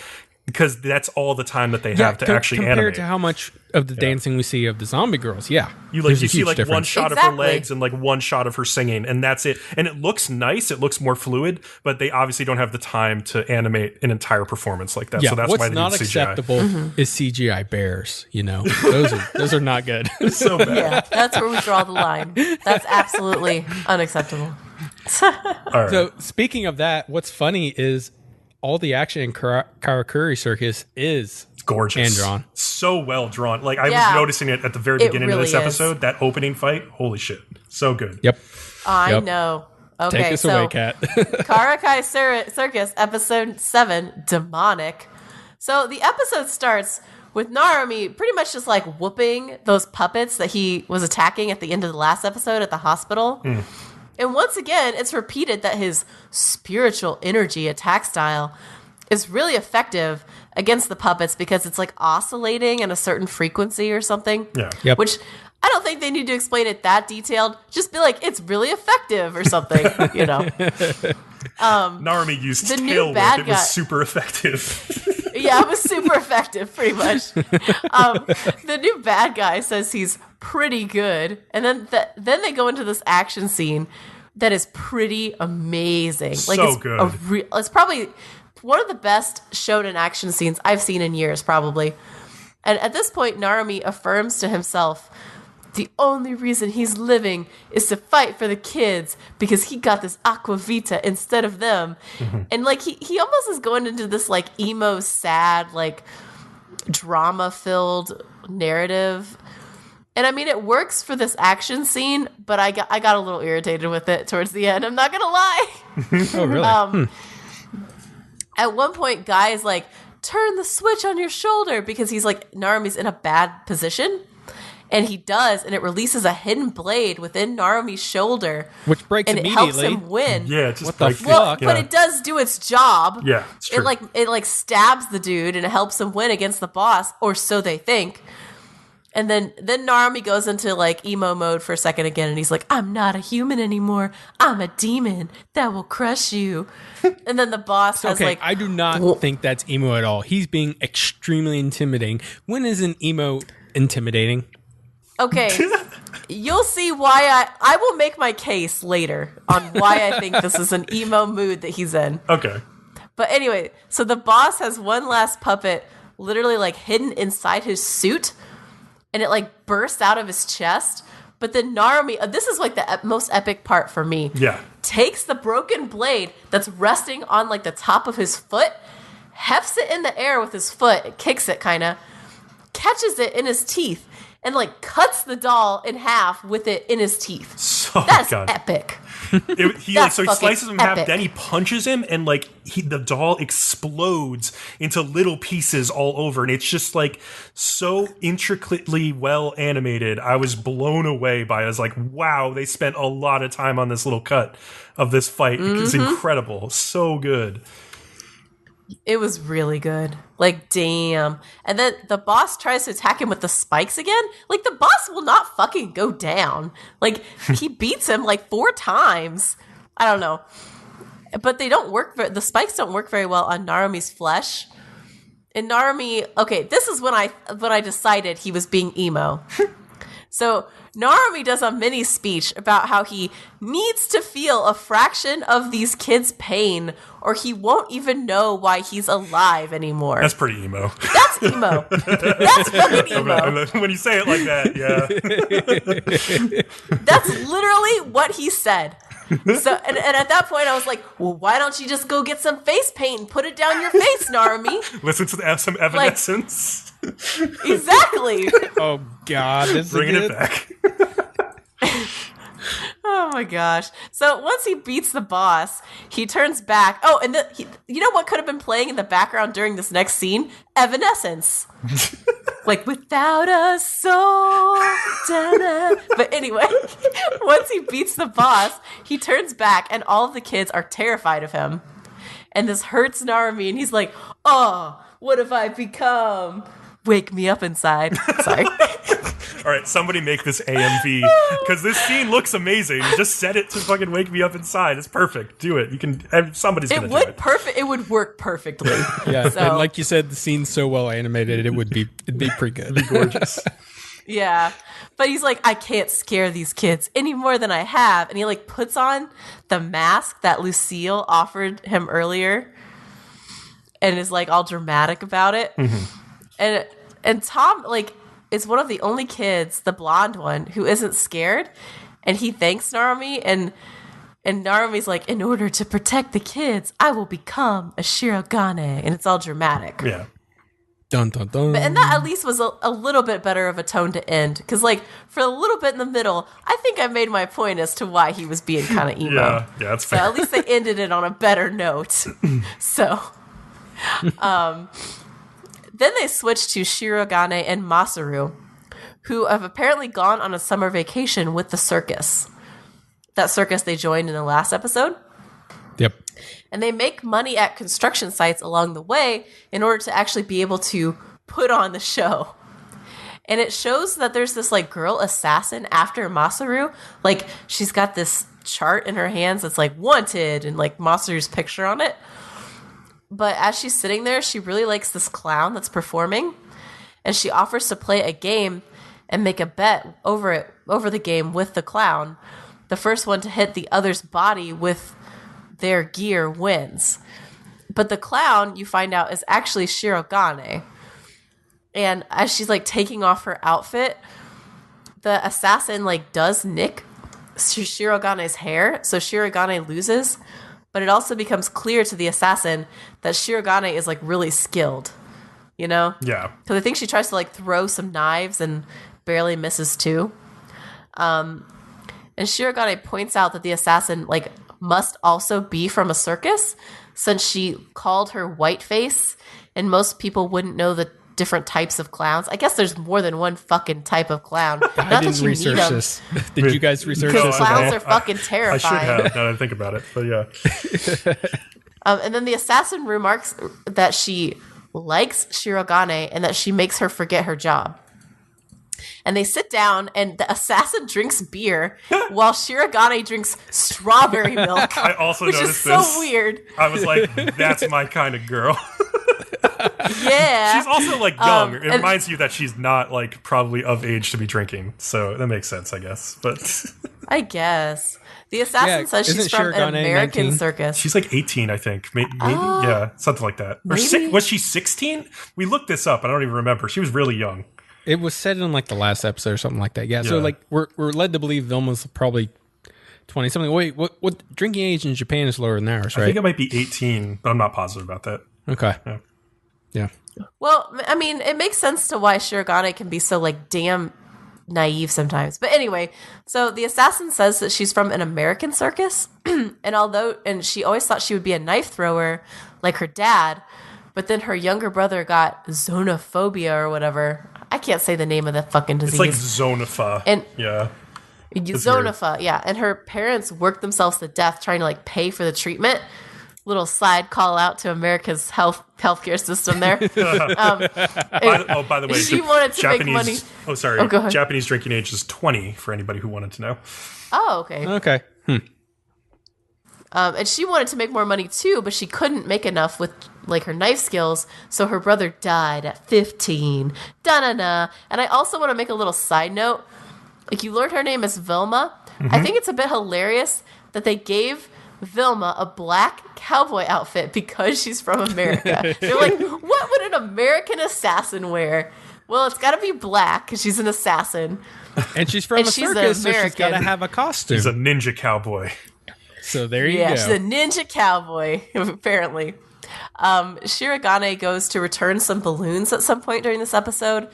because that's all the time that they have to actually compared animate. to how much of the dancing we see of the zombie girls. Yeah. You see one shot of her legs and one shot of her singing, and that's it. And it looks nice. It looks more fluid, but they obviously don't have the time to animate an entire performance like that. Yeah, so that's what's why they not use CGI. acceptable is CGI bears. Those are not good. So bad. Yeah, that's where we draw the line. That's absolutely unacceptable. Right. So speaking of that, what's funny is all the action in Karakuri Circus is gorgeous, hand drawn, so well drawn. I was noticing it at the very beginning of this episode. That opening fight, holy shit, so good. Yep, I know. Okay, take us away, Kat. Karakuri Circus, episode 7, demonic. So the episode starts with Narumi pretty much just whooping those puppets that he was attacking at the end of the last episode at the hospital. And once again, it's repeated that his spiritual energy attack style is really effective against the puppets because it's oscillating in a certain frequency or something. Yeah. Yep. Which I don't think they need to explain it that detailed. Just be it's really effective or something, Narumi used the tail new whip. bad It guy. was super effective. Yeah, it was super effective, pretty much. The new bad guy says he's pretty good, and then they go into this action scene that is pretty amazing. So good. It's probably one of the best shonen action scenes I've seen in years, probably. And at this point, Narumi affirms to himself the only reason he's living is to fight for the kids because he got this aqua vita instead of them. And he almost is going into this emo, sad, drama filled narrative. And I mean, it works for this action scene, but I got a little irritated with it towards the end. I'm not gonna lie. Oh, really? At one point, Guy is turn the switch on your shoulder because he's Narumi's in a bad position. And he does, and it releases a hidden blade within Narumi's shoulder. Which breaks and it immediately. helps him win. Yeah, it just what the breaks. fuck? Well, but it does do its job. Yeah, it's true. It stabs the dude and it helps him win against the boss, or so they think. And then Narumi goes into emo mode for a second again, and he's I'm not a human anymore. I'm a demon that will crush you. And then the boss has I do not think that's emo at all. He's being extremely intimidating. When is an emo intimidating? Okay, you'll see why I will make my case later on why I think this is an emo mood that he's in. Okay. But anyway, so the boss has one last puppet literally hidden inside his suit, and it bursts out of his chest. But then Narumi, this is the most epic part for me. Yeah. Takes the broken blade that's resting on the top of his foot, hefts it in the air with his foot, kicks it kinda, catches it in his teeth, and cuts the doll in half with it in his teeth. So That's God. epic. He That's so he slices him in epic. half, then he punches him, and the doll explodes into little pieces all over, and it's just so intricately well animated. I was blown away by it. I was wow, they spent a lot of time on this little cut of this fight. It's incredible. So good. It was really good. Damn. And then the boss tries to attack him with the spikes again. The boss will not fucking go down. He beats him 4 times. I don't know. But they don't work. The spikes don't work very well on Narumi's flesh. And Narumi, okay, this is when I decided he was being emo. So Narumi does a mini speech about how he needs to feel a fraction of these kids' pain or he won't even know why he's alive anymore. That's pretty emo. That's emo. That's fucking emo. When you say it like that, yeah. That's literally what he said. So, and at that point, I was like, well, why don't you just go get some face paint and put it down your face, Narumi? Listen to some Evanescence. Exactly. Oh, God. This Bringing it back. Oh, my gosh. So once he beats the boss, he turns back. Oh, and you know what could have been playing in the background during this next scene? Evanescence. Like, without a soul. Da-da. But anyway, once he beats the boss, he turns back, and all of the kids are terrified of him. And this hurts Narumi, and he's like, oh, what have I become? Wake me up inside. Sorry. All right, somebody make this AMV, because this scene looks amazing. Just set it to fucking wake me up inside. It's perfect. Do it. You can. Somebody's gonna do it. It would work perfectly. Yeah, so, and like you said, the scene's so well animated, it'd be pretty good. It'd be gorgeous. Yeah, but he's like, I can't scare these kids any more than I have, and he like puts on the mask that Lucille offered him earlier, and is like all dramatic about it. Mm-hmm. And Tom like is one of the only kids, the blonde one, who isn't scared, and he thanks Narumi, and Narumi's like, in order to protect the kids, I will become a Shirogane, and it's all dramatic. Yeah. Dun, dun, dun. And that at least was a little bit better of a tone to end, because like for a little bit in the middle, I think I made my point as to why he was being kind of emo. Yeah, that's fair. So at least they ended it on a better note. So, then they switch to Shirogane and Masaru, who have apparently gone on a summer vacation with the circus. That circus they joined in the last episode. Yep. And they make money at construction sites along the way in order to actually be able to put on the show. And it shows that there's this like girl assassin after Masaru. Like she's got this chart in her hands that's like wanted and like Masaru's picture on it. But as she's sitting there, she really likes this clown that's performing. And she offers to play a game and make a bet over the game with the clown. The first one to hit the other's body with their gear wins. But the clown, you find out, is actually Shirogane. And as she's like taking off her outfit, the assassin like does nick Shirogane's hair, so Shirogane loses. But it also becomes clear to the assassin that Shirogane is like really skilled, you know? Yeah. Because I think she tries to like throw some knives and barely misses too. And Shirogane points out that the assassin like must also be from a circus, since she called her whiteface, and most people wouldn't know the different types of clowns. I guess there's more than one fucking type of clown. I didn't research this. Did you guys research this? Clowns are fucking terrifying. I should have, now that I think about it, but yeah. And then the assassin remarks that she likes Shirogane and that she makes her forget her job. And they sit down, and the assassin drinks beer while Shirogane drinks strawberry milk. I also which noticed is so this. weird. I was like, that's my kind of girl. Yeah. She's also like young. It reminds you that she's not like probably of age to be drinking. So that makes sense, I guess. But I guess. The assassin says she's from an American 19? circus. She's like 18, I think. Maybe yeah, something like that. Or was she 16? We looked this up. I don't even remember. She was really young. It was said in like the last episode or something like that. Yeah. So like we're led to believe Vilma's probably 20 something. Wait, what drinking age in Japan is lower than ours, right? I think it might be 18, but I'm not positive about that. Okay. Yeah. Well, I mean, it makes sense to why Shirogane can be so like damn naive sometimes. But anyway, so the assassin says that she's from an American circus, and she always thought she would be a knife thrower like her dad, but then her younger brother got zonophobia or whatever. I can't say the name of the fucking disease. It's like zonopha. And yeah. Zonopha, yeah. And her parents worked themselves to death trying to like pay for the treatment. Little side call out to America's healthcare system there. By the way, she wanted to Japanese, make money. Oh, sorry. Go ahead. Japanese drinking age is 20 for anybody who wanted to know. Oh, okay. Okay. And she wanted to make more money too, but she couldn't make enough with like her knife skills, so her brother died at 15. Da-na-na. And I also want to make a little side note. Like, you learned her name is Vilma. I think it's a bit hilarious that they gave Vilma a black cowboy outfit because she's from America. They're like, what would an American assassin wear? Well, it's got to be black because she's an assassin. And she's from a circus, so she's got to have a costume. She's a ninja cowboy. So there you go. Yeah, she's a ninja cowboy, apparently. Shirogane goes to return some balloons at some point during this episode,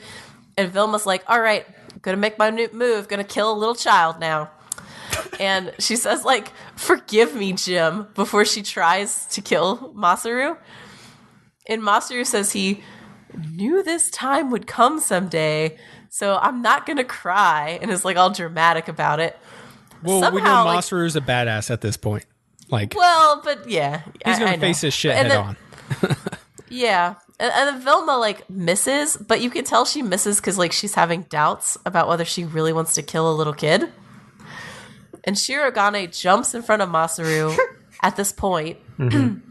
and Vilma's like, all right, I'm going to make my new move, going to kill a little child now. And she says, like, forgive me, Jim, before she tries to kill Masaru. And Masaru says he knew this time would come someday, so I'm not going to cry, and is, like, all dramatic about it. Well, Somehow, we know like, Masaru's a badass at this point. Like, well, but yeah. he's going I to face know. his shit And head then- on. Yeah. And then Vilma, like, misses, but you can tell she misses because, like, she's having doubts about whether she really wants to kill a little kid. And Shirogane jumps in front of Masaru at this point. And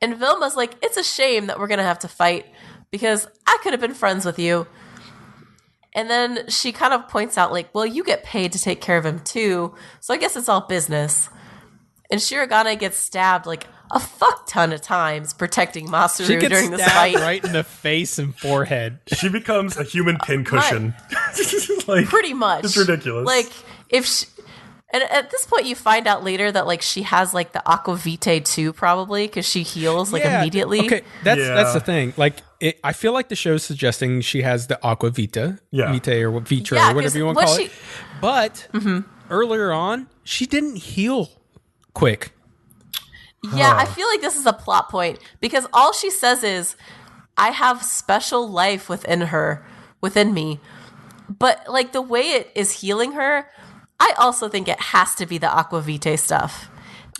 Vilma's like, it's a shame that we're going to have to fight because I could have been friends with you. And then she kind of points out, like, well, you get paid to take care of him too, so I guess it's all business. And Shirogane gets stabbed, like, a fuck ton of times protecting Masaru She gets during this stabbed fight. right in the face and forehead. She becomes a human pincushion. Like, Pretty much. It's ridiculous. Like, if she... And at this point, you find out later that, like, she has, like, the Aqua Vitae too, probably, because she heals, like, immediately. Okay, that's the thing. Like, I feel like the show's suggesting she has the Aqua Vita, Vitae or Vitra, Yeah, or whatever you want to call it. But Mm-hmm. earlier on, she didn't heal quick. Yeah, I feel like this is a plot point, because all she says is, I have special life within me. But, like, the way it is healing her... I also think it has to be the Aqua Vitae stuff.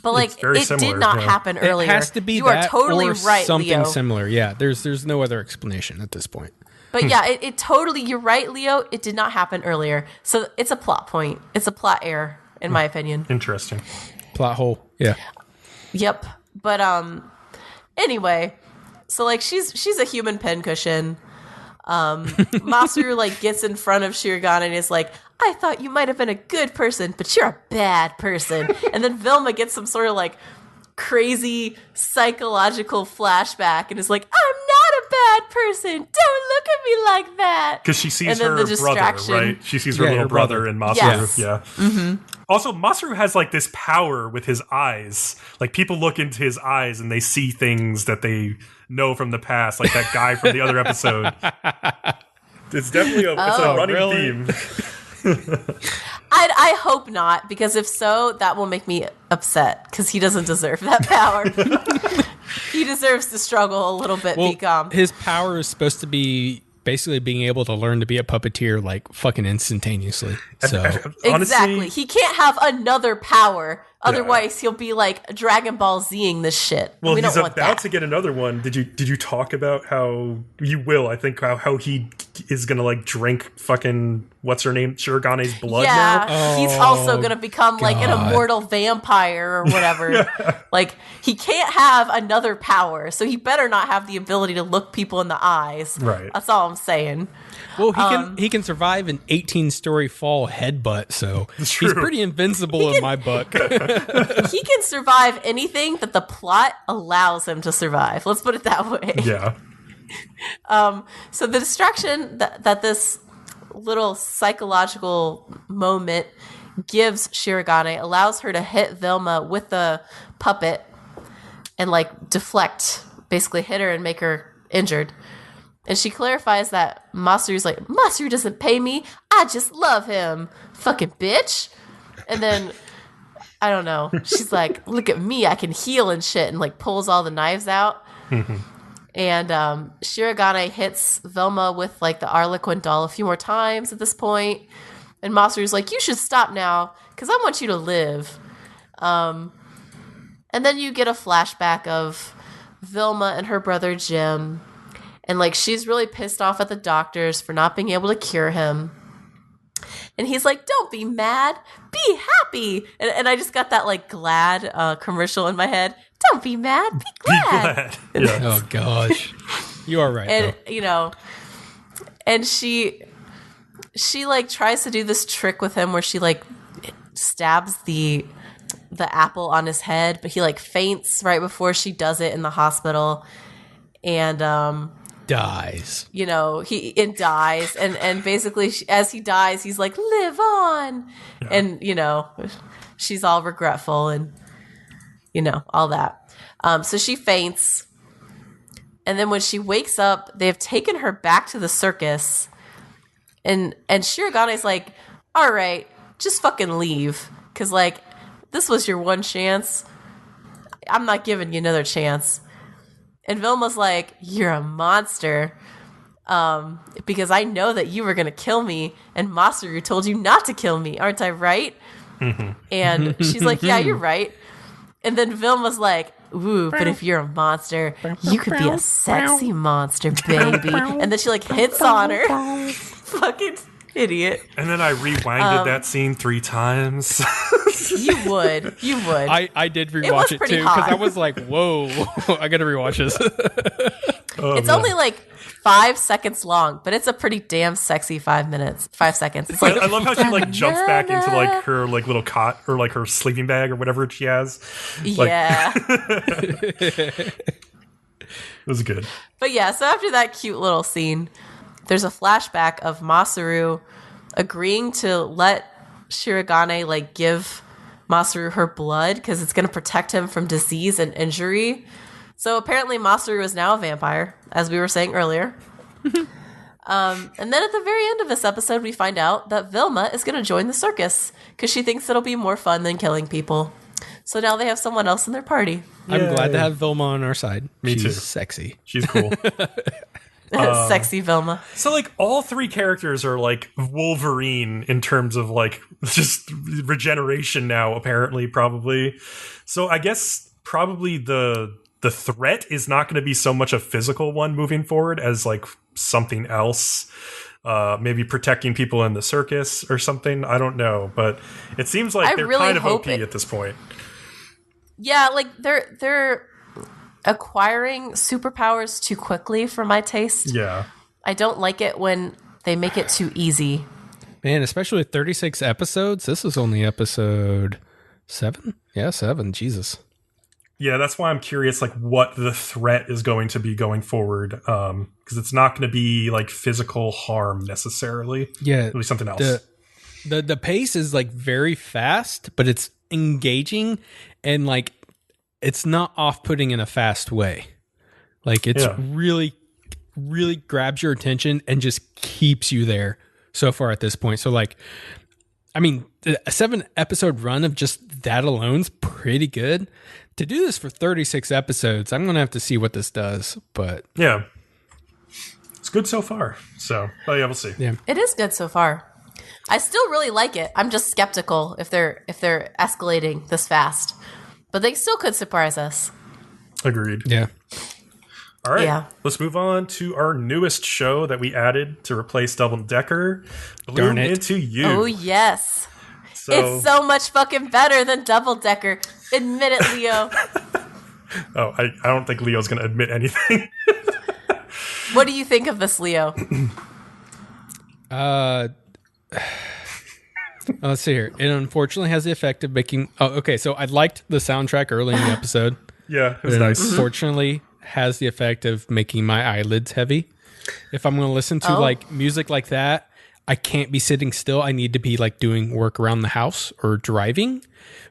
But, like, it similar, did not happen earlier. It has to be you that are totally or right, something Leo. similar. Yeah, there's no other explanation at this point. But yeah, it totally, you're right, Leo. It did not happen earlier. So it's a plot point. It's a plot error, in my opinion. Interesting. Plot hole. Yeah. Yep. But anyway, so like she's a human pincushion. Masaru like gets in front of Shirogane and is like, I thought you might have been a good person, but you're a bad person. And then Vilma gets some sort of like crazy psychological flashback and is like, I'm not a bad person. Don't look at me like that. Because she sees And then her the brother, distraction. right? She sees her little brother in Masaru. Yes. Yeah. Mm-hmm. Also, Masaru has like this power with his eyes. Like people look into his eyes and they see things that they know from the past, like that guy from the other episode. It's definitely it's a running theme. I hope not, because if so, that will make me upset, because he doesn't deserve that power. He deserves to struggle a little bit, Bcom. His power is supposed to be basically being able to learn to be a puppeteer like fucking instantaneously. So Exactly. He can't have another power. Otherwise, he'll be like Dragon Ball Z-ing this shit. Well, we he's don't want about that. to get another one. Did you talk about how you will? I think how he is gonna like drink fucking what's her name Shirogane's blood now. Yeah, he's also gonna become like an immortal vampire or whatever. Like he can't have another power, so he better not have the ability to look people in the eyes. Right. That's all I'm saying. well, he can survive an 18-story fall headbutt, so he's pretty invincible in my book. He can survive anything that the plot allows him to survive. Let's put it that way. Yeah. So the distraction that this little psychological moment gives Shirogane allows her to hit Vilma with the puppet and like deflect, basically hit her and make her injured. And she clarifies that Masaru's like, Masaru doesn't pay me. I just love him. Fucking bitch. And then, I don't know. She's like, look at me. I can heal and shit. And like pulls all the knives out. And Shirogane hits Velma with like the Harlequin doll a few more times at this point. And Masaru's like, you should stop now because I want you to live. And then you get a flashback of Vilma and her brother Jim. And like she's really pissed off at the doctors for not being able to cure him. And he's like, don't be mad, be happy. And I just got that like Glad commercial in my head. Don't be mad, be glad. Yeah. Oh gosh, you are right. And though. And she like tries to do this trick with him where she like stabs the apple on his head, but he like faints right before she does it in the hospital, and dies. He dies, and basically as he dies, he's like, live on, and she's all regretful and all that. So she faints, and then when she wakes up, they have taken her back to the circus, and Shiragane's like, all right, just fucking leave, because like this was your one chance. I'm not giving you another chance. And Vilma's like, you're a monster, because I know that you were going to kill me, and Masaru told you not to kill me. Aren't I right? Mm-hmm. And she's like, yeah, you're right. And then Vilma's like, ooh, but if you're a monster, you could be a sexy monster, baby. And then she like hits on her. Fucking idiot. And then I rewinded that scene 3 times. You would. I did rewatch it too, because I was like, whoa, I gotta rewatch this. It's only like 5 seconds long, but it's a pretty damn sexy 5 seconds. It's like, I love how she like jumps back into like her like little cot or like her sleeping bag or whatever she has. Yeah. It was good. But yeah, so after that cute little scene, there's a flashback of Masaru agreeing to let Shiragane like give Masaru her blood because it's going to protect him from disease and injury. So apparently Masaru is now a vampire, as we were saying earlier. And then at the very end of this episode, we find out that Vilma is going to join the circus because she thinks it'll be more fun than killing people. So now they have someone else in their party. I'm glad to have Vilma on our side. Me too. She's sexy. She's cool. Sexy Vilma. So like all 3 characters are like Wolverine in terms of like just regeneration now, apparently, probably. So I guess probably the threat is not going to be so much a physical one moving forward as like something else. Maybe protecting people in the circus or something. I don't know, but it seems like they're really kind of hope OP at this point. Yeah, like they're acquiring superpowers too quickly for my taste. Yeah. I don't like it when they make it too easy. Man, especially with 36 episodes. This is only episode 7? Yeah, 7. Jesus. Yeah, that's why I'm curious, like, what the threat is going to be going forward. Because it's not going to be, like, physical harm necessarily. Yeah. It'll be something else. The pace is, like, very fast, but it's engaging and, like, it's not off-putting in a fast way. Like, it's really, really grabs your attention and just keeps you there so far at this point. So, like, I mean, a 7-episode run of just that alone's pretty good. To do this for 36 episodes, I'm going to have to see what this does. But yeah, it's good so far. So, oh yeah, we'll see. Yeah, it is good so far. I still really like it. I'm just skeptical if they're escalating this fast. But they still could surprise us. Agreed. Yeah. All right. Yeah. Let's move on to our newest show that we added to replace Double Decker. Darn it. Into You. Oh, yes. So, it's so much fucking better than Double Decker. Admit it, Leo. Oh, I don't think Leo's going to admit anything. What do you think of this, Leo? Let's see here. It unfortunately has the effect of making... Oh, okay. So I liked the soundtrack early in the episode. Yeah, it was nice. Unfortunately, has the effect of making my eyelids heavy. If I'm going to listen to like music like that, I can't be sitting still. I need to be like doing work around the house or driving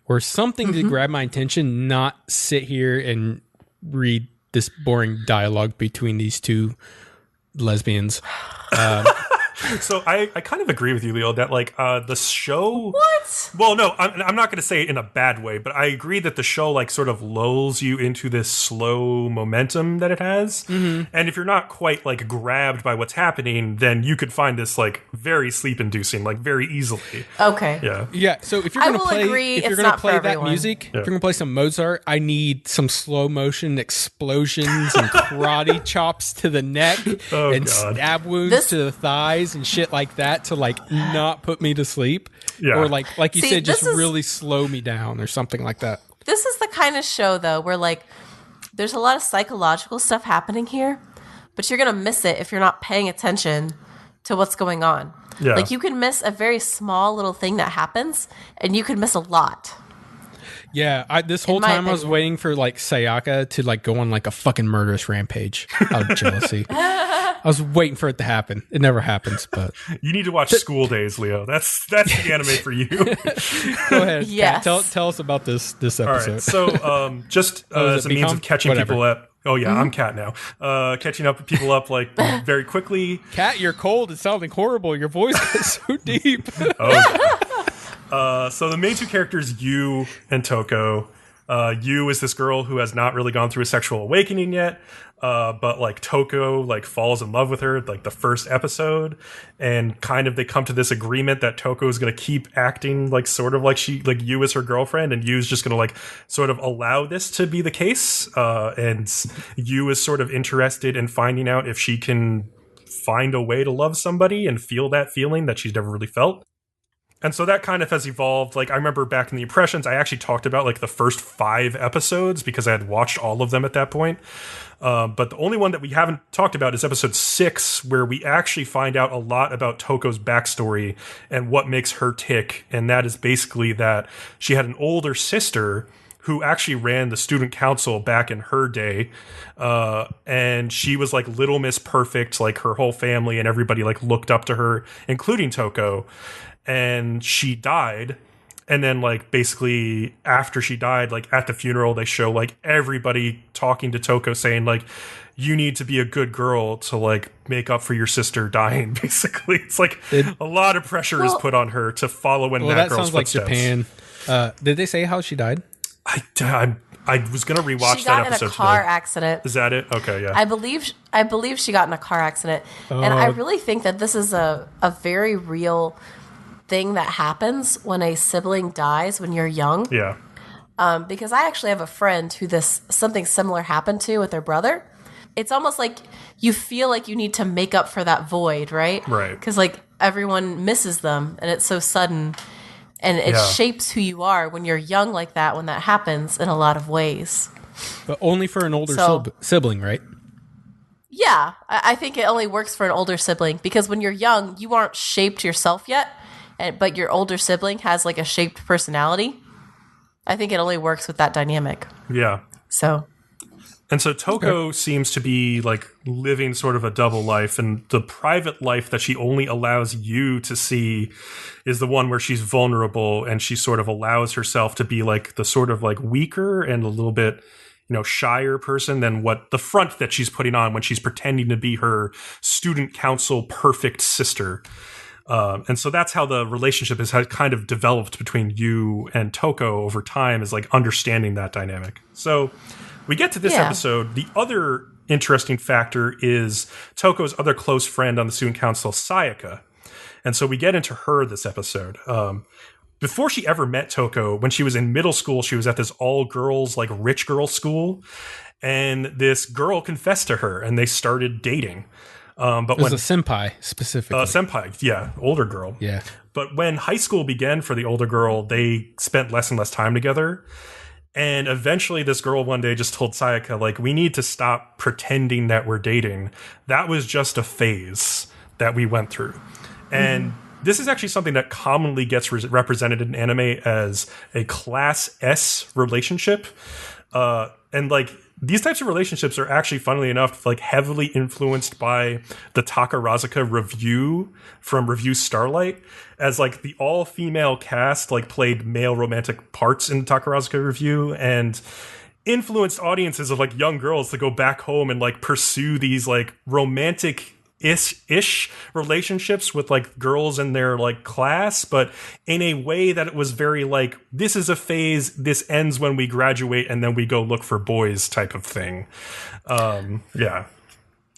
or something to grab my attention, not sit here and read this boring dialogue between these two lesbians. So I kind of agree with you, Leo, that like the show... What? Well, no, I'm not going to say it in a bad way, but I agree that the show like sort of lulls you into this slow momentum that it has. Mm-hmm. And if you're not quite like grabbed by what's happening, then you could find this like very sleep-inducing, like very easily. Okay. Yeah. Yeah. So if you're going to play, agree if you're it's going to not play for that everyone. music, if you're going to play some Mozart, I need some slow motion explosions and karate chops to the neck and God. stab wounds to the thighs eyes and shit like that to like not put me to sleep, Yeah. or like you See, said, just this is- really slow me down or something like that. This is the kind of show, though, where like there's a lot of psychological stuff happening here, but you're gonna miss it if you're not paying attention to what's going on. Yeah. Like you can miss a very small little thing that happens, and you can miss a lot. Yeah, this whole my time I was opinion. waiting for like Sayaka to like go on like a fucking murderous rampage out of jealousy. I was waiting for it to happen. It never happens, but You need to watch School Days, Leo. That's the anime for you. go ahead. Yes. Kat, tell us about this All episode. right. So, just Oh, is as a it means Bcom? of catching Whatever. people up. Oh yeah, I'm Cat now. Catching up people up like very quickly. Kat, you're cold. It's sounding horrible. Your voice is so deep. So the main two characters, Yu and Toko. Yu is this girl who has not really gone through a sexual awakening yet, but like Toko like falls in love with her like the first episode, and kind of they come to this agreement that Toko is going to keep acting like sort of like Yu is her girlfriend, and Yu's just going to like sort of allow this to be the case, and Yu is sort of interested in finding out if she can find a way to love somebody and feel that feeling that she's never really felt. And so that kind of has evolved. Like, I remember back in the Impressions, I actually talked about like the first 5 episodes because I had watched all of them at that point. But the only one that we haven't talked about is episode 6, where we actually find out a lot about Toko's backstory and what makes her tick. And that is basically that she had an older sister who actually ran the student council back in her day. And she was like Little Miss Perfect, like her whole family and everybody like looked up to her, including Toko. And she died, and then like basically after she died, like at the funeral they show like everybody talking to Toko saying like, you need to be a good girl to like make up for your sister dying. Basically, it's like a lot of pressure is put on her to follow in that girl's sounds like footsteps. Japan. Did they say how she died? I was gonna rewatch She that got in episode a car today. accident. Is that it? Okay, yeah. I believe she got in a car accident, and I really think that this is a very real thing that happens when a sibling dies when you're young. Yeah. Because I actually have a friend who something similar happened to with their brother. It's almost like you feel like you need to make up for that void, right? Right. Because like everyone misses them, and it's so sudden, and it shapes who you are when you're young like that. When that happens in a lot of ways, But only for an older sibling, right? yeah, I think it only works for an older sibling because when you're young, you aren't shaped yourself yet. But your older sibling has like a shaped personality. I think it only works with that dynamic. Yeah. So Toko seems to be like living sort of a double life, and the private life that she only allows you to see is the one where she's vulnerable and she sort of allows herself to be like the sort of like weaker and a little bit, shyer person than what the front that she's putting on when she's pretending to be her student council perfect sister. And so that's how the relationship is kind of developed between Yu and Toko over time, is like understanding that dynamic. So we get to this episode. The other interesting factor is Toko's other close friend on the student council, Sayaka. And so we get into her this episode. Before she ever met Toko, when she was in middle school, she was at this all-girls, like rich girl school. And this girl confessed to her, and they started dating. But it was a senpai specifically. Senpai, yeah, older girl. Yeah. But when high school began for the older girl, they spent less and less time together. And eventually this girl one day just told Sayaka, like, we need to stop pretending that we're dating. That was just a phase that we went through. And this is actually something that commonly gets represented in anime as a class S relationship. And like, these types of relationships are actually, funnily enough, like heavily influenced by the Takarazuka review from Review Starlight, as like the all-female cast like played male romantic parts in the Takarazuka review and influenced audiences of like young girls to go back home and like pursue these like romantic ish relationships with like girls in their like class, but in a way that it was very like, this is a phase, this ends when we graduate and then we go look for boys type of thing. Yeah.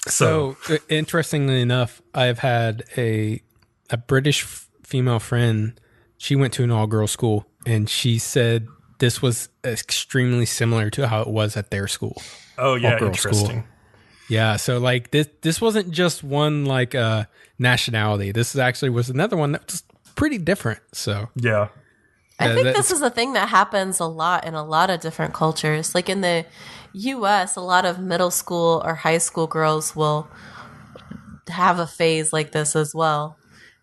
So interestingly enough, I've had a British female friend. She went to an all-girl school, and she said this was extremely similar to how it was at their school. Oh yeah, all-girl interesting. Yeah, so like this wasn't just one like nationality. This actually was another one that was pretty different. So Yeah. I think this is a thing that happens a lot in a lot of different cultures. Like in the US, a lot of middle school or high school girls will have a phase like this as well.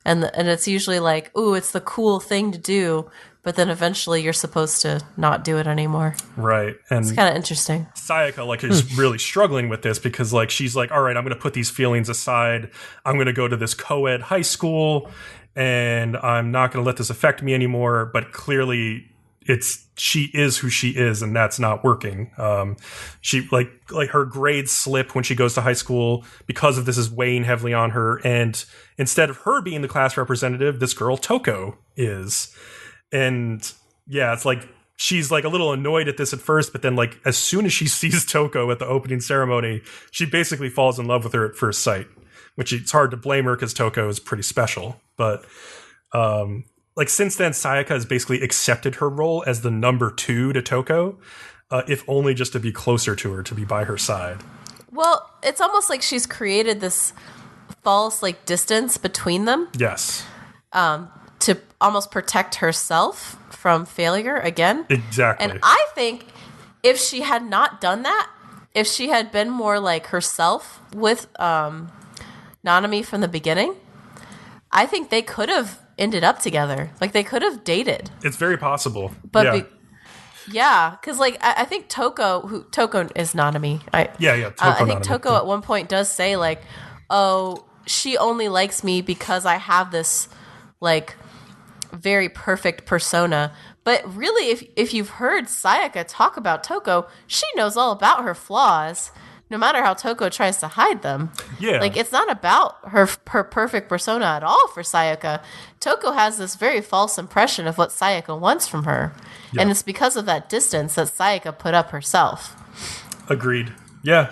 And it's usually like, ooh, it's the cool thing to do, but then eventually you're supposed to not do it anymore. Right. And it's kind of interesting. Sayaka like is really struggling with this because like she's like, all right, I'm going to put these feelings aside. I'm going to go to this co-ed high school and I'm not going to let this affect me anymore. But clearly she is who she is, and that's not working. She like her grades slip when she goes to high school because of this is weighing heavily on her. And instead of her being the class representative, this girl Toko is. And yeah, it's like she's like a little annoyed at this at first, but then like as soon as she sees Toko at the opening ceremony, she basically falls in love with her at first sight, which it's hard to blame her because Toko is pretty special. But like since then, Sayaka has basically accepted her role as the number 2 to Toko, if only just to be closer to her, to be by her side. Well, it's almost like she's created this false like distance between them. Yes. To almost protect herself from failure again. Exactly. And I think if she had not done that, if she had been more like herself with Nanami from the beginning, I think they could have ended up together. Like they could have dated. It's very possible. But yeah, because like I think Toko is Nanami. Toko I think Nanami. Toko at one point does say like, oh, she only likes me because I have this like very perfect persona. But really, if you've heard Sayaka talk about Toko, she knows all about her flaws, no matter how Toko tries to hide them. Yeah. Like, it's not about her perfect persona at all for Sayaka. Toko has this very false impression of what Sayaka wants from her. Yeah. And it's because of that distance that Sayaka put up herself. Agreed. Yeah.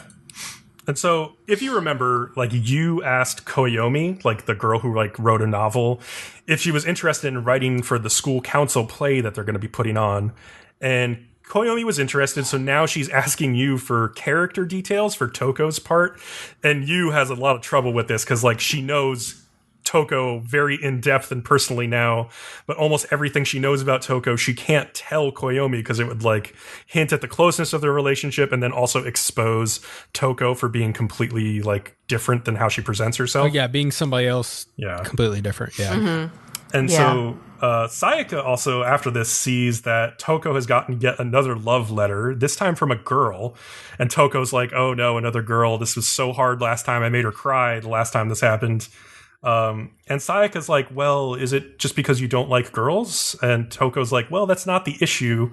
And so, if you remember, like, you asked Koyomi, like, the girl who, like, wrote a novel, if she was interested in writing for the school council play that they're going to be putting on. And Koyomi was interested, so now she's asking you for character details for Toko's part. And Yu has a lot of trouble with this, because, like, she knows Toko very in-depth and personally now, but almost everything she knows about Toko, she can't tell Koyomi because it would, like, hint at the closeness of their relationship and then also expose Toko for being completely, like, different than how she presents herself. Oh, yeah, being somebody else completely different, yeah. Mm-hmm. And so Sayaka also, after this, sees that Toko has gotten yet another love letter, this time from a girl. And Toko's like, oh no, another girl. This was so hard last time. I made her cry the last time this happened. And Sayaka's like, well, is it just because you don't like girls? And Toko's like, well, that's not the issue.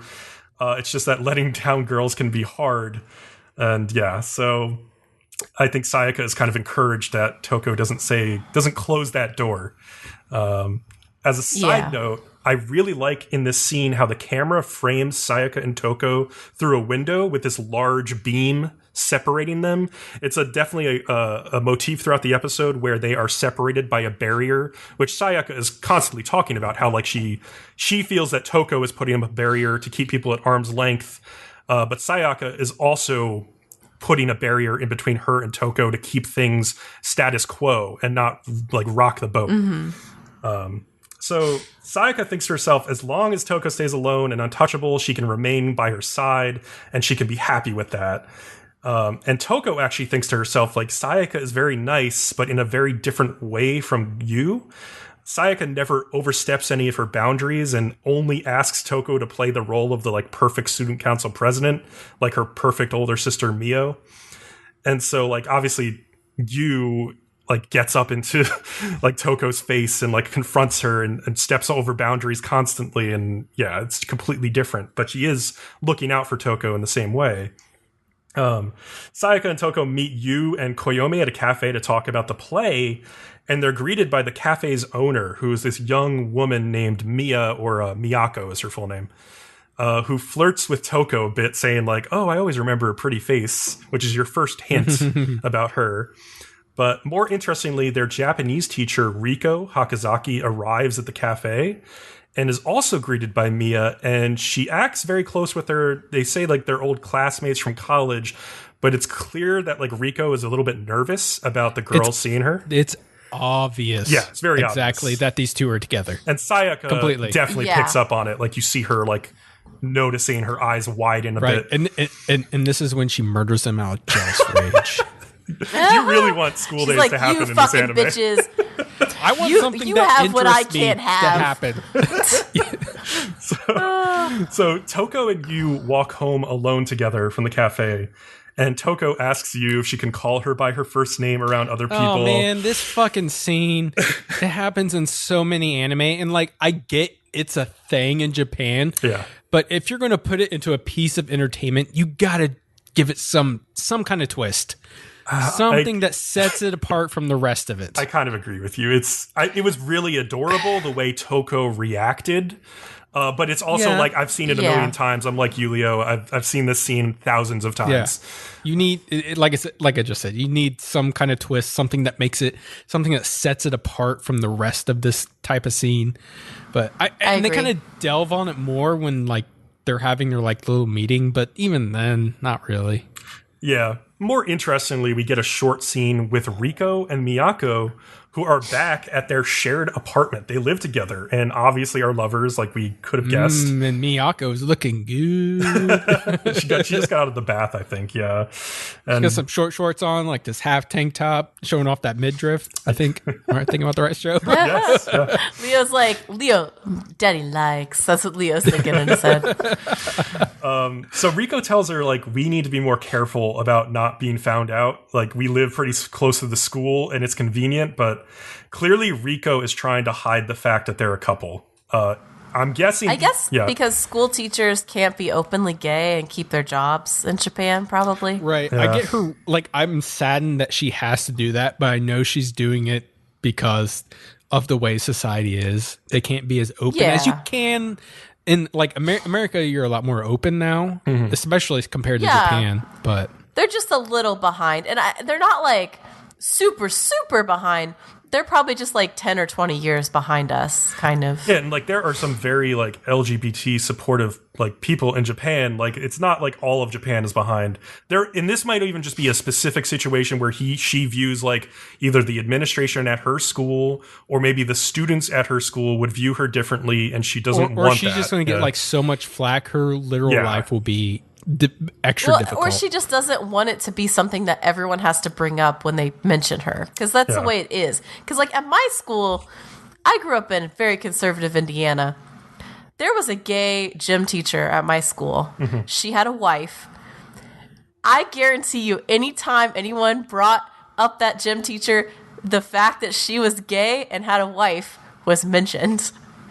It's just that letting down girls can be hard. And yeah, so I think Sayaka is kind of encouraged that Toko doesn't close that door. As a side note, I really like in this scene how the camera frames Sayaka and Toko through a window with this large beam separating them. It's definitely a motif throughout the episode where they are separated by a barrier, which Sayaka is constantly talking about, how like she feels that Toko is putting up a barrier to keep people at arm's length, but Sayaka is also putting a barrier in between her and Toko to keep things status quo and not like rock the boat. Mm-hmm. So Sayaka thinks to herself, as long as Toko stays alone and untouchable, she can remain by her side and she can be happy with that. And Toko actually thinks to herself, like, Sayaka is very nice, but in a very different way from you. Sayaka never oversteps any of her boundaries and only asks Toko to play the role of the like perfect student council president, like her perfect older sister Mio. And so like obviously you like gets up into like Toko's face and like confronts her and steps over boundaries constantly. And yeah, it's completely different, but she is looking out for Toko in the same way. Sayaka and Toko meet Yu and Koyomi at a cafe to talk about the play, and they're greeted by the cafe's owner, who is this young woman named Mia, or Miyako is her full name, who flirts with Toko a bit, saying like, oh, I always remember a pretty face, which is your first hint about her. But more interestingly, their Japanese teacher, Riko Hakazaki, arrives at the cafe, and is also greeted by Mia, and she acts very close with her. They say like they're old classmates from college, but it's clear that like Riko is a little bit nervous about the girl seeing her. It's obvious. Yeah, it's very exactly obvious. that these two are together. And Sayaka completely definitely picks up on it. Like you see her like noticing her eyes widen a bit. And this is when she murders him out of jealous rage. You really want school days to happen in this anime. Bitches. I want something you that have what I interests me can't have. to happen. So Toko and you walk home alone together from the cafe, and Toko asks you if she can call her by her first name around other people. Oh man, this fucking scene, it happens in so many anime, and like I get it's a thing in Japan. Yeah. But if you're gonna put it into a piece of entertainment, you gotta give it some kind of twist. Something that sets it apart from the rest of it. I kind of agree with you. It was really adorable the way Toko reacted, but it's also like I've seen it a million times. I'm like Yulio. I've seen this scene thousands of times. Yeah. You need, like I just said, you need some kind of twist, something that makes it, something that sets it apart from the rest of this type of scene. But and they kind of delve on it more when like they're having their like little meeting, but even then, not really. Yeah. More interestingly, we get a short scene with Riko and Miyako, who are back at their shared apartment. They live together and obviously are lovers, like we could have guessed. And Miyako's looking good. She just got out of the bath, I think, yeah. And she got some short shorts on, like this half tank top, showing off that midriff, I think. Am I thinking about the right show? Yes. Yeah. Leo's like, Leo, daddy likes. That's what Leo's thinking in his head. So Riko tells her, like, we need to be more careful about not being found out. Like, we live pretty close to the school and it's convenient, but clearly Riko is trying to hide the fact that they're a couple. I'm guessing. I guess because school teachers can't be openly gay and keep their jobs in Japan, probably. Right. Yeah. I get her, like, I'm saddened that she has to do that, but I know she's doing it because of the way society is. They can't be as open as you can. In like America, you're a lot more open now, especially compared to Japan. But they're just a little behind, and they're not like super behind. They're probably just like 10 or 20 years behind us, kind of. Yeah, and like there are some very like LGBT supportive like people in Japan. Like it's not like all of Japan is behind. And this might even just be a specific situation where she views like either the administration at her school or maybe the students at her school would view her differently, and she doesn't want that. Or she's just going to get like so much flack. Her literal life will be extra difficult. Or she just doesn't want it to be something that everyone has to bring up when they mention her, because that's the way it is. Because like at my school, I grew up in very conservative Indiana. There was a gay gym teacher at my school. She had a wife. I guarantee you, anytime anyone brought up that gym teacher, the fact that she was gay and had a wife was mentioned.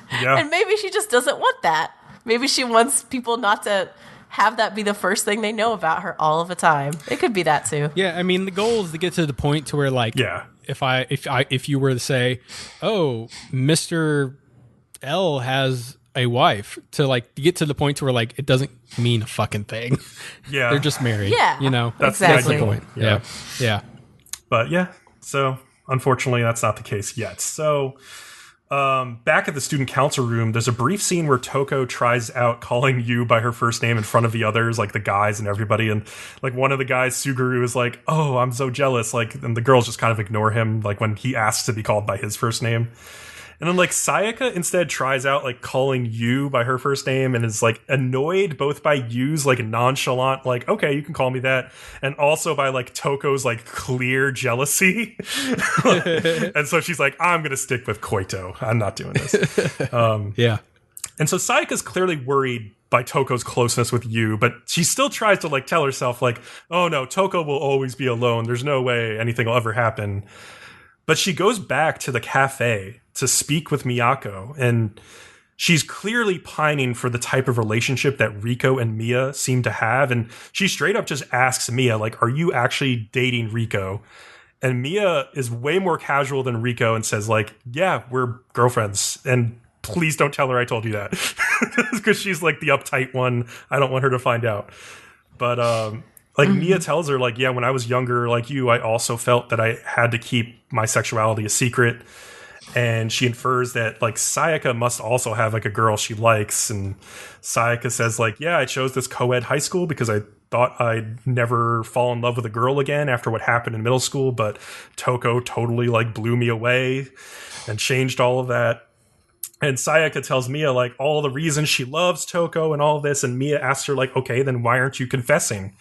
Yeah. And maybe she just doesn't want that. Maybe she wants people not to have that be the first thing they know about her all of the time. It could be that too. Yeah, I mean, the goal is to get to the point to where, like, if you were to say, "Oh, Mr. L has a wife," to like get to the point to where like it doesn't mean a fucking thing. Yeah, they're just married. Yeah, you know, that's exactly the point. Yeah. But yeah, so unfortunately, that's not the case yet. So. Back at the student council room, there's a brief scene where Toko tries out calling you by her first name in front of the others, like the guys and everybody. And like one of the guys, Suguru, is like, "Oh, I'm so jealous." Like, and the girls just kind of ignore him, like when he asks to be called by his first name. And then like Sayaka instead tries out like calling you by her first name and is like annoyed both by Yu's like nonchalant, like, "Okay, you can call me that," and also by like Toko's like clear jealousy. And so she's like, "I'm going to stick with Koito. I'm not doing this." Yeah. And so Sayaka's clearly worried by Toko's closeness with you, but she still tries to like tell herself like, "Oh no, Toko will always be alone. There's no way anything will ever happen." But she goes back to the cafe to speak with Miyako, and she's clearly pining for the type of relationship that Riko and Mia seem to have. And she straight up just asks Mia, like, "Are you actually dating Riko?" And Mia is way more casual than Riko and says, like, "Yeah, we're girlfriends. And please don't tell her I told you that." Because she's like the uptight one. I don't want her to find out. But like Mia tells her, like, "Yeah, when I was younger, like you, I also felt that I had to keep my sexuality a secret." And she infers that like Sayaka must also have like a girl she likes, and Sayaka says like, yeah, I chose this co-ed high school because I thought I'd never fall in love with a girl again after what happened in middle school, but Toko totally like blew me away and changed all of that. And Sayaka tells Mia like all the reasons she loves Toko and all this, and Mia asks her like, okay, then why aren't you confessing?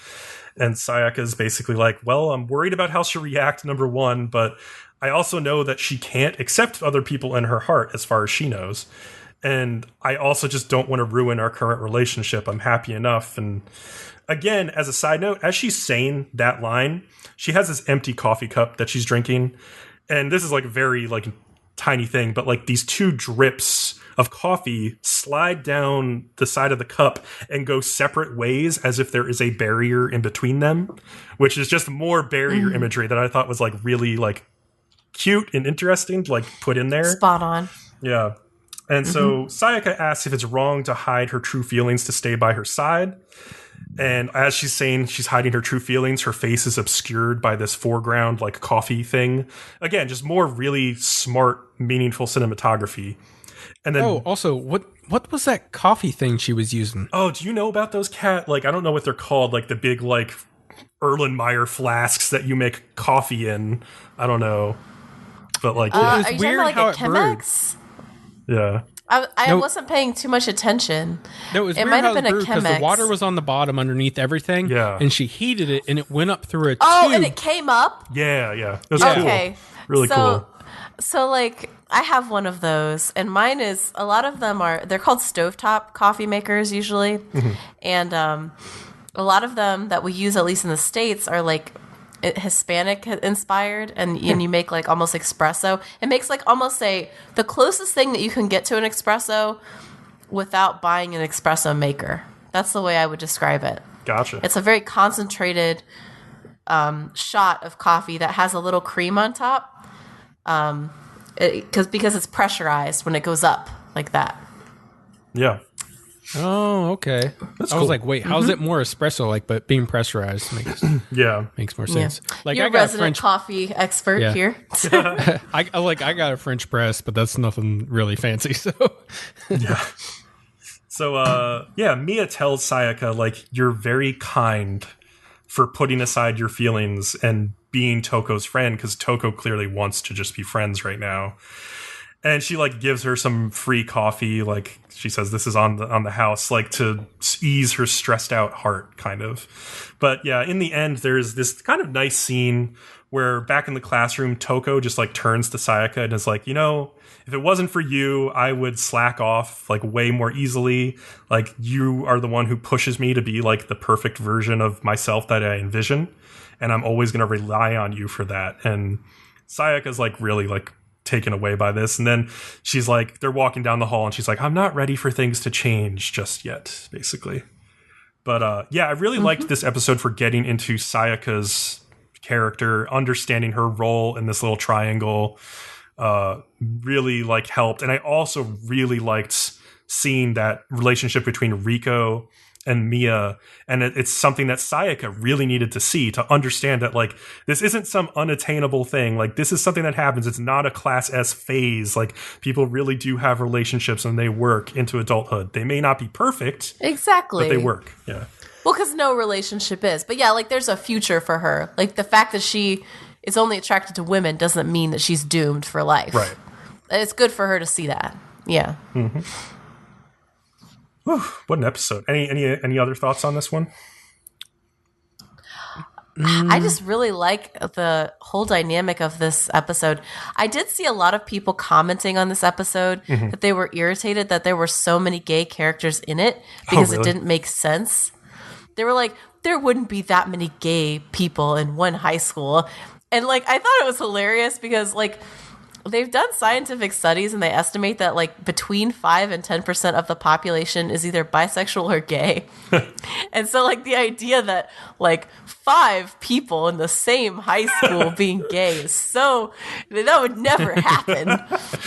And Sayaka's basically like, well, I'm worried about how she'll react, number one, but I also know that she can't accept other people in her heart as far as she knows. And I also just don't want to ruin our current relationship. I'm happy enough. And again, as a side note, as she's saying that line, she has this empty coffee cup that she's drinking. And this is like a very like tiny thing, but like these 2 drips of coffee slide down the side of the cup and go separate ways as if there is a barrier in between them, which is just more barrier imagery that I thought was like really like cute and interesting to like put in there. Spot on. Yeah. And so Sayaka asks if it's wrong to hide her true feelings to stay by her side. And as she's saying she's hiding her true feelings, her face is obscured by this foreground like coffee thing. Again, just more really smart, meaningful cinematography. And then also, what was that coffee thing she was using? Oh, do you know about those like I don't know what they're called, like the big like Erlenmeyer flasks that you make coffee in. I don't know. But like are you talking about like a Chemex? Yeah. I wasn't paying too much attention. No, it was it weird might how have been it a brewed, because the Chemex. water was on the bottom underneath everything. Yeah. And she heated it and it went up through a Oh, tube. and it came up? Yeah. It was Okay. cool. Really cool. So like I have one of those, and mine is, a lot of them they're called stovetop coffee makers usually. And a lot of them that we use, at least in the States, are like Hispanic inspired, and you make like almost espresso. It makes like almost the closest thing that you can get to an espresso without buying an espresso maker. That's the way I would describe it. Gotcha. It's a very concentrated shot of coffee that has a little cream on top, because it's pressurized when it goes up like that. Yeah. Oh, okay. I was like, wait, how's it more espresso like, but being pressurized makes more sense. Yeah. Like, You're I a got resident coffee expert here. I got a French press, but that's nothing really fancy. So yeah. So Mia tells Sayaka like, you're very kind for putting aside your feelings and being Toko's friend, because Toko clearly wants to just be friends right now. And she like gives her some free coffee, like she says this is on the house, like to ease her stressed out heart, kind of. But yeah, in the end, there's this kind of nice scene where back in the classroom, Toko just like turns to Sayaka and is like, if it wasn't for you, I would slack off like way more easily. Like, you are the one who pushes me to be like the perfect version of myself that I envision, and I'm always going to rely on you for that. And Sayaka's like really like taken away by this, and then she's like, they're walking down the hall and she's like, I'm not ready for things to change just yet, basically. But I really liked this episode for getting into Sayaka's character, understanding her role in this little triangle. Really like helped. And I also really liked seeing that relationship between Riko and Mia, and it's something that Sayaka really needed to see, to understand that like, this isn't some unattainable thing. Like, this is something that happens. It's not a class S phase. Like, people really do have relationships and they work into adulthood. They may not be perfect, exactly, but they work. Yeah. Well, because no relationship is. But yeah, like, there's a future for her. Like, the fact that she is only attracted to women doesn't mean that she's doomed for life. Right. It's good for her to see that. Yeah. Mm-hmm. Whew, what an episode. Any other thoughts on this one? I just really like the whole dynamic of this episode. I did see a lot of people commenting on this episode that they were irritated that there were so many gay characters in it because it didn't make sense. They were like, there wouldn't be that many gay people in one high school. And like, I thought it was hilarious because like, they've done scientific studies and they estimate that like between 5 and 10% of the population is either bisexual or gay. And so like the idea that like 5 people in the same high school being gay is that would never happen,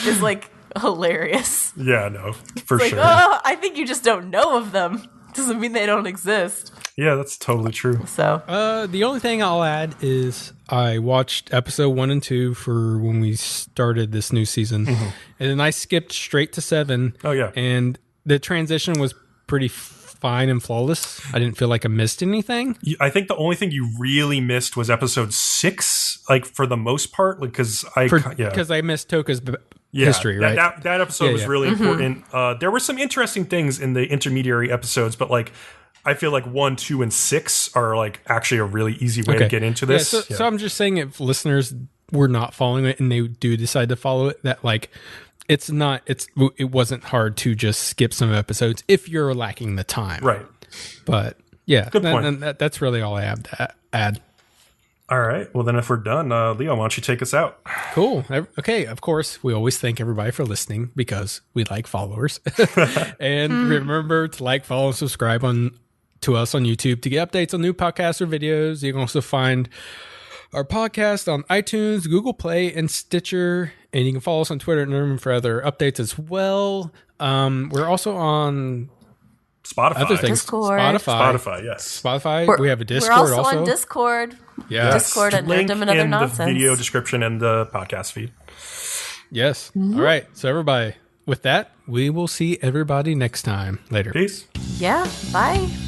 is like hilarious. Yeah, no, for it's sure. Like, oh, I think you just don't know of them. doesn't mean they don't exist. Yeah, that's totally true. So The only thing I'll add is I watched episode 1 and 2 for when we started this new season, and then I skipped straight to 7. Oh, yeah. And the transition was pretty fine and flawless. I didn't feel like I missed anything. I think the only thing you really missed was episode 6, like for the most part, because I missed Toka's history, right? That episode was really important. There were some interesting things in the intermediary episodes, but like I feel like 1, 2, and 6 are like actually a really easy way to get into this. So I'm just saying, if listeners were not following it and they do decide to follow it, that like it wasn't hard to just skip some episodes if you're lacking the time, right? But yeah, good point. That's really all I have to add. All right. Well, then if we're done, Leo, why don't you take us out? Cool. Okay. Of course, we always thank everybody for listening because we like followers. And remember to like, follow, and subscribe to us on YouTube to get updates on new podcasts or videos. You can also find our podcast on iTunes, Google Play, and Stitcher. And you can follow us on Twitter and Nerdom for other updates as well. We're also on Spotify. Other things. Discord. Spotify, yes. Spotify. We have a Discord We're also on Discord. Yeah. Discord and Link Nerdom and Other in Nonsense. the video description and the podcast feed. Yes. All right. So everybody, with that, we will see everybody next time. Later. Peace. Yeah. Bye.